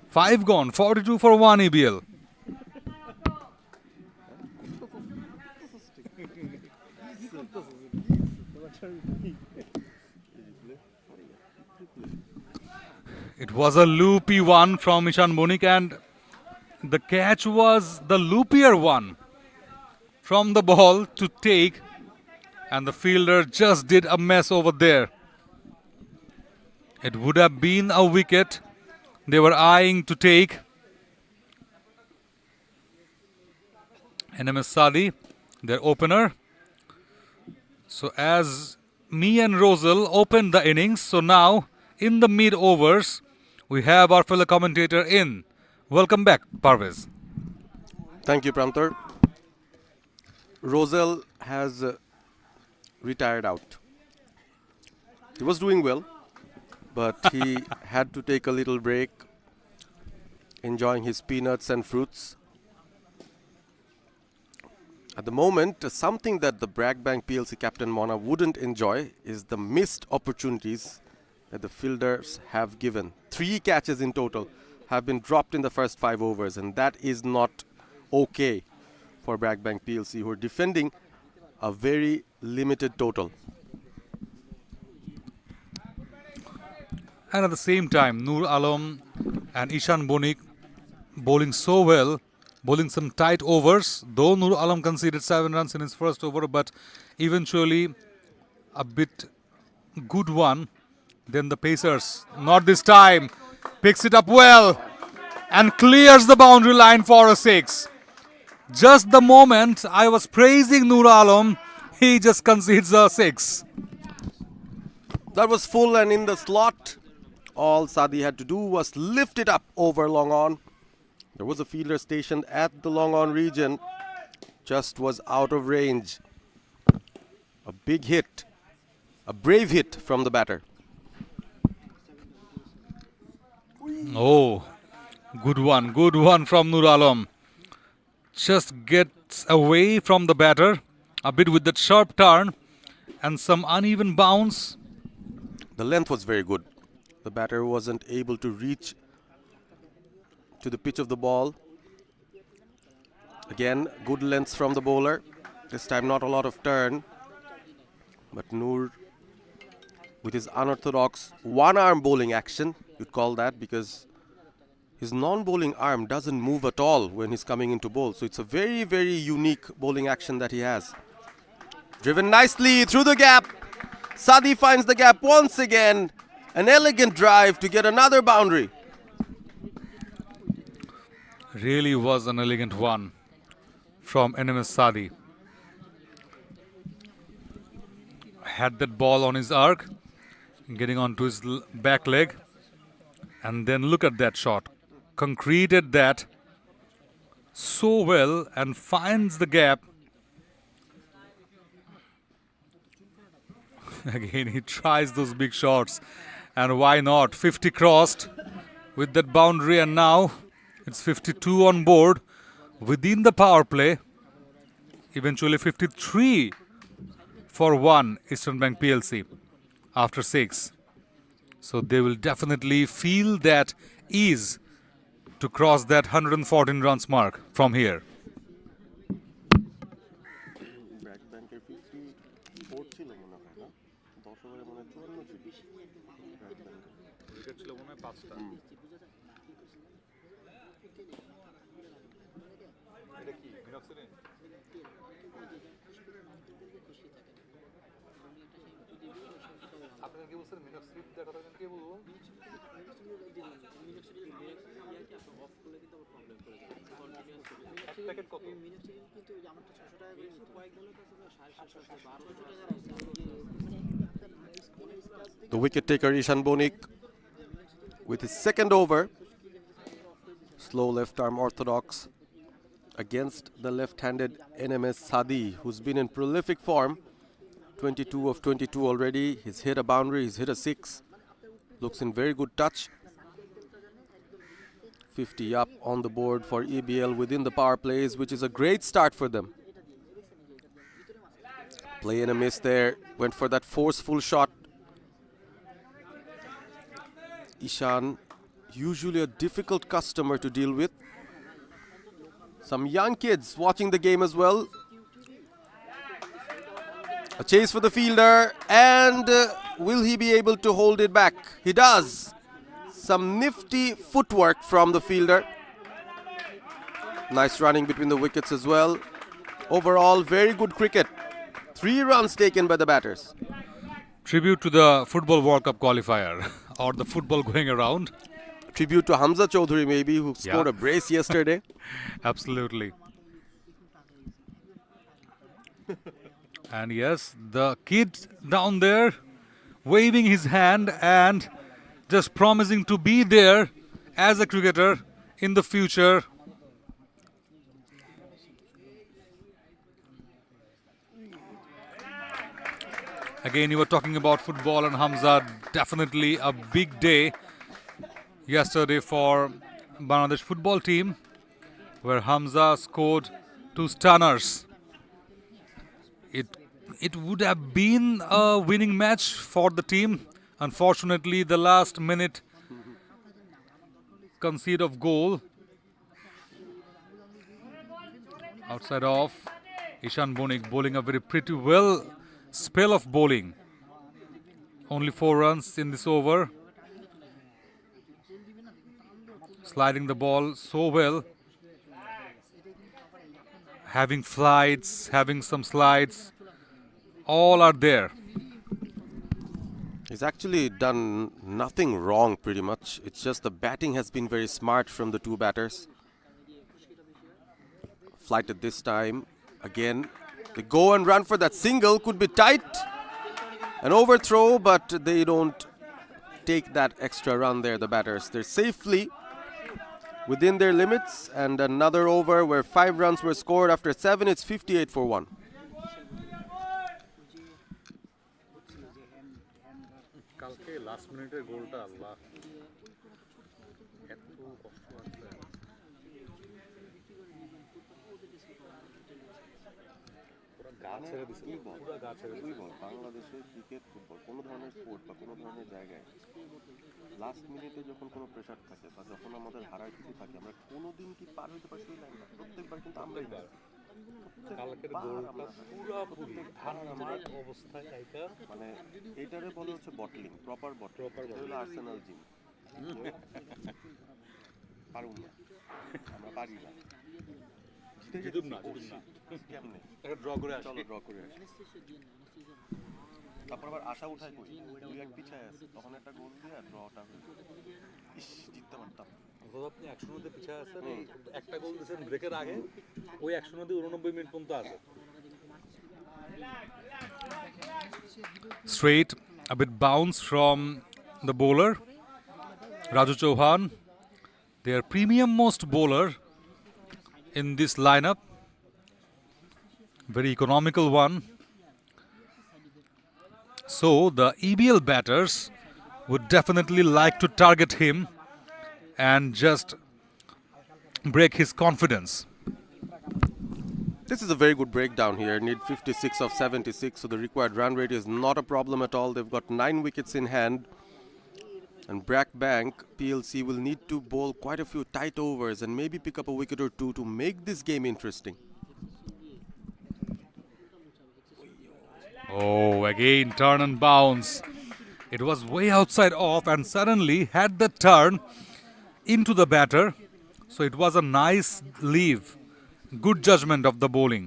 5 gone, 42 for 1 EBL. It was a loopy one from Ishan Bonik, and the catch was the loopier one from the ball to take, and the fielder just did a mess over there. It would have been a wicket they were eyeing to take. NMS Sadi, their opener. So as me and Rosal opened the innings, so now in the mid overs, we have our fellow commentator in. Welcome back, Parvez. Thank you, Pramtar. Rosal has retired out. He was doing well, but he had to take a little break, enjoying his peanuts and fruits. At the moment, something that the BRAC Bank PLC captain Mona wouldn't enjoy is the missed opportunities that the fielders have given. 3 catches in total have been dropped in the first 5 overs, and that is not okay for BRAC Bank PLC, who are defending a very limited total. And at the same time, Noor Alam And Ishan Bonik bowling so well, bowling some tight overs. Though Nur Alam conceded 7 runs in his first over, but eventually a bit good one. Then the Pacers, not this time, picks it up well and clears the boundary line for a 6. Just the moment I was praising Nur Alam, he just concedes a 6. That was full and in the slot. All Sadi had to do was lift it up over long on. There was a fielder stationed at the long on region, just was out of range. A big hit, a brave hit from the batter. Oh, good one from Nur Alam. Just gets away from the batter, a bit with that sharp turn and some uneven bounce. The length was very good. The batter wasn't able to reach to the pitch of the ball. Again, good length from the bowler. This time not a lot of turn. But Noor, with his unorthodox one-arm bowling action, you'd call that, because his non-bowling arm doesn't move at all when he's coming into bowl. So it's a very, very unique bowling action that he has. Driven nicely through the gap. Sadi finds the gap once again. An elegant drive to get another boundary. Really was an elegant one from NMS Sadi. Had that ball on his arc, getting onto his back leg. And then look at that shot. Concreted that so well and finds the gap. Again, he tries those big shots. And why not? 50 crossed with that boundary, and now it's 52 on board within the power play. Eventually 53 for 1 Eastern Bank PLC after 6. So they will definitely feel that ease to cross that 114 runs mark from here. The wicket taker Ishan Bonik with his second over. Slow left arm orthodox against the left-handed NMS Sadi, who's been in prolific form. 22 of 22 already. He's hit a boundary, he's hit a 6. Looks in very good touch. 50 up on the board for EBL within the power plays, which is a great start for them. Play and a miss there. Went for that forceful shot. Ishan, usually a difficult customer to deal with. Some young kids watching the game as well. A chase for the fielder, and will he be able to hold it back? He does. Some nifty footwork from the fielder. Nice running between the wickets as well. Overall, very good cricket. 3 runs taken by the batters. Tribute to the Football World Cup qualifier or the football going around. Tribute to Hamza Chaudhary maybe, who scored a brace yesterday. Absolutely. And yes, the kid down there waving his hand and just promising to be there as a cricketer in the future. Again, you were talking about football, and Hamza, definitely a big day yesterday for Bangladesh football team, where Hamza scored 2 stunners. It would have been a winning match for the team. Unfortunately, the last minute concede of goal. Outside off, Ishan Bonik bowling a very pretty well spell of bowling. Only 4 runs in this over. sliding the ball so well, having flights, having some slides, all are there. He's actually done nothing wrong pretty much. It's just the batting has been very smart from the two batters. Flighted this time. Again, they go and run for that single. Could be tight. An overthrow, but they don't take that extra run there, the batters. They're safely within their limits. And another over where 5 runs were scored after 7. It's 58 for 1. কালকে last মিনিটের গোলটা আল্লাহ এত কষ্ট আছে পুরো গা ছেড়ে দিছে পুরো গা ছেড়ে দিছে বাংলাদেশের ক্রিকেট ফুটবল কোনো ধরনের স্পোর্ট বা কোনো ধরনের জায়গায় লাস্ট মিনিটে যখন কোনো প্রেশার থাকে বা যখন আমাদের হারার কিছু থাকে আমরা কোনোদিন কি পার হইতে পারছি না প্রত্যেকবার কিন্তু আমরাই পারি কালকের গোলটা পুরোপুরি ঠান্ডা অবস্থায় এটা মানে এটারে বলে হচ্ছে বটলিং প্রপার বটল হলো আর্সেনাল জিম পারুম না আমরা পারি না জিতুম না কেমনে একটা ড্র করে আসি চলো ড্র করে আসি তারপর আবার আশা উঠাই করি 2-1 পিছায় আছে তখন একটা গোল দিয়ে ড্রটা হয়ে ইস জিততে পারতাম অথবা আপনি 100 মধ্যে পিছায় আছেন এই একটা গোল দিয়েছেন ব্রেকের আগে ওই 100 মধ্যে 89 মিনিট পর্যন্ত আছে Straight, a bit bounce from the bowler, Raju Chauhan, their premium most bowler in this lineup. Very economical one. So the EBL batters would definitely like to target him and just break his confidence. This is a very good breakdown here. Need 56 of 76, so the required run rate is not a problem at all. They've got 9 wickets in hand. And BRAC Bank PLC will need to bowl quite a few tight overs and maybe pick up a wicket or two to make this game interesting. Oh, again turn and bounce. It was way outside off and suddenly had the turn into the batter. So it was a nice leave. Good judgment of the bowling.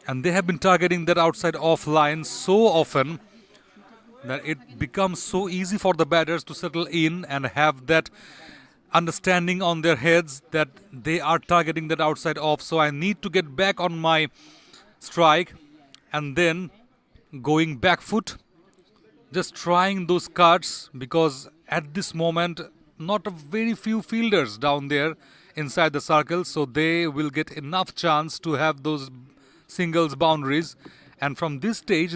And they have been targeting that outside off line so often that it becomes so easy for the batters to settle in and have that understanding on their heads that they are targeting that outside off. So I need to get back on my strike and then going back foot, just trying those cuts because at this moment not a very few fielders down there inside the circle, so they will get enough chance to have those singles boundaries, and from this stage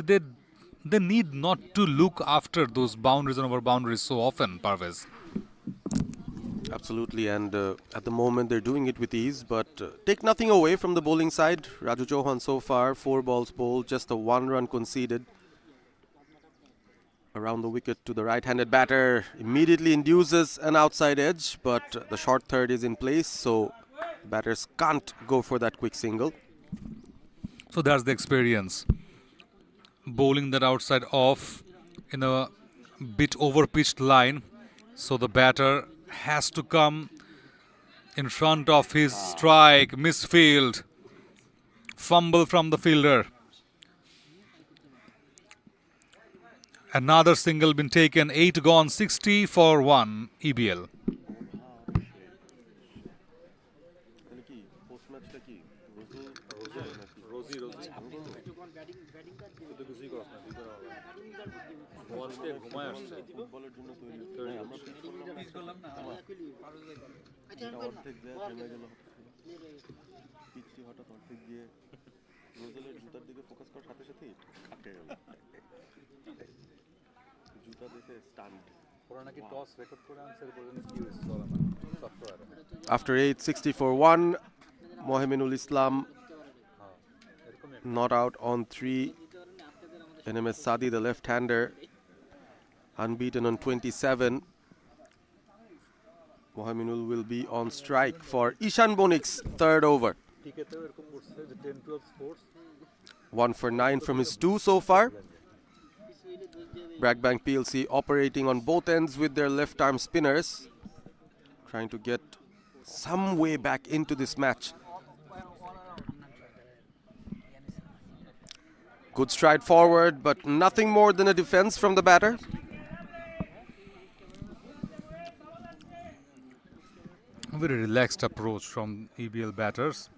they need not to look after those boundaries and over boundaries so often, Parvez. Absolutely, and at the moment they're doing it with ease, but take nothing away from the bowling side. Raju Chauhan so far, 4 balls bowled, just a 1 run conceded. Around the wicket to the right-handed batter, immediately induces an outside edge, but the short third is in place, so batters can't go for that quick single. So that's the experience. Bowling that outside off in a bit over-pitched line, so the batter has to come in front of his strike, misfield, fumble from the fielder. Another single been taken, 8 gone, 60 for 1 EBL. After 8, 60 for 1, Mohaminul Islam not out on 3. NMS Sadi, the left-hander, unbeaten on 27. Mohaminul will be on strike for Ishan Bonik's third over. 1 for 9 from his 2 so far. BRAC Bank PLC operating on both ends with their left arm spinners, trying to get some way back into this match. Good stride forward, but nothing more than a defense from the batter. A very relaxed approach from EBL batters.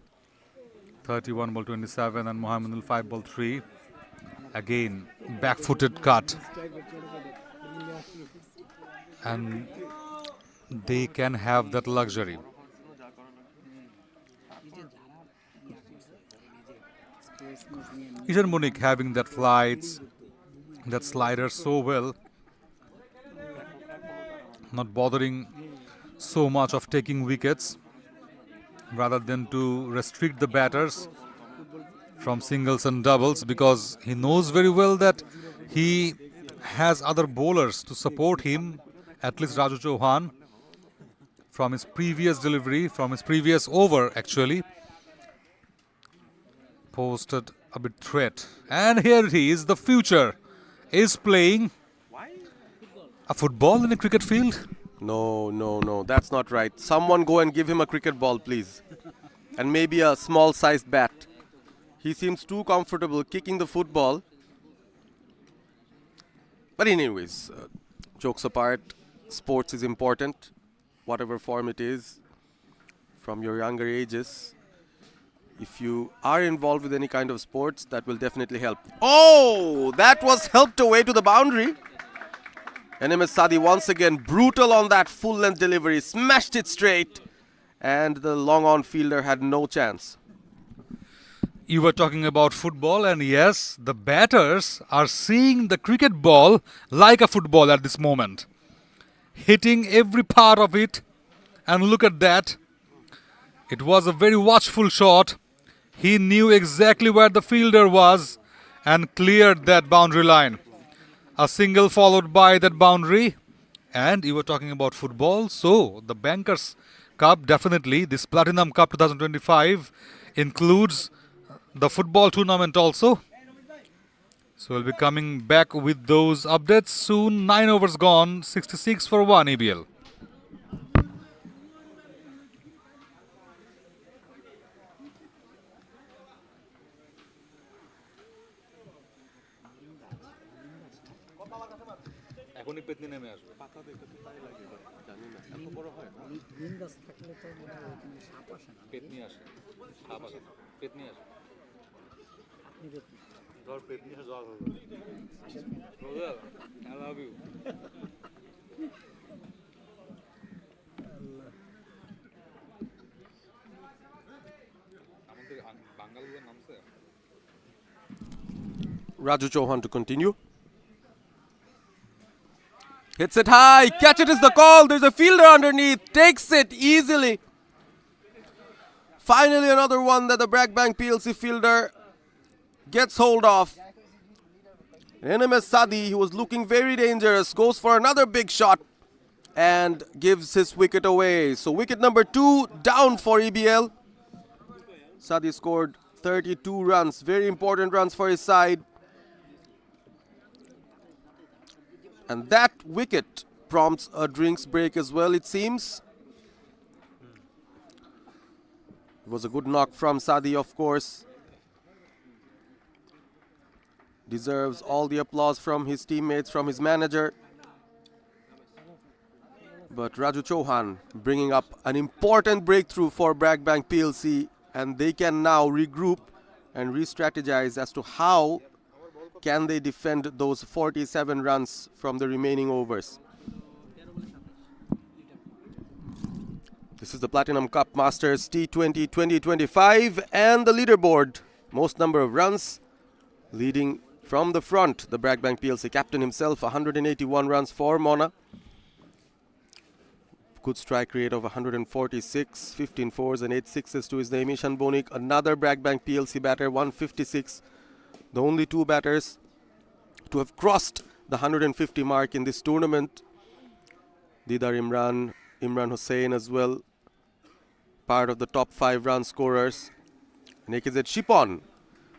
31 ball 27 and Mohammed 5 ball 3. Again, back-footed cut. And they can have that luxury. Ishan Munik having that flights, that slider so well, not bothering so much of taking wickets, rather than to restrict the batters from singles and doubles, because he knows very well that he has other bowlers to support him, at least Raju Chauhan, from his previous delivery, from his previous over actually, posted a bit threat. And here it is, the future is playing a football in a cricket field. No, that's not right. Someone go and give him a cricket ball, please. And maybe a small-sized bat. He seems too comfortable kicking the football. But anyways, jokes apart, sports is important, whatever form it is, from your younger ages. If you are involved with any kind of sports, that will definitely help. Oh, that was helped away to the boundary. NMS Sadi once again brutal on that full-length delivery, smashed it straight, and the long-on fielder had no chance. You were talking about football, and yes, the batters are seeing the cricket ball like a football at this moment. Hitting every part of it, and look at that. It was a very watchful shot. He knew exactly where the fielder was and cleared that boundary line. A single followed by that boundary. And you were talking about football, so the Bankers Cup, definitely, this Platinum Cup 2025 includes the football tournament also. So we'll be coming back with those updates soon. 9 overs gone, 66 for 1 EBL. এখনই পেতনি নেমে আসবে পাতা দেখে তো তাই লাগে জানি না এত বড় হয় না নিম গাছ থাকলে তো মনে হয় ওখানে সাপ আসে না পেতনি আসে সাপ আসে পেতনি আসে আপনি পেতনি জ্বর পেতনি জ্বর হবে আই লাভ ইউ আমাদের বাঙালিদের নামছে Raju Chauhan to continue. Hits it high, catch it is the call, there's a fielder underneath, takes it easily. Finally another one that the BRAC Bank PLC fielder gets hold of. NMS Sadi, who was looking very dangerous, goes for another big shot and gives his wicket away. So wicket number 2 down for EBL. Sadi scored 32 runs, very important runs for his side. And that wicket prompts a drinks break as well, it seems. It was a good knock from Sadi, of course. Deserves all the applause from his teammates, from his manager. But Raju Chauhan bringing up an important breakthrough for BRAC Bank PLC, and they can now regroup and re-strategize as to how can they defend those 47 runs from the remaining overs. This is the Platinum Cup Masters T20 2025 and the leaderboard. Most number of runs leading from the front. The BRAC Bank PLC captain himself, 181 runs for Mona. Good strike rate of 146, 15 fours and 8 sixes to his name. Ishan Bonik, another BRAC Bank PLC batter, 156. The only 2 batters to have crossed the 150 mark in this tournament. Didar Imran Hussain as well, part of the top 5 run scorers. Nekizet Shipon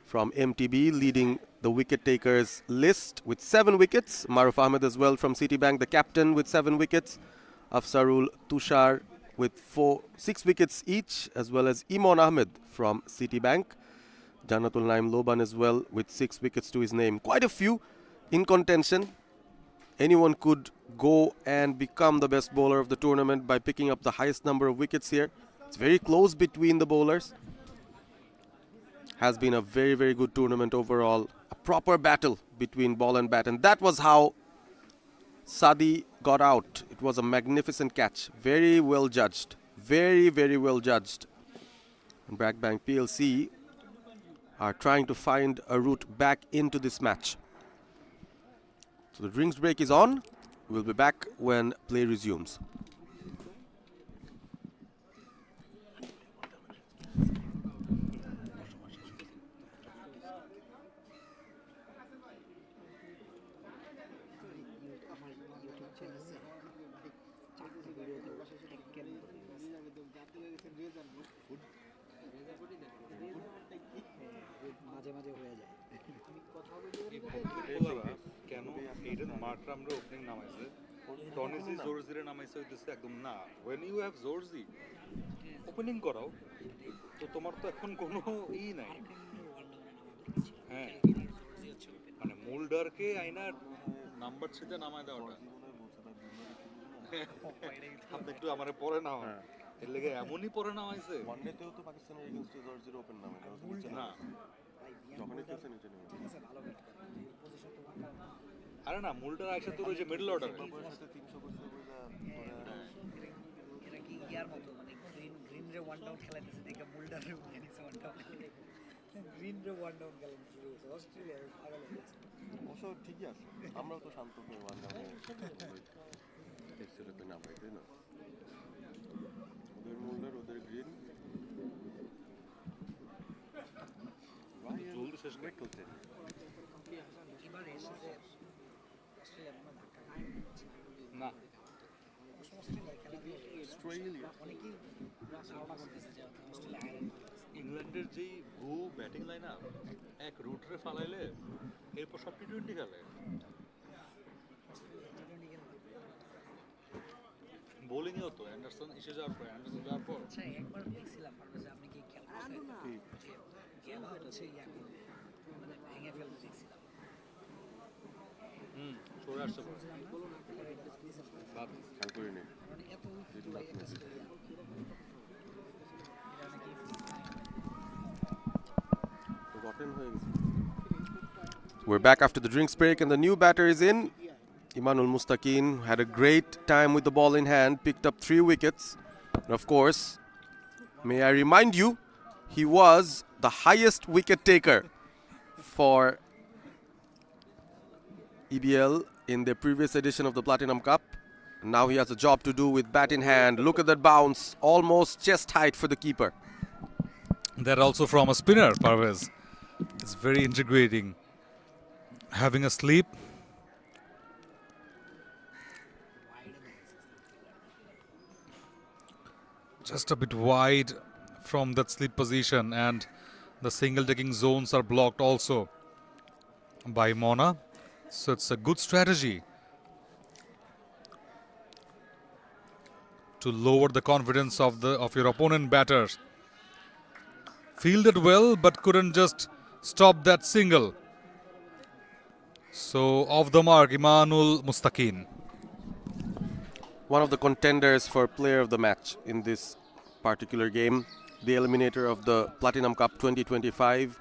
from MTB leading the wicket takers list with 7 wickets. Maruf Ahmed as well from Citibank, the captain with 7 wickets. Afsarul Tushar with 6 wickets each, as well as Imon Ahmed from Citibank. Janatul Naim Loban as well with 6 wickets to his name. Quite a few in contention. Anyone could go and become the best bowler of the tournament by picking up the highest number of wickets here. It's very close between the bowlers. Has been a very, very good tournament overall. A proper battle between ball and bat. And that was how Sadi got out. It was a magnificent catch. Very well judged. Very, very well judged. And BRAC Bank PLC are trying to find a route back into this match. So the drinks break is on. We'll be back when play resumes. আমার YouTube চ্যানেলে 4টা ভিডিওতে টেক্কের মতো মাঝে মাঝে হয়ে যায় আমি কথা বলি কেন এইটার মার্কটা আমরা ওপেনিং নামাইছে টনিজি জোরজিরে নামাইছে হইতেছে একদম না when you have জোরজি ওপেনিং করাও তো তোমার তো এখন কোনো নাই হ্যাঁ মানে মোল্ডারকে আইনার নাম্বার ছিতে নামায় দেওয়াটা আপনি একটু আমারে পরে নাও এর লেগে এমনই পরে নামাইছে ওয়ানডেতেও তো পাকিস্তানের এগেইনস্টে জর্জির ওপেন নামে না যখনই খেলছে নিচে নেমে আরে না মোল্ডার আইসা তোর ওই যে মিডল অর্ডার 300 করছে এটা কি ইয়ার মতো মানে গ্রিন রে ওয়ান ডাউন খেলাইতেছে দেখে বোল্ডার রে উঠেছে ওয়ান ডাউন গ্রিন রে ওয়ান ডাউন খেলানো শুরু হয়েছে অস্ট্রেলিয়া পাগল হয়ে গেছে অবশ্য ঠিকই আছে আমরাও তো শান্ত হয়ে ওয়ান ডাউনে এক্সেলে তো নামাই তাই না ওদের মোল্ডার ওদের গ্রিন জলদি শেষ করে করতে এবারে এসেছে অস্ট্রেলিয়া কোনো ধাক্কা না অস্ট্রেলিয়া অনেকেই ধারণা করতেছে যে অস্ট্রেলিয়া হারাবে ইংল্যান্ডের যেই ভু ব্যাটিং লাইন আপ এক রুটরে ফালাইলে এরপর সব টি20 খেলে বোলিং এও তো অ্যান্ডারসন এসে যাওয়ার পর আচ্ছা একবার দেখছিলাম পারভেজ আপনি কি খেয়াল করছেন গেম হচ্ছে ইয়া করবে মানে ভেঙে ফেলতে দেখছিলাম সরে আসতে পারে বাদ খেয়াল করিনি মানে এত উইকেট ভাই একটা স্টেডিয়াম এটা নাকি rotten হয়ে গেছে We're back after the drinks break and the new batter is in. Imanul Mustaqin had a great time with the ball in hand, picked up 3 wickets. And of course, may I remind you, he was the highest wicket taker for EBL in the previous edition of the Platinum Cup. Now he has a job to do with bat in hand. Look at that bounce, almost chest height for the keeper. That also from a spinner, Parvez. It's very integrating. Having a sleep. Just a bit wide from that sleep position, and the single taking zones are blocked also by Mona. So it's a good strategy to lower the confidence of your opponent batters. Fielded well, but couldn't just stop that single. So off the mark, Imanul Mustaqin. One of the contenders for player of the match in this particular game, the eliminator of the Platinum Cup 2025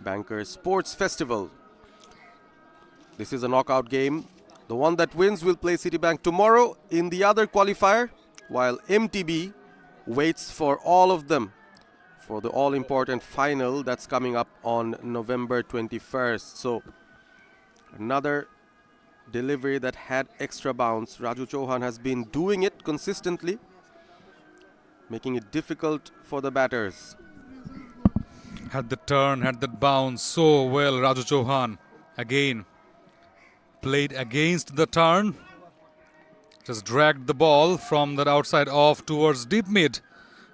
Bankers Sports Festival. This is a knockout game. The one that wins will play Citibank tomorrow in the other qualifier, while MTB waits for all of them for the all-important final that's coming up on November 21st. So another delivery that had extra bounce. Raju Chauhan has been doing it consistently, making it difficult for the batters. Had the turn, had that bounce so well. Raju Chauhan again played against the turn. Just dragged the ball from that outside off towards deep mid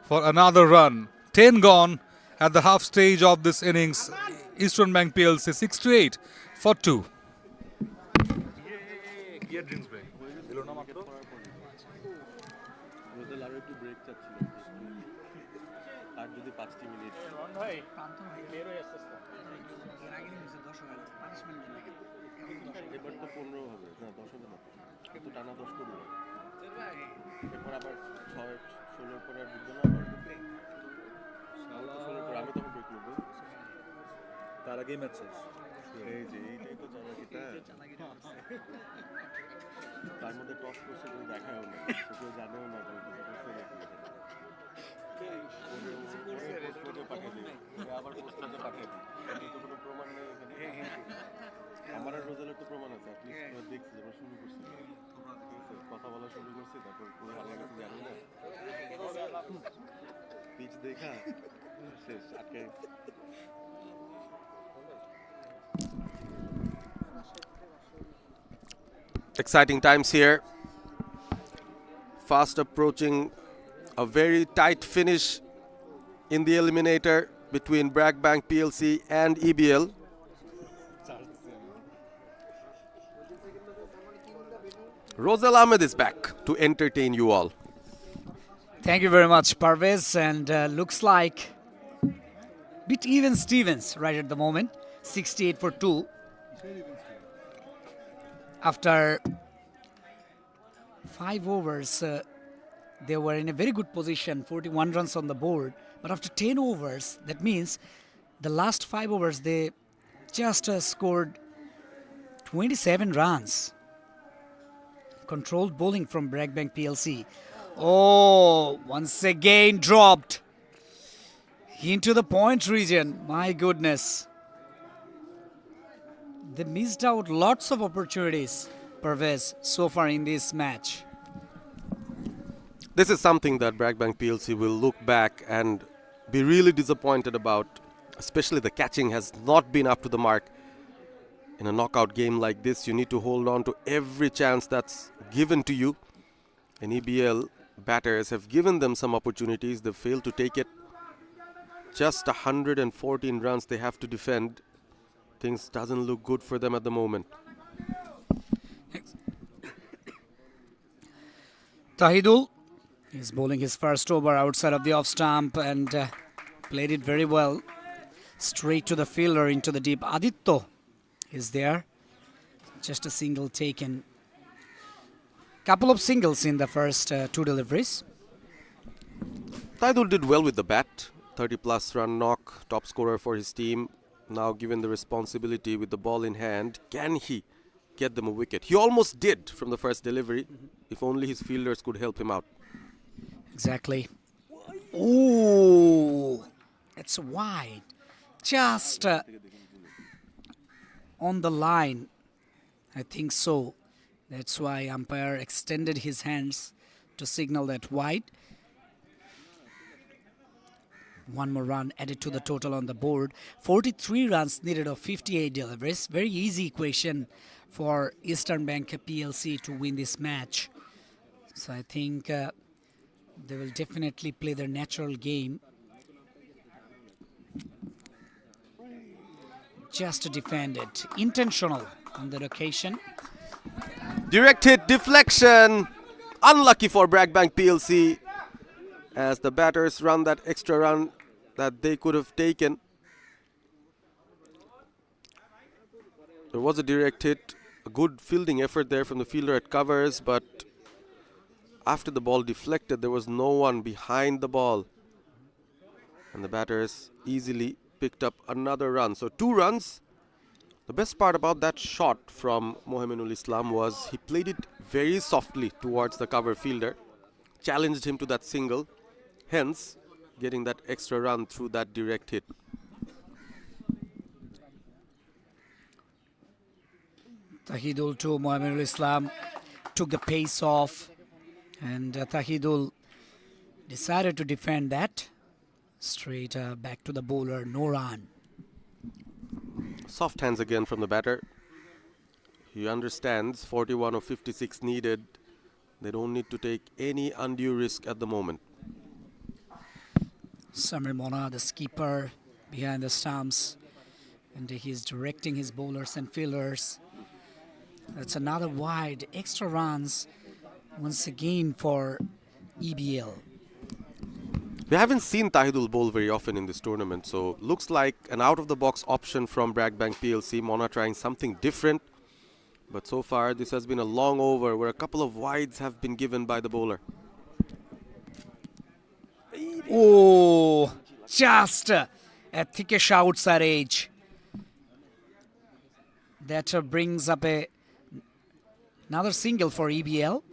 for another run. 10 gone at the half stage of this innings. Eastern Bank PLC 6-8 for 2. Rodel আরো একটু break চাচ্ছিল আর যদি 5টি minute এবার তো 15 হবে না 10 হবে না কিন্তু টানা 10 করবে এরপর আবার 6-16 পরে আর বুঝবে না আবার 16 পরে আমি তখন ব্রেক নেব তার আগেই ম্যাচ শেষ এই যে এইটাই তো চালাকিটা তার মধ্যে টস করছে কেউ দেখায়ও না কেউ জানেও না পাঠিয়ে দিই আবার পোস্টে পাঠিয়ে দিই কিন্তু তো কোনো প্রমাণ নেই এখানে আমার আর রোজালের তো প্রমাণ আছে অ্যাটলিস্ট দেখছি আমরা শুরু করছি কথা বলা শুরু করছি তারপর পুরো আল্লাহ কাছে জানি না পিচ দেখা শেষ আটকে Exciting times here. Fast approaching a very tight finish in the eliminator between BRAC Bank PLC and EBL. Rosal Ahmed is back to entertain you all. Thank you very much, Parvez. And looks like bit even Stevens right at the moment. 68 for 2. After 5 overs, they were in a very good position, 41 runs on the board. But after 10 overs, that means the last 5 overs, they just scored 27 runs. Controlled bowling from BRAC Bank PLC. Oh, once again dropped into the point region. My goodness. They missed out lots of opportunities, Parvez, so far in this match. This is something that BRAC Bank PLC will look back and be really disappointed about. Especially the catching has not been up to the mark. In a knockout game like this, you need to hold on to every chance that's given to you. And EBL batters have given them some opportunities. They failed to take it. Just 114 runs they have to defend. Things doesn't look good for them at the moment. Tahidul is bowling his first over outside of the off stump and played it very well. Straight to the fielder into the deep. Aditya is there. Just a single taken. Couple of singles in the first 2 deliveries. Taidul did well with the bat. 30 plus run knock, top scorer for his team. Now given the responsibility with the ball in hand, can he get them a wicket? He almost did from the first delivery, if only his fielders could help him out. Exactly. Ooh, it's wide. Just on the line. I think so. That's why umpire extended his hands to signal that wide. One more run added to the total on the board. 43 runs needed of 58 deliveries. Very easy equation for Eastern Bank PLC to win this match. So I think they will definitely play their natural game. Just to defend it. Intentional on that occasion. Direct hit, deflection. Unlucky for BRAC Bank PLC as the batters run that extra run that they could have taken. There was a direct hit, a good fielding effort there from the fielder at covers, but after the ball deflected, there was no one behind the ball. And the batters easily picked up another run. So 2 runs. The best part about that shot from Mohammedul Islam was he played it very softly towards the cover fielder, challenged him to that single, hence getting that extra run through that direct hit. Tahidul to Mohammedul Islam took the pace off, and Tahidul decided to defend that. Straight back to the bowler, no run. Soft hands again from the batter. He understands 41 or 56 needed. They don't need to take any undue risk at the moment. Samir Mona, the skipper, behind the stumps. And he's directing his bowlers and fielders. That's another wide, extra runs once again for EBL. We haven't seen Tahidul bowl very often in this tournament, so looks like an out-of-the-box option from BRAC Bank PLC. Mona trying something different, but so far this has been a long over where a couple of wides have been given by the bowler. Oh, just a thickish outside edge. That brings up another single for EBL.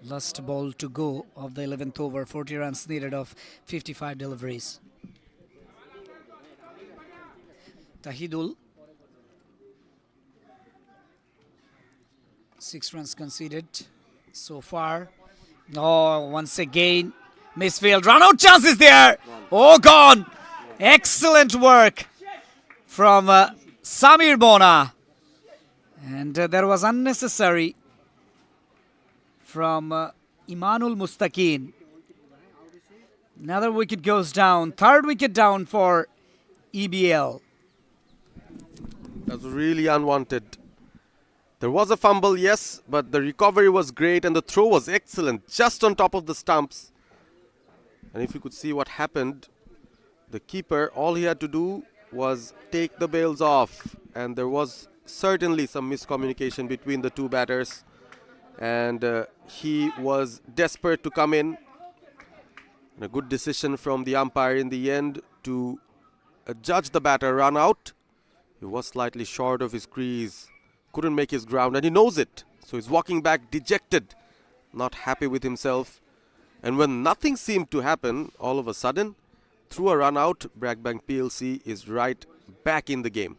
Last ball to go of the 11th over, 40 runs needed of 55 deliveries. Tahidul, 6 runs conceded so far. Oh, once again, misfield, run out chances there. Oh, gone. Excellent work from Samir Bona. And there was unnecessary from Imanul Mustaqin. Another wicket goes down. Third wicket down for EBL. That was really unwanted. There was a fumble, yes, but the recovery was great and the throw was excellent, just on top of the stumps. And if you could see what happened, the keeper, all he had to do was take the bails off. And there was certainly some miscommunication between the two batters. And he was desperate to come in. And a good decision from the umpire in the end to judge the batter run out. He was slightly short of his crease, couldn't make his ground, and he knows it. So he's walking back dejected, not happy with himself. And when nothing seemed to happen, all of a sudden, through a run out, BRAC Bank PLC is right back in the game.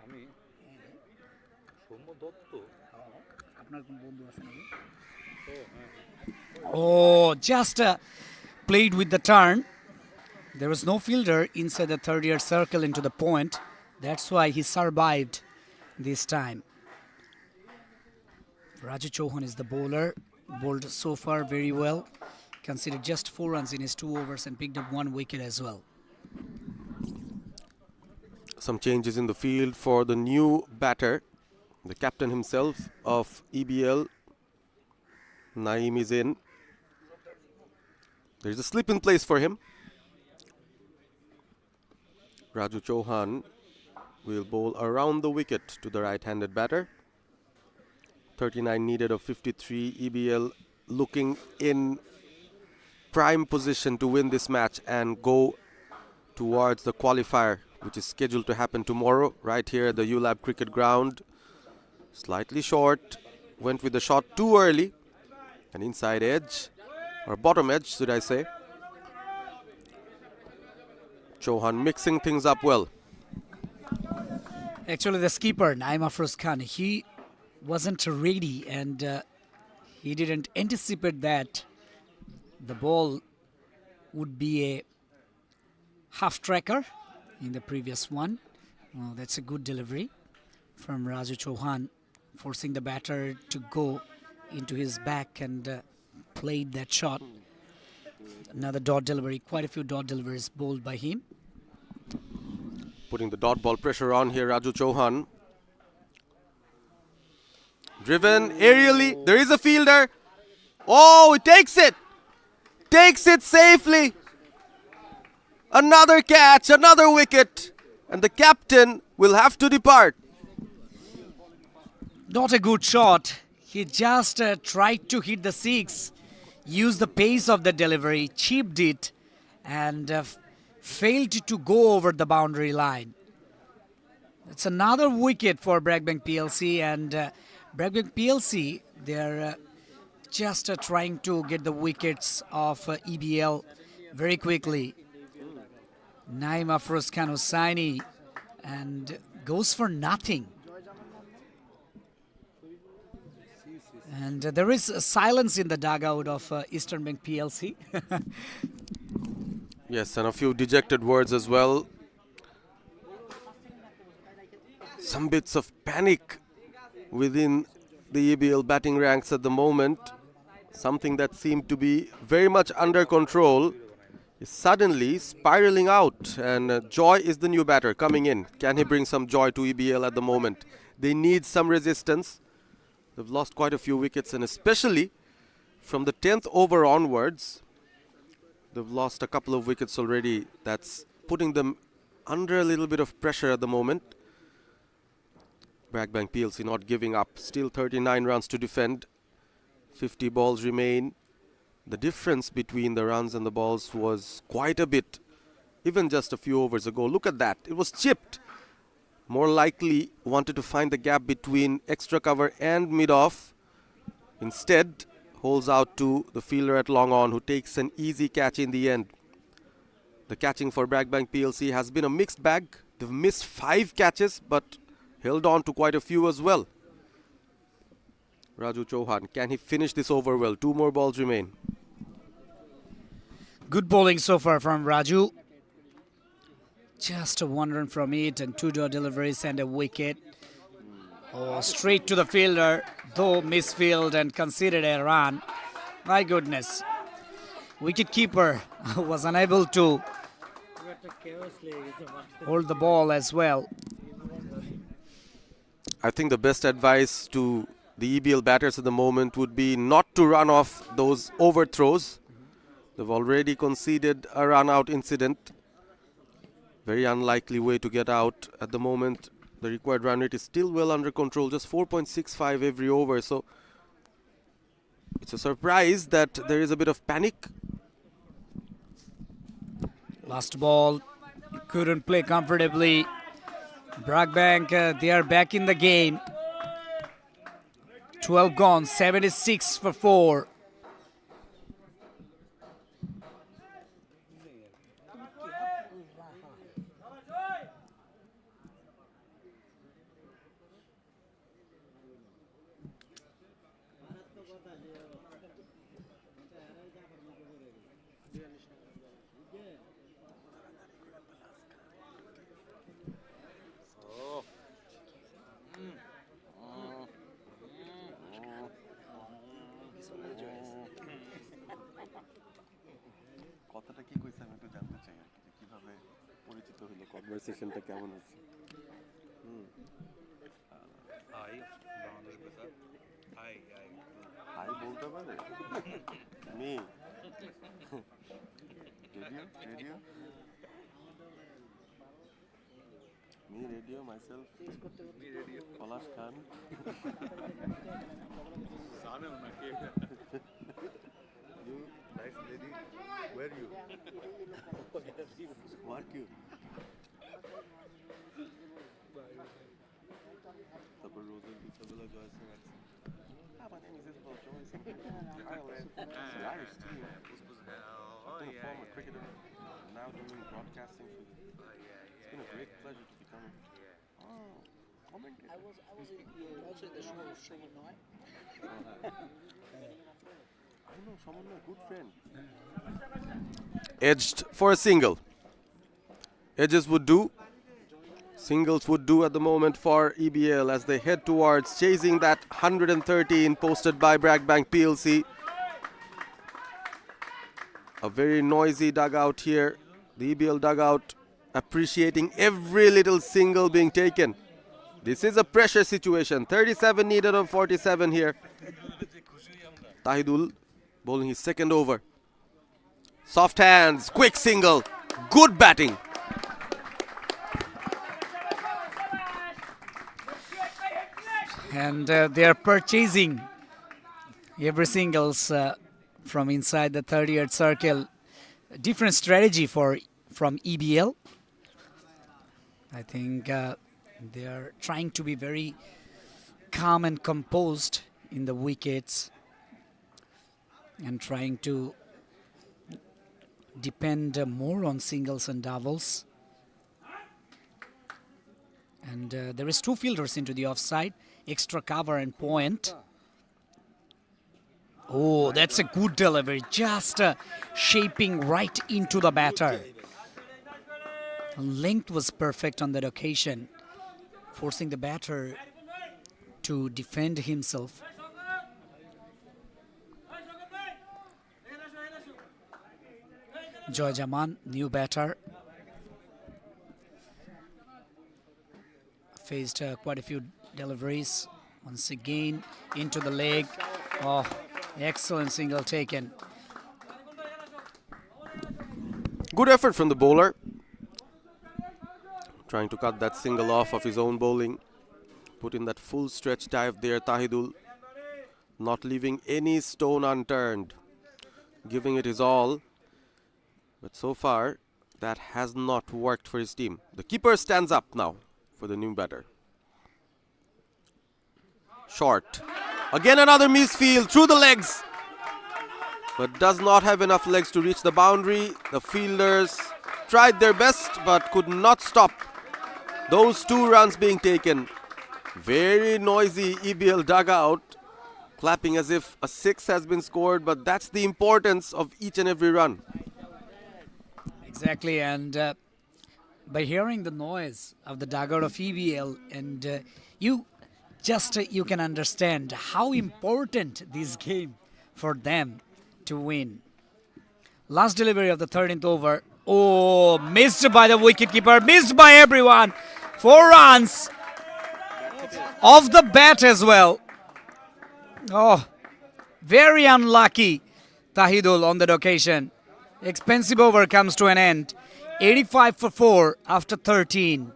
আমি Soumya Dutta Oh, just played with the turn. There was no fielder inside the third-year circle into the point. That's why he survived this time. Raju Chauhan is the bowler. Bowled so far very well. Conceded just 4 runs in his 2 overs and picked up 1 wicket as well. Some changes in the field for the new batter, the captain himself of EBL. Naeem is in. There's a slip in place for him. Raju Chauhan will bowl around the wicket to the right-handed batter. 39 needed of 53. EBL looking in prime position to win this match and go towards the qualifier, which is scheduled to happen tomorrow right here at the ULAB cricket ground. Slightly short, went with the shot too early. An inside edge, or bottom edge should I say. Chauhan mixing things up well. Actually, the skipper, Naeem Afroz Khan, he wasn't ready and he didn't anticipate that the ball would be a half tracker in the previous one. Well, that's a good delivery from Raju Chauhan, forcing the batter to go into his back and played that shot. Another dot delivery, quite a few dot deliveries bowled by him. Putting the dot ball pressure on here, Raju Chauhan. Driven aerially, there is a fielder. Oh, he takes it! Takes it safely! Another catch, another wicket, and the captain will have to depart. Not a good shot. He just tried to hit the six, used the pace of the delivery, chipped it, and failed to go over the boundary line. It's another wicket for BRAC Bank PLC, and BRAC Bank PLC, they're just trying to get the wickets of EBL very quickly. Naim Afroz Khan Hossaini, and goes for nothing. And there is a silence in the dugout of Eastern Bank PLC. Yes, and a few dejected words as well. Some bits of panic within the EBL batting ranks at the moment. Something that seemed to be very much under control is suddenly spiraling out, and Joy is the new batter coming in. Can he bring some joy to EBL at the moment? They need some resistance. They've lost quite a few wickets, and especially from the 10th over onwards, they've lost a couple of wickets already. That's putting them under a little bit of pressure at the moment. BRAC Bank PLC not giving up. Still 39 runs to defend. 50 balls remain. The difference between the runs and the balls was quite a bit, even just a few overs ago. Look at that. It was chipped. More likely wanted to find the gap between extra cover and mid-off. Instead, holds out to the fielder at long on, who takes an easy catch in the end. The catching for BRAC Bank PLC has been a mixed bag. They've missed 5 catches, but held on to quite a few as well. Raju Chauhan, can he finish this over well? 2 more balls remain. Good bowling so far from Raju. Just a 1 run from it, and 2 deliveries and a wicket. Oh, straight to the fielder, though misfield and conceded a run. My goodness. Wicket-keeper was unable to hold the ball as well. I think the best advice to the EBL batters at the moment would be not to run off those overthrows. They've already conceded a run-out incident. Very unlikely way to get out at the moment. The required run rate is still well under control, just 4.65 every over. So it's a surprise that there is a bit of panic. Last ball, couldn't play comfortably. BRAC Bank, they are back in the game. 12 gone, 76 for 4. কথাটা কি কইছে আমি একটু জানতে চাই আর কি, কিভাবে পরিচিত হলো, কনভারসেশনটা কেমন হচ্ছে? হাই বলতে পারে me radio me radio myself Palash Khan you nice lady, where you work you তারপর রোজের বিশ্ববিদ্যালয় জয় সিং আছে আমার name is Isabel Joy Singh Ireland Irish team former cricketer now doing broadcasting for you. It's been a great pleasure to be coming. Commentator. I was also in the show Noy. I know someone, a good friend. Edged for a single. Edges would do. Singles would do at the moment for EBL as they head towards chasing that 113 posted by BRAC Bank PLC. A very noisy dugout here. The EBL dugout appreciating every little single being taken. This is a pressure situation. 37 needed of 47 here. Tahidul bowling his second over. Soft hands, quick single. Good batting. And they are purchasing every singles from inside the 30-yard circle. A different strategy from EBL. I think they are trying to be very calm and composed in the wickets and trying to depend more on singles and doubles. And there is 2 fielders into the offside, extra cover and point. Oh, that's a good delivery, just shaping right into the batter. Length was perfect on that occasion, forcing the batter to defend himself. Joy Jaman, new batter, faced quite a few deliveries. Once again into the leg. Oh, excellent single taken. Good effort from the bowler. Trying to cut that single off of his own bowling. Put in that full stretch dive there, Tahidul. Not leaving any stone unturned. Giving it his all. But so far, that has not worked for his team. The keeper stands up now for the new batter. Short. Again another misfield through the legs. But does not have enough legs to reach the boundary. The fielders tried their best but could not stop those 2 runs being taken. Very noisy EBL dugout. Clapping as if a 6 has been scored, but that's the importance of each and every run. Exactly, and by hearing the noise of the dugout of EBL, and you can understand how important this game for them to win. Last delivery of the 13th over. Oh, missed by the wicketkeeper, missed by everyone. 4 runs off the bat as well. Oh, very unlucky Tahidul on that occasion. Expensive over comes to an end. 85 for 4 after 13.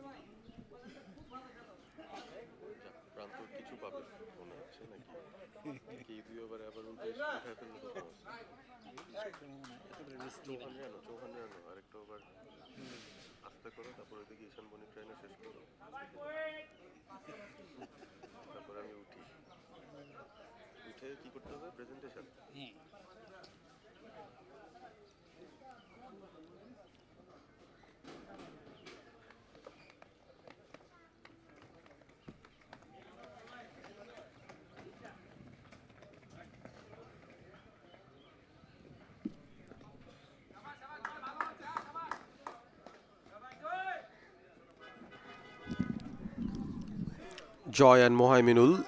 Joy and Mohaiminul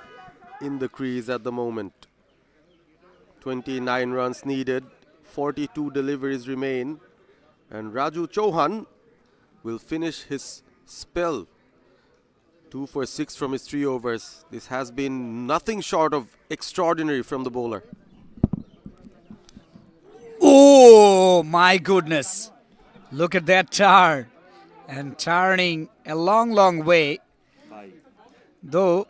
in the crease at the moment. 29 runs needed, 42 deliveries remain, and Raju Chauhan will finish his spell. 2 for 6 from his 3 overs. This has been nothing short of extraordinary from the bowler. Oh my goodness. Look at that turn. And turning a long, long way. Though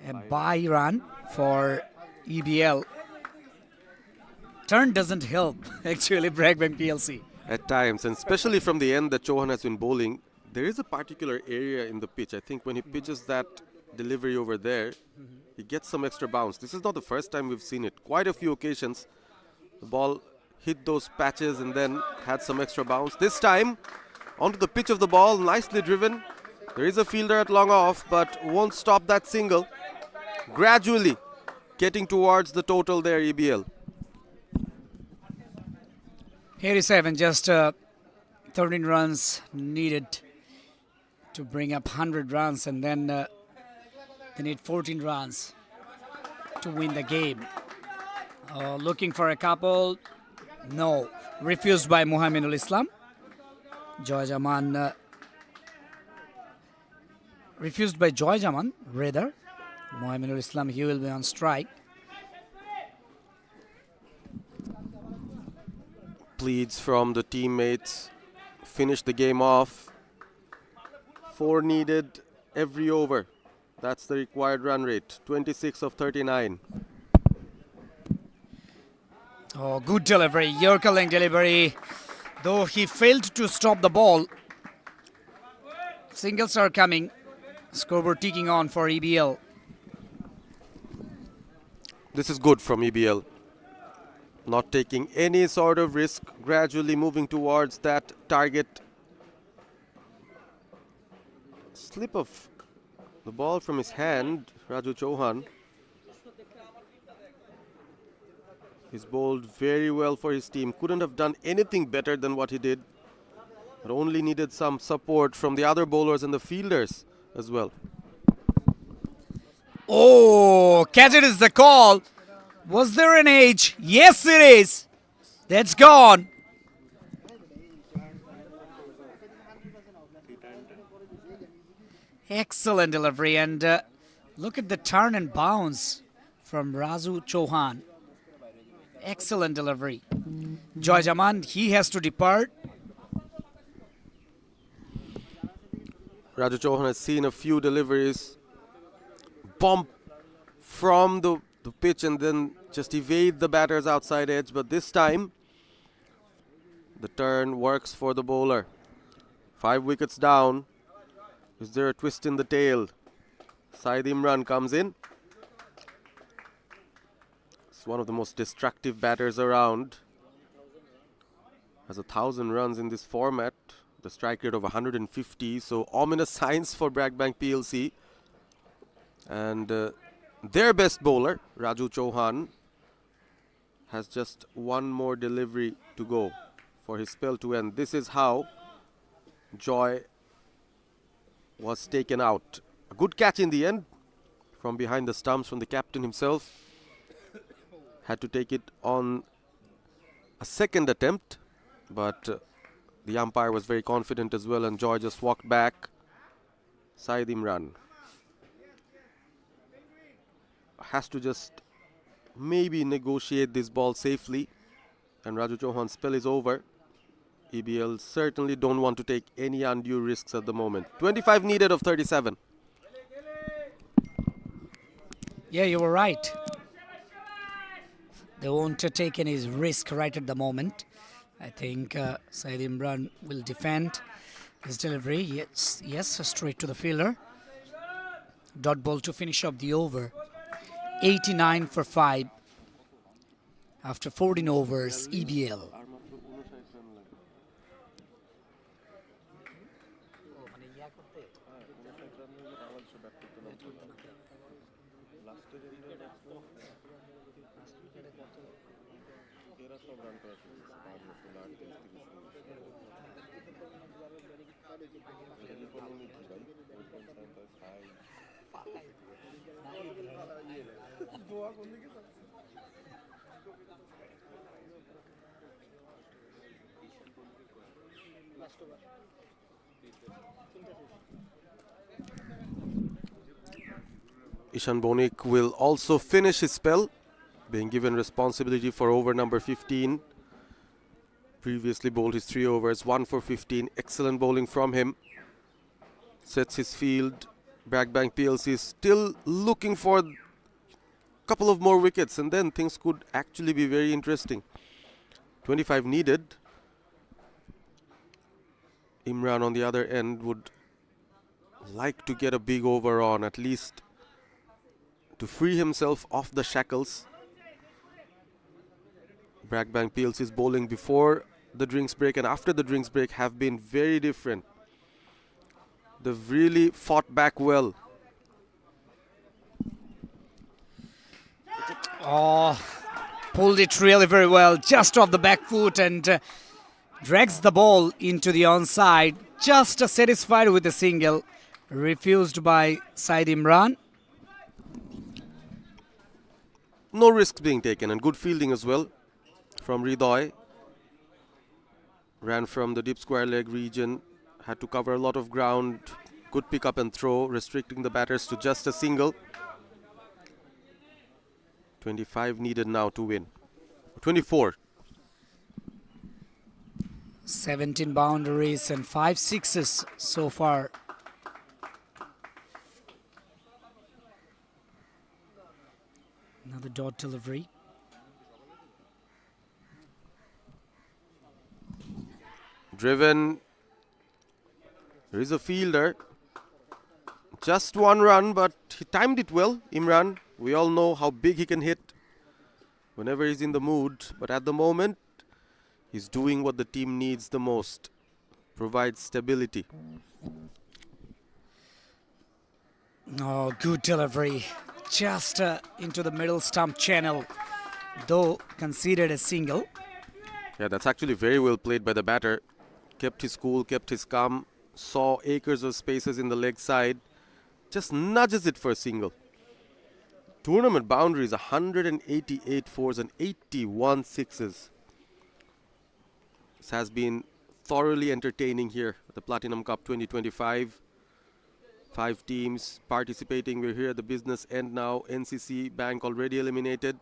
a bye run for EBL. Turn doesn't help actually BRAC Bank PLC. At times, and especially from the end that Chauhan has been bowling, there is a particular area in the pitch. I think when he pitches that delivery over there, he gets some extra bounce. This is not the first time we've seen it. Quite a few occasions, the ball hit those patches and then had some extra bounce. This time, onto the pitch of the ball, nicely driven. There is a fielder at long off, but won't stop that single. Gradually getting towards the total there, EBL. 87, just 13 runs needed to bring up 100 runs, and then they need 14 runs to win the game. Looking for a couple. No. Refused by Muhammadul Islam. Joy Jaman. Refused by Joy Jaman, rather. Muhammadul Islam, he will be on strike. pleads from the teammates. Finish the game off. 4 needed every over. That's the required run rate. 26 of 39. Oh, good delivery, Yorker length delivery. Though he failed to stop the ball. Singles are coming. Scoreboard ticking on for EBL. This is good from EBL. Not taking any sort of risk, gradually moving towards that target. Slip of the ball from his hand, Raju Chauhan. He's bowled very well for his team. Couldn't have done anything better than what he did. But only needed some support from the other bowlers and the fielders as well. Oh, catch it is the call. Was there an edge? Yes, it is. That's gone. Excellent delivery, and look at the turn and bounce from Raju Chauhan. Excellent delivery. Joy Jaman, he has to depart. Raju Chauhan has seen a few deliveries. Bump from the pitch and then just evade the batter's outside edge. But this time, the turn works for the bowler. 5 wickets down. Is there a twist in the tail? Saeed Imran comes in. He's one of the most destructive batters around. Has 1,000 runs in this format. The strike rate of 150. So ominous signs for BRAC Bank PLC. And their best bowler, Raju Chauhan, has just one more delivery to go for his spell to end. This is how Joy was taken out. A good catch in the end from behind the stumps from the captain himself. Had to take it on a second attempt, but the umpire was very confident as well, and Joy just walked back. Saeed Imran has to just maybe negotiate this ball safely, and Raju Chauhan's spell is over. EBL certainly don't want to take any undue risks at the moment. 25 needed of 37. Yeah, you were right. They won't take any risk right at the moment. I think Saeed Imran will defend his delivery. Yes, straight to the fielder. Dot ball to finish up the over. 89 for 5 after 14 overs, EBL. Ishan Bonik will also finish his spell, being given responsibility for over number 15. Previously bowled his 3 overs, 1 for 15. Excellent bowling from him. Sets his field. BRAC Bank PLC is still looking for a couple of more wickets, and then things could actually be very interesting. 25 needed. Imran on the other end would like to get a big over on, at least to free himself off the shackles. BRAC Bank PLC's bowling before the drinks break and after the drinks break have been very different. They've really fought back well. Oh, pulled it really very well, just off the back foot, and drags the ball into the onside. Just satisfied with the single, refused by Saeed Imran. No risks being taken, and good fielding as well from Ridoy. Ran from the deep square leg region, had to cover a lot of ground. Good pick up and throw, restricting the batters to just a single. 25 needed now to win. 24. 17 boundaries and 5 sixes so far. Another dot delivery. Driven. There is a fielder. Just one run, but he timed it well, Imran. We all know how big he can hit whenever he's in the mood. But at the moment, he's doing what the team needs the most. Provides stability. Oh, good delivery. Just into the middle stump channel, though considered a single. Yeah, that's actually very well played by the batter. Kept his cool, kept his calm. Saw acres of spaces in the leg side. Just nudges it for a single. Tournament boundaries 188 fours and 81 sixes. This has been thoroughly entertaining here at the Platinum Cup 2025. 5 teams participating. We're here at the business end now. NCC Bank already eliminated.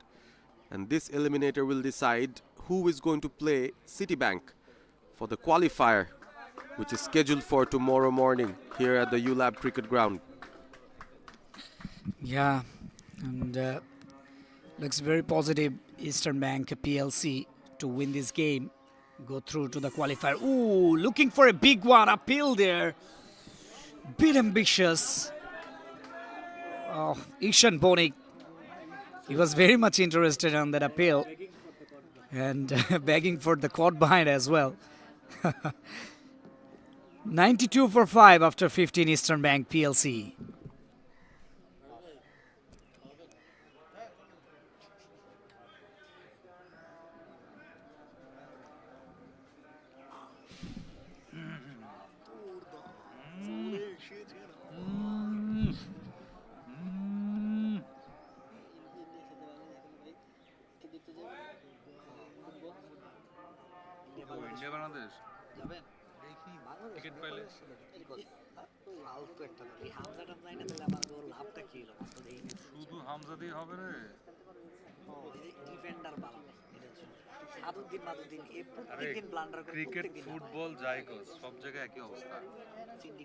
And this eliminator will decide who is going to play Citibank for the qualifier, which is scheduled for tomorrow morning here at the ULAB Cricket Ground. Yeah, and looks very positive. Eastern Bank PLC to win this game, go through to the qualifier. Ooh, looking for a big one uphill there. Bit ambitious. Oh, Ishan Bonik, he was very much interested on that appeal and begging for the caught behind as well. 92 for 5 after 15 Eastern Bank PLC. India Bangladesh ticket পাইলে শুধু হামজা দিয়ে হবে রে। আরে cricket football যাই কর সব জায়গায় একই অবস্থা।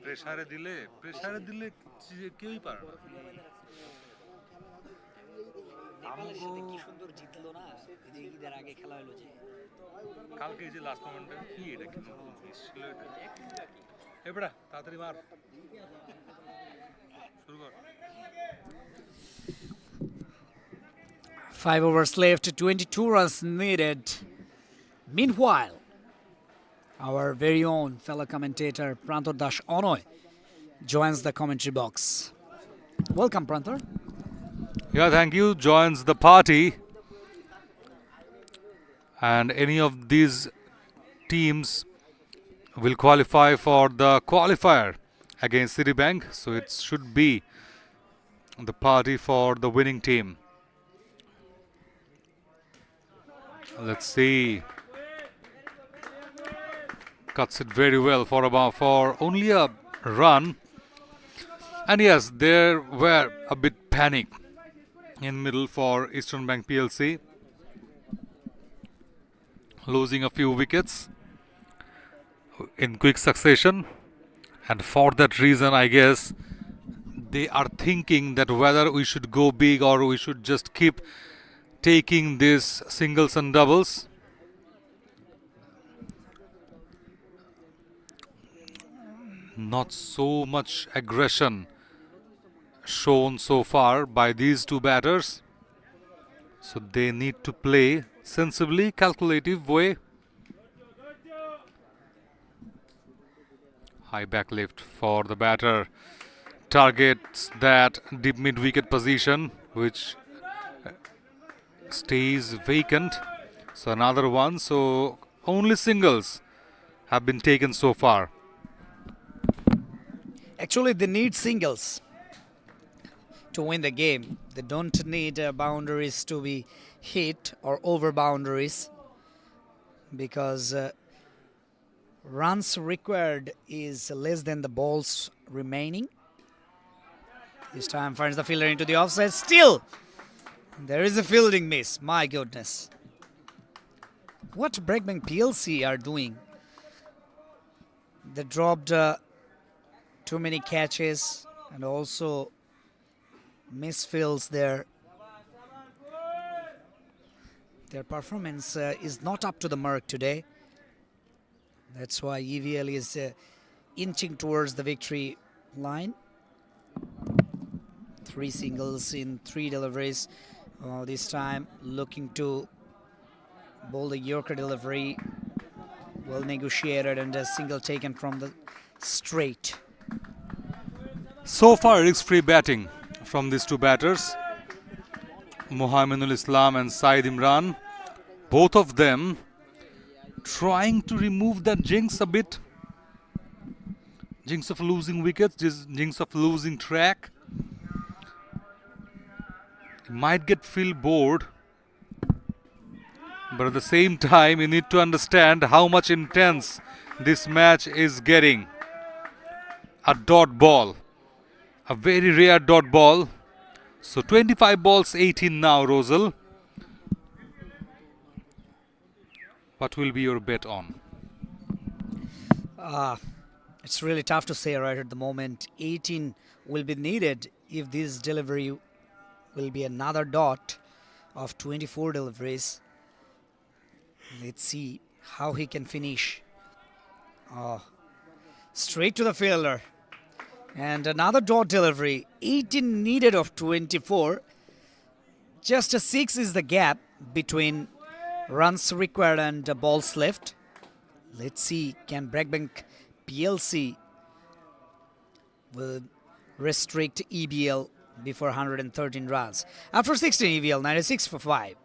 প্রেসারে দিলে কেউই পারে না। কি সুন্দর জিতলো না, ঈদের আগে খেলা হলো যে কালকে যে লাস্ট মোমেন্টে কি এটা কি নতুন জিনিস ছিল এটা? এবড়া তাড়াতাড়ি মার শুরু কর। 5 overs left, 22 runs needed. Meanwhile, our very own fellow commentator Prantor Das Onoy joins the commentary box. Welcome, Prantor. Yeah, thank you. Joins the party. And any of these teams will qualify for the qualifier against Citibank. So it should be the party for the winning team. Let's see. Cuts it very well for only a run. And yes, there were a bit panic in middle for Eastern Bank PLC, losing a few wickets in quick succession, and for that reason I guess they are thinking that whether we should go big or we should just keep taking these singles and doubles. Not so much aggression shown so far by these two batters, so they need to play sensibly, calculative way. High back lift for the batter, targets that deep mid wicket position which stays vacant. So another one, so only singles have been taken so far. Actually, they need singles to win the game. They don't need boundaries to be hit or over boundaries, because runs required is less than the balls remaining. This time finds the fielder into the offside. Still, there is a fielding miss. My goodness. What BRAC PLC are doing They dropped too many catches and also misfields there. Their performance is not up to the mark today. That's why EBL is inching towards the victory line. 3 singles in 3 deliveries. This time looking to bowl the Yorker delivery. Well negotiated and a single taken from the straight. So far, risk-free batting from these two batters, Mohammedul Islam and Saeed Imran. Both of them trying to remove that jinx a bit. Jinx of losing wickets, jinx of losing track. You might feel bored, but at the same time you need to understand how much intense this match is getting. A dot ball, a very rare dot ball. So 25 balls, 18 now, Rosal. What will be your bet on? It's really tough to say right at the moment. 18 will be needed if this delivery will be another dot of 24 deliveries. Let's see how he can finish. Straight to the fielder. And another dot delivery. 18 needed of 24. Just a 6 is the gap between runs required and balls left. Let's see, can BRAC PLC will restrict EBL before 113 runs. After 16, EBL 96 for 5.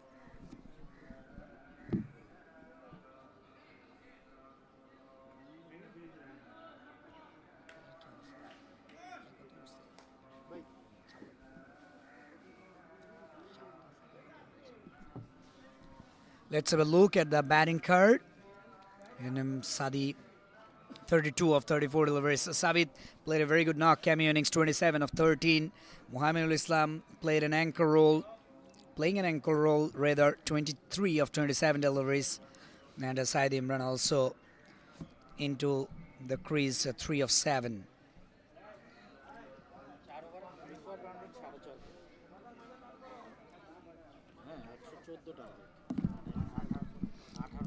Let's have a look at the batting card. And Sadi, 32 of 34 deliveries. Sabit played a very good knock, cameo innings, 27 of 13. Mohammedul Islam played an anchor role, playing an anchor role rather, 23 of 27 deliveries. And Saeed Imran also into the crease, 3 of 7.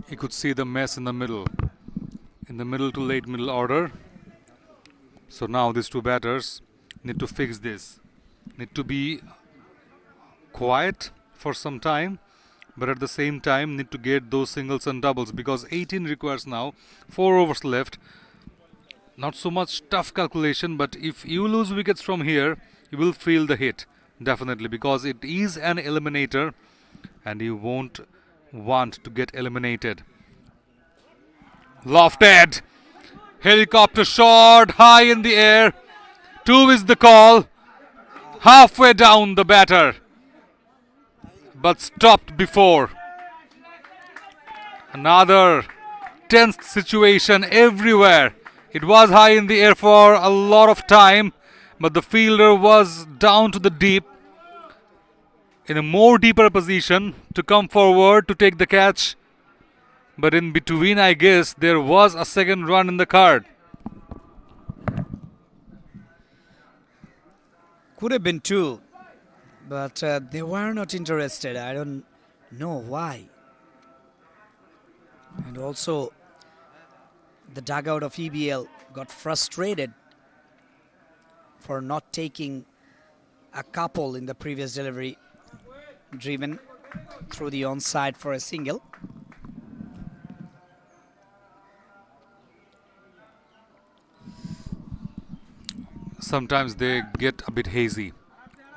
You could see the mess in the middle to late middle order. So now these two batters need to fix this, need to be quiet for some time, but at the same time need to get those singles and doubles, because 18 requires now 4 overs left. Not so much tough calculation, but if you lose wickets from here, you will feel the hit definitely, because it is an eliminator and you won't want to get eliminated. Lofted, helicopter shot high in the air. 2 is the call. Halfway down the batter, but stopped before. Another tense situation everywhere. It was high in the air for a lot of time, but the fielder was down to the deep, in a more deeper position to come forward to take the catch. But in between, I guess, there was a second run in the card. Could have been 2, but they were not interested. I don't know why. And also, the dugout of EBL got frustrated for not taking a couple in the previous delivery, driven through the onside for a single. Sometimes they get a bit hazy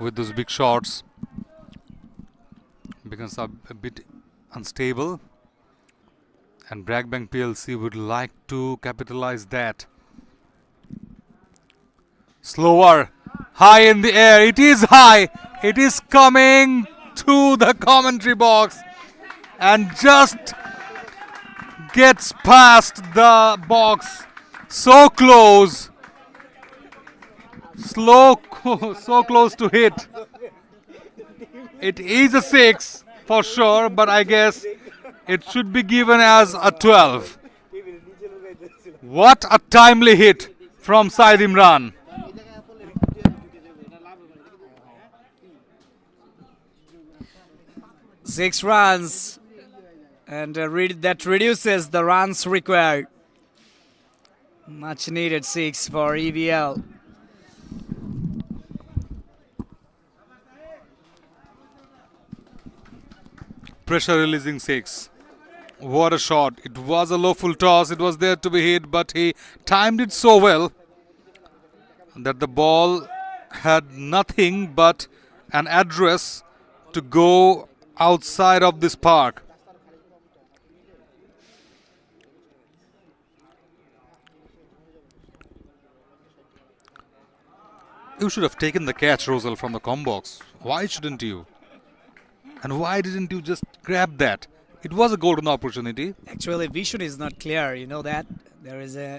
with those big shots, becomes a bit unstable, and BRAC PLC would like to capitalize that. Slower, high in the air. It is high. It is coming to the commentary box and just gets past the box. So close. So close to hit. It is a 6 for sure, but I guess it should be given as a 12. What a timely hit from Said Imran. এই জায়গায় পড়লে জুটে যাবে এটা লাভ হবে না কিন্তু 6 runs, and that reduces the runs required. Much needed 6 for EBL. Pressure releasing 6. What a shot. It was a low full toss. It was there to be hit, but he timed it so well that the ball had nothing but an address to go outside of this park. You should have taken the catch, Rosal, from the combox. Why shouldn't you? And why didn't you just grab that? It was a golden opportunity. Actually, vision is not clear. You know that there is a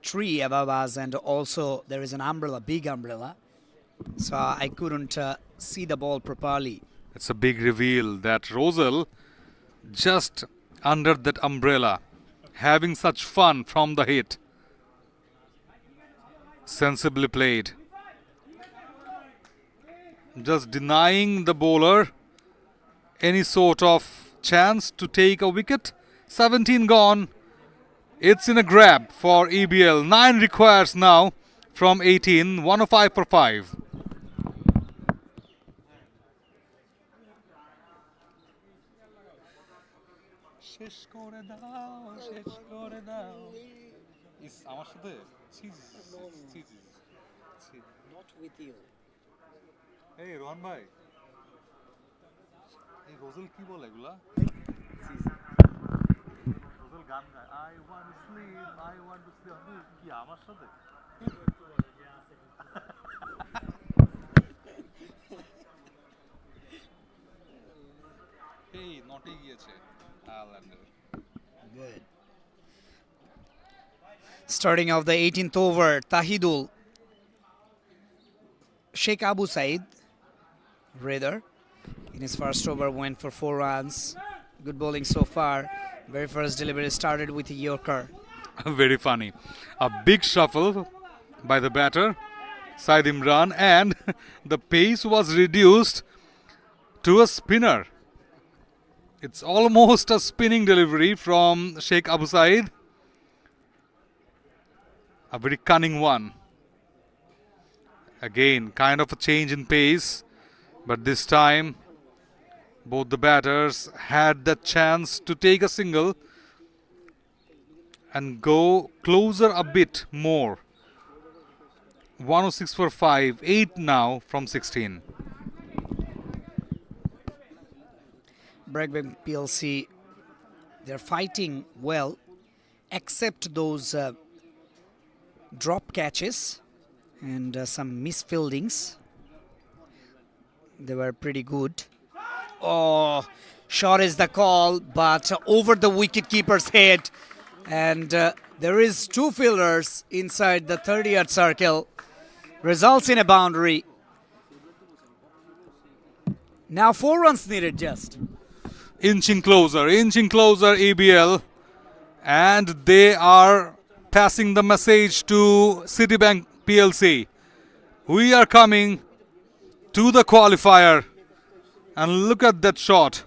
tree above us, and also there is an umbrella, big umbrella. So I couldn't see the ball properly. It's a big reveal that Rosal, just under that umbrella, having such fun from the hit. Sensibly played. Just denying the bowler any sort of chance to take a wicket. 17 gone. It's in a grab for EBL. 9 requires now from 18. 105 for 5. Not with you. এই রোহন ভাই এই রোজল কি বলে এগুলা রোজল গান গায় I want to sleep কি আমার সাথে এই নটে গিয়েছে আয়ারল্যান্ডের Good. Starting off the 18th over, Tahidul, Sheikh Abu Said, rather, in his first over went for 4 runs. Good bowling so far. Very first delivery started with a Yorker. Very funny. A big shuffle by the batter, Said Imran, and the pace was reduced to a spinner. It's almost a spinning delivery from Sheikh Abu Said. A very cunning one. Again, kind of a change in pace, but this time both the batters had the chance to take a single and go closer a bit more. 106 for 5, 8 now from 16. BRAC PLC, they're fighting well, except those drop catches and some misfieldings. They were pretty good. Oh, shot is the call, but over the wicket-keeper's head. And there is 2 fielders inside the 30-yard circle. Results in a boundary. Now 4 runs needed just. Inching closer, EBL. And they are passing the message to Citibank PLC. We are coming to the qualifier. And look at that shot.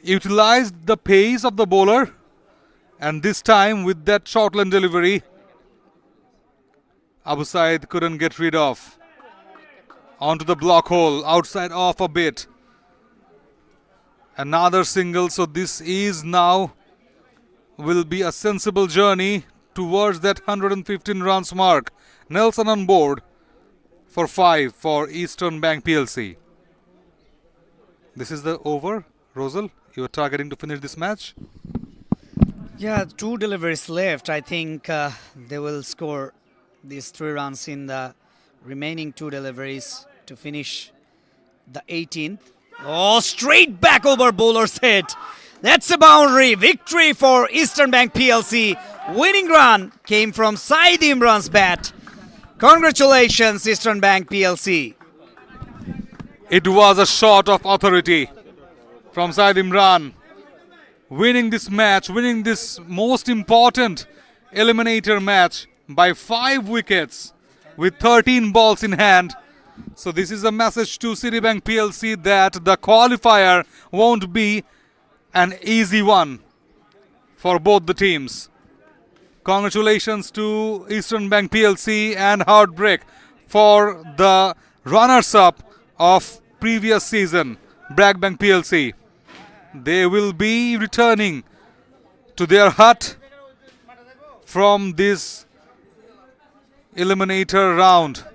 Utilized the pace of the bowler. And this time with that shortland delivery, Abu Said couldn't get rid of. Onto the block hole, outside off a bit. Another single, so this is now will be a sensible journey towards that 115 runs mark. Nelson on board for 5 for Eastern Bank PLC. This is the over, Rosal. You are targeting to finish this match? Yeah, 2 deliveries left. I think they will score these 3 runs in the remaining 2 deliveries to finish the 18th. Oh, straight back over bowler's head. That's a boundary. Victory for Eastern Bank PLC. Winning run came from Said Imran's bat. Congratulations, Eastern Bank PLC. It was a shot of authority from Said Imran. winning this match, winning this most important eliminator match by 5 wickets with 13 balls in hand. So this is a message to Citibank PLC that the qualifier won't be an easy one for both the teams. Congratulations to Eastern Bank PLC and heartbreak for the runners-up of previous season, BRAC Bank PLC. They will be returning to their hut from this eliminator round.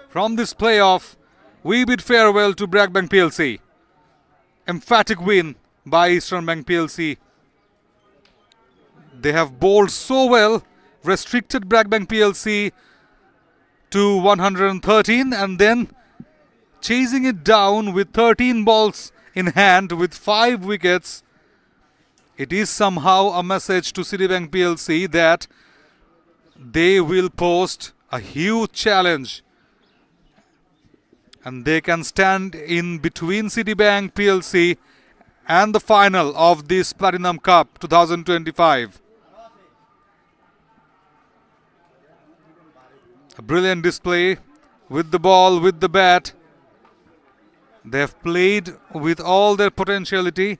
From this playoff, we bid farewell to BRAC Bank PLC. Emphatic win by Eastern Bank PLC. They have bowled so well, restricted BRAC Bank PLC to 113 and then chasing it down with 13 balls in hand with 5 wickets. It is somehow a message to Citibank PLC that they will post a huge challenge and they can stand in between Citibank PLC and the final of this Platinum Cup 2025. A brilliant display with the ball, with the bat. They have played with all their potentiality.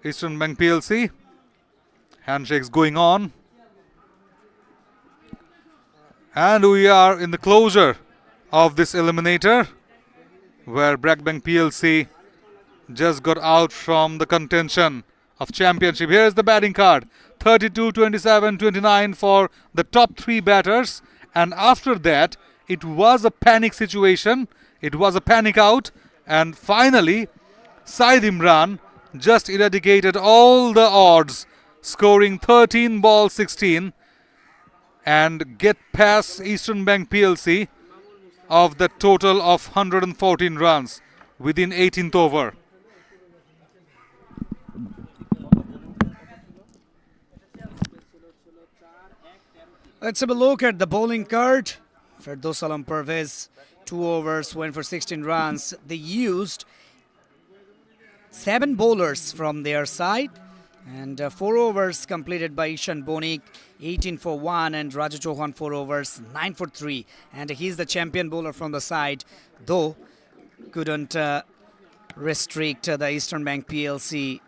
Eastern Bank PLC. Handshakes going on. And we are in the closure of this eliminator where BRAC Bank PLC just got out from the contention of championship. Here is the batting card. 32, 27, 29 for the top 3 batters. And after that, it was a panic situation. It was a panic out. And finally, Said Imran just eradicated all the odds, scoring 13 balls 16 and get past Eastern Bank PLC of the total of 114 runs within 18th over. Let's have a look at the bowling card. Ferdows Alam Pervez, 2 overs, went for 16 runs. They used 7 bowlers from their side, and 4 overs completed by Ishan Bonik, 18 for 1, and Raju Chauhan 4 overs, 9 for 3. And he's the champion bowler from the side, though couldn't restrict the Eastern Bank PLC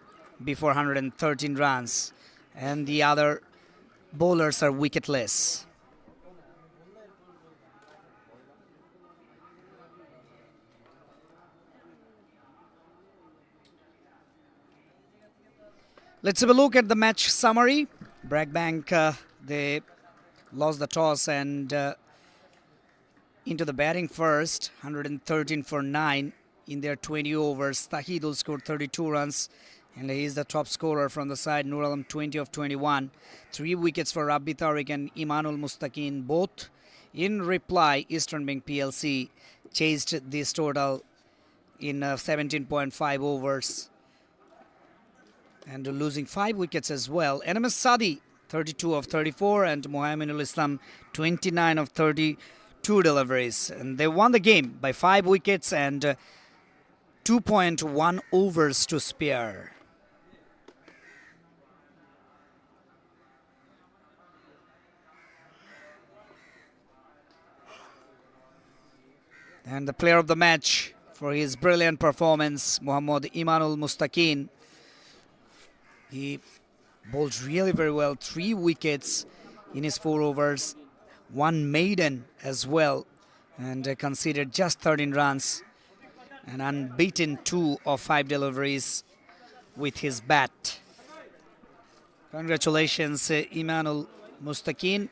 before 113 runs. And the other bowlers are wicketless. Let's have a look at the match summary. BRAC Bank, they lost the toss and into the batting first, 113 for 9 in their 20 overs. Tahidul scored 32 runs, and he is the top scorer from the side. Nur Alam 20 of 21. 3 wickets for Rabbi Tariq and Imanul Mustaqin both. In reply, Eastern Bank PLC chased this total in 17.5 overs and losing 5 wickets as well. NMS Sadi 32 of 34 and Mohammedul Islam 29 of 32 deliveries. And they won the game by 5 wickets and 2.1 overs to spare. And the player of the match for his brilliant performance, Muhammad Imanul Mustaqin. He bowled really very well. 3 wickets in his 4 overs. 1 maiden as well. And conceded just 13 runs. An unbeaten 2 of 5 deliveries with his bat. Congratulations, Imanul Mustaqin.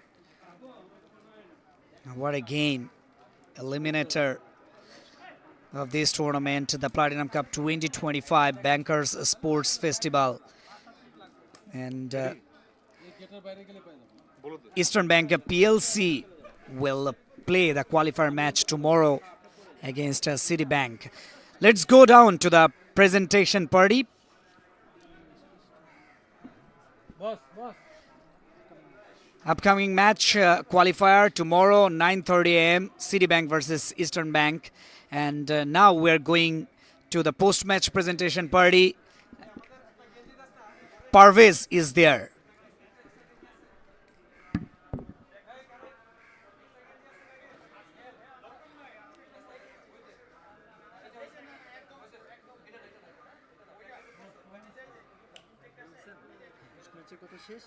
What a game. Eliminator of this tournament, the Platinum Cup 2025 Bankers Sports Festival. And Eastern Bank PLC will play the qualifier match tomorrow against Citibank. Let's go down to the presentation party. Upcoming match qualifier tomorrow 9:30 a.m. Citibank versus Eastern Bank. And now we're going to the post-match presentation party. Parvez is there. ম্যাচের কথা শেষ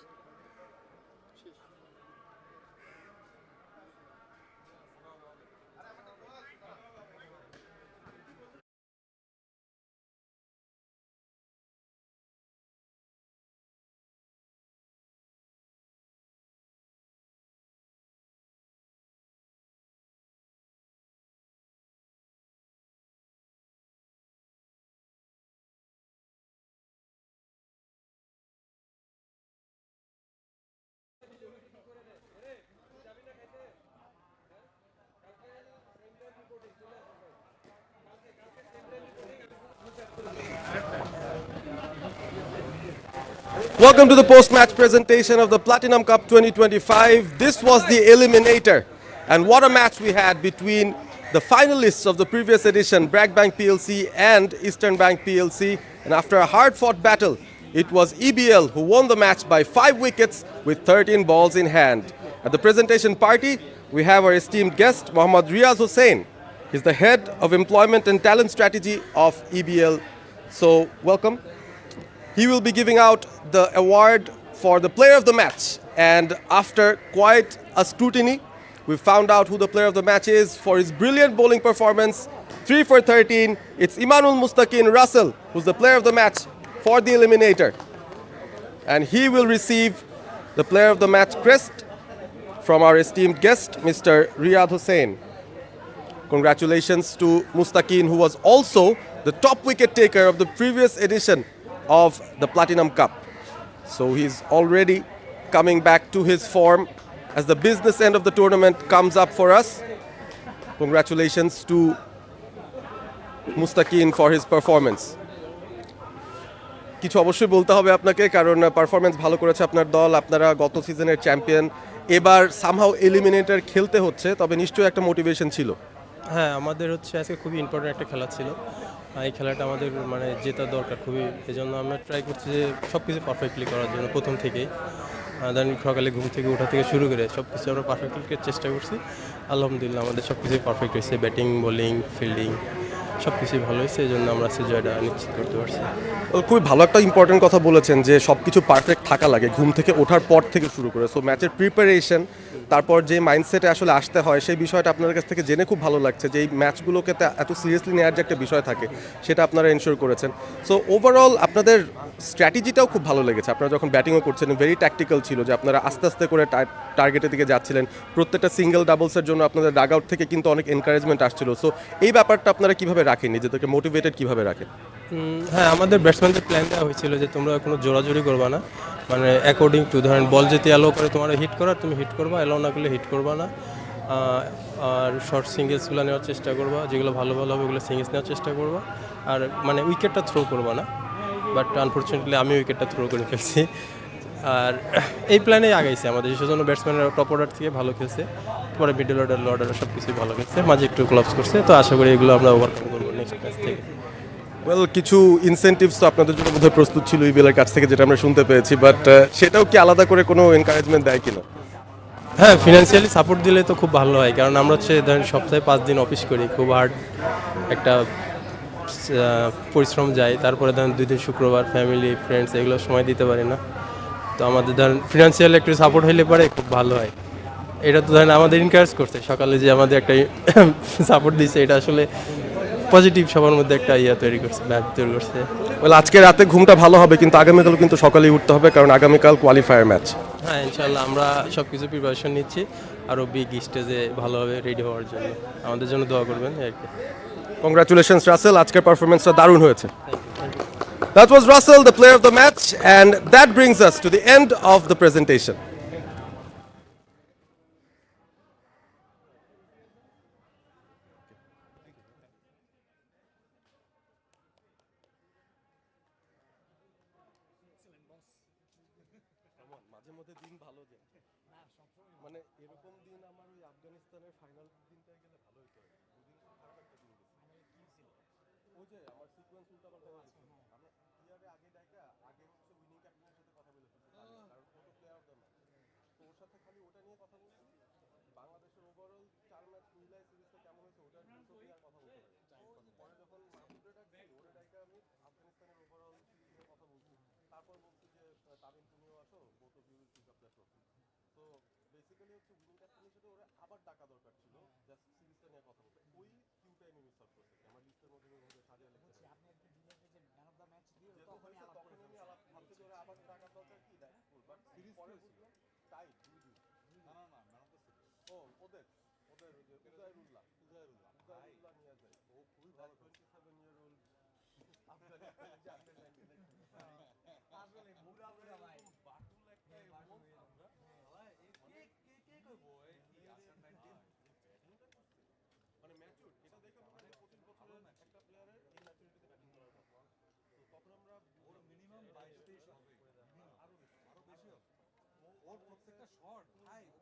Welcome to the post-match presentation of the Platinum Cup 2025. This was the eliminator. And what a match we had between the finalists of the previous edition, BRAC Bank PLC and Eastern Bank PLC. And after a hard-fought battle, it was EBL who won the match by 5 wickets with 13 balls in hand. At the presentation party, we have our esteemed guest, Mohammad Riaz Hussain. He's the head of employment and talent strategy of EBL. So, welcome. He will be giving out the award for the player of the match. And after quite a scrutiny, we found out who the player of the match is for his brilliant bowling performance. 3 for 13. It's Imanul Mustaqin Russell, who's the player of the match for the eliminator. And he will receive the player of the match crest from our esteemed guest, Mr. Riyad Hussain. Congratulations to Mustaqin, who was also the top wicket taker of the previous edition of the Platinum Cup. So he's already coming back to his form as the business end of the tournament comes up for us. Congratulations to Mustaqin for his performance. কিছু অবশ্যই বলতে হবে আপনাকে, কারণ performance ভালো করেছে আপনার দল, আপনারা গত সিজনের চ্যাম্পিয়ন, এবার সামহাউ এলিমিনেটর খেলতে হচ্ছে, তবে নিশ্চয়ই একটা মোটিভেশন ছিল। হ্যাঁ, আমাদের হচ্ছে আজকে খুবই ইম্পর্টেন্ট একটা খেলা ছিল। এই খেলাটা আমাদের মানে জেতা দরকার খুবই, এই জন্য আমরা ট্রাই করছি যে সব কিছু পারফেক্টলি করার জন্য প্রথম থেকেই। দেন সকালে ঘুম থেকে ওঠা থেকে শুরু করে সব কিছু আমরা পারফেক্টলি চেষ্টা করছি। আলহামদুলিল্লাহ আমাদের সব কিছুই পারফেক্ট হয়েছে, ব্যাটিং বোলিং ফিল্ডিং সব কিছুই ভালো হয়েছে, এই জন্য আমরা সে জয়টা নিশ্চিত করতে পারছি। খুবই ভালো একটা ইম্পর্টেন্ট কথা বলেছেন যে সব কিছু পারফেক্ট থাকা লাগে ঘুম থেকে ওঠার পর থেকে শুরু করে। সো ম্যাচের প্রিপারেশন, তারপর যে মাইন্ডসেটে আসলে আসতে হয়, সেই বিষয়টা আপনার কাছ থেকে জেনে খুব ভালো লাগছে যে এই ম্যাচগুলোকে এত সিরিয়াসলি নেওয়ার যে একটা বিষয় থাকে সেটা আপনারা এনশিওর করেছেন। সো ওভারঅল আপনাদের স্ট্র্যাটেজিটাও খুব ভালো লেগেছে। আপনারা যখন ব্যাটিংও করছেন ভেরি ট্যাকটিক্যাল ছিল, যে আপনারা আস্তে আস্তে করে টার্গেটের দিকে যাচ্ছিলেন। প্রত্যেকটা সিঙ্গেল ডাবলসের জন্য আপনাদের ডাগ আউট থেকে কিন্তু অনেক এনকারেজমেন্ট আসছিল। সো এই ব্যাপারটা আপনারা কীভাবে রাখেন, নিজেদেরকে মোটিভেটেড কীভাবে রাখেন? হ্যাঁ, আমাদের ব্যাটসম্যানদের প্ল্যান দেওয়া হয়েছিল যে তোমরা কোনো জোরাজোরি করবা না, মানে অ্যাকর্ডিং টু ধরেন বল যদি অ্যালো করে তোমার হিট করার তুমি হিট করবা, অ্যালো না করলে হিট করবা না। আর শর্ট সিঙ্গেলসগুলো নেওয়ার চেষ্টা করবা, যেগুলো ভালো ভালো হবে ওগুলো সিঙ্গেলস নেওয়ার চেষ্টা করবা। আর মানে উইকেটটা থ্রো করবা না, বাট আনফর্চুনেটলি আমি উইকেটটা থ্রো করে ফেলছি। আর এই প্ল্যানেই আগাইছে আমাদের, সেজন্য ব্যাটসম্যানরা টপ অর্ডার থেকে ভালো খেলছে, পরে মিডল অর্ডার লো অর্ডার সব কিছুই ভালো খেলছে, মাঝে একটু ক্লাবস করছে। তো আশা করি এগুলো আমরা ওভারকাম করবো নেক্সট ম্যাচ থেকে। ওয়েল, কিছু ইনসেন্টিভস তো আপনাদের জন্য বোধহয় প্রস্তুত ছিল ইবিএলের কাছ থেকে, যেটা আমরা শুনতে পেয়েছি, বাট সেটাও কি আলাদা করে কোনো এনকারেজমেন্ট দেয় কিনা? হ্যাঁ, ফিনান্সিয়ালি সাপোর্ট দিলে তো খুব ভালো হয়, কারণ আমরা হচ্ছে ধরেন সপ্তাহে 5 দিন অফিস করি, খুব হার্ড একটা পরিশ্রম যায়। তারপরে ধরেন 2 দিন শুক্রবার ফ্যামিলি ফ্রেন্ডস এগুলো সময় দিতে পারি না। তো আমাদের ধরেন ফিনান্সিয়ালি একটু সাপোর্ট হইলে পরে খুব ভালো হয়। এটা তো ধরেন আমাদের এনকারেজ করছে, সকালে যে আমাদের একটা সাপোর্ট দিচ্ছে, এটা আসলে পজিটিভ সবার মধ্যে একটা তৈরি করছে, ব্যাপ তৈরি করছে। ওয়েল, আজকে রাতে ঘুমটা ভালো হবে, কিন্তু আগামীকালও কিন্তু সকালেই উঠতে হবে, কারণ আগামীকাল কোয়ালিফায়ার ম্যাচ। হ্যাঁ, ইনশাল্লাহ আমরা সব কিছু প্রিপারেশন নিচ্ছি আরও বিগ স্টেজে ভালোভাবে রেডি হওয়ার জন্য। আমাদের জন্য দোয়া করবেন আর কি। কংগ্রাচুলেশনস রাসেল, আজকের পারফরমেন্সটা দারুণ হয়েছে। That was Russell, the player of the match, and that brings us to the end of the presentation. মাঝে মধ্যে দিন ভালো যায়, মানে এরকম দিন আমার ওই আফগানিস্তানের ফাইনাল দিনটায় গেলে ভালো হতো। ওই যে আমার সিকোয়েন্স উল্টা পাল্টা হয়ে গেছে আমরা ইয়ারে আগে ডাইকা আগে হচ্ছে উইনিং ক্যাপ্টেনের সাথে কথা বলে ফেলছি কারণ ও তো প্লেয়ার অফ দ্য ম্যাচ তো ওর সাথে খালি ওটা নিয়ে কথা বলছি বাংলাদেশের ওভারঅল 4 ম্যাচ মিলাই সিরিজটা কেমন হয়েছে ওটার দুটো প্লেয়ার কথা বলতে পারি পরে যখন মাহমুদরে ডাকছি ওরে ডাইকা আমি আফগানিস্তানের ওভারঅল সিরিজ নিয়ে কথা বলছি তারপর বলছি যে তামিম তুমিও আসো both of you will pick up the trophy তো বেসিক্যালি হচ্ছে উইনিং ক্যাপ্টেনের সাথে ওরা আবার ডাকা দরকার ছিল জাস্ট সিরিজটা নিয়ে কথা বলতে ওই কিউটা আমি মিস আউট করছি আমার লিস্টের মধ্যে ওইভাবে সাজিয়ে লিখতে আপনি একটু ডিলেটে যে ম্যান অফ দ্য ম্যাচ দিয়ে যেহেতু হয়েছে তখন আমি আলাপ ভাবছি যে ওরা আবার ডাকার দরকার কি দেয় বাট সিরিজ পরে বুঝলাম টাইট 2-2 না না না ম্যান অফ দ্য সিরিজ ও ওদের ওদের ওই যে উজাইরুল্লাহ উজাইরুল্লাহ নিয়ে যায় ও খুবই ভালো 27 ইয়ার ওল্ড আফগানিস্তান জাতীয় আসলে মুরা মুরা ভাই বাটুল একটা এমন কে কে করবো এই কি আসার 19 মানে ম্যাচুর এটা দেখে মনে হয় 25 বছরের একটা প্লেয়ারের এই ম্যাচুরিটিতে ব্যাটিং করার কথা তো তখন আমরা ওর মিনিমাম 22-23 হবে আরো বেশি আরো বেশি হবে ওর প্রত্যেকটা শট ভাই ও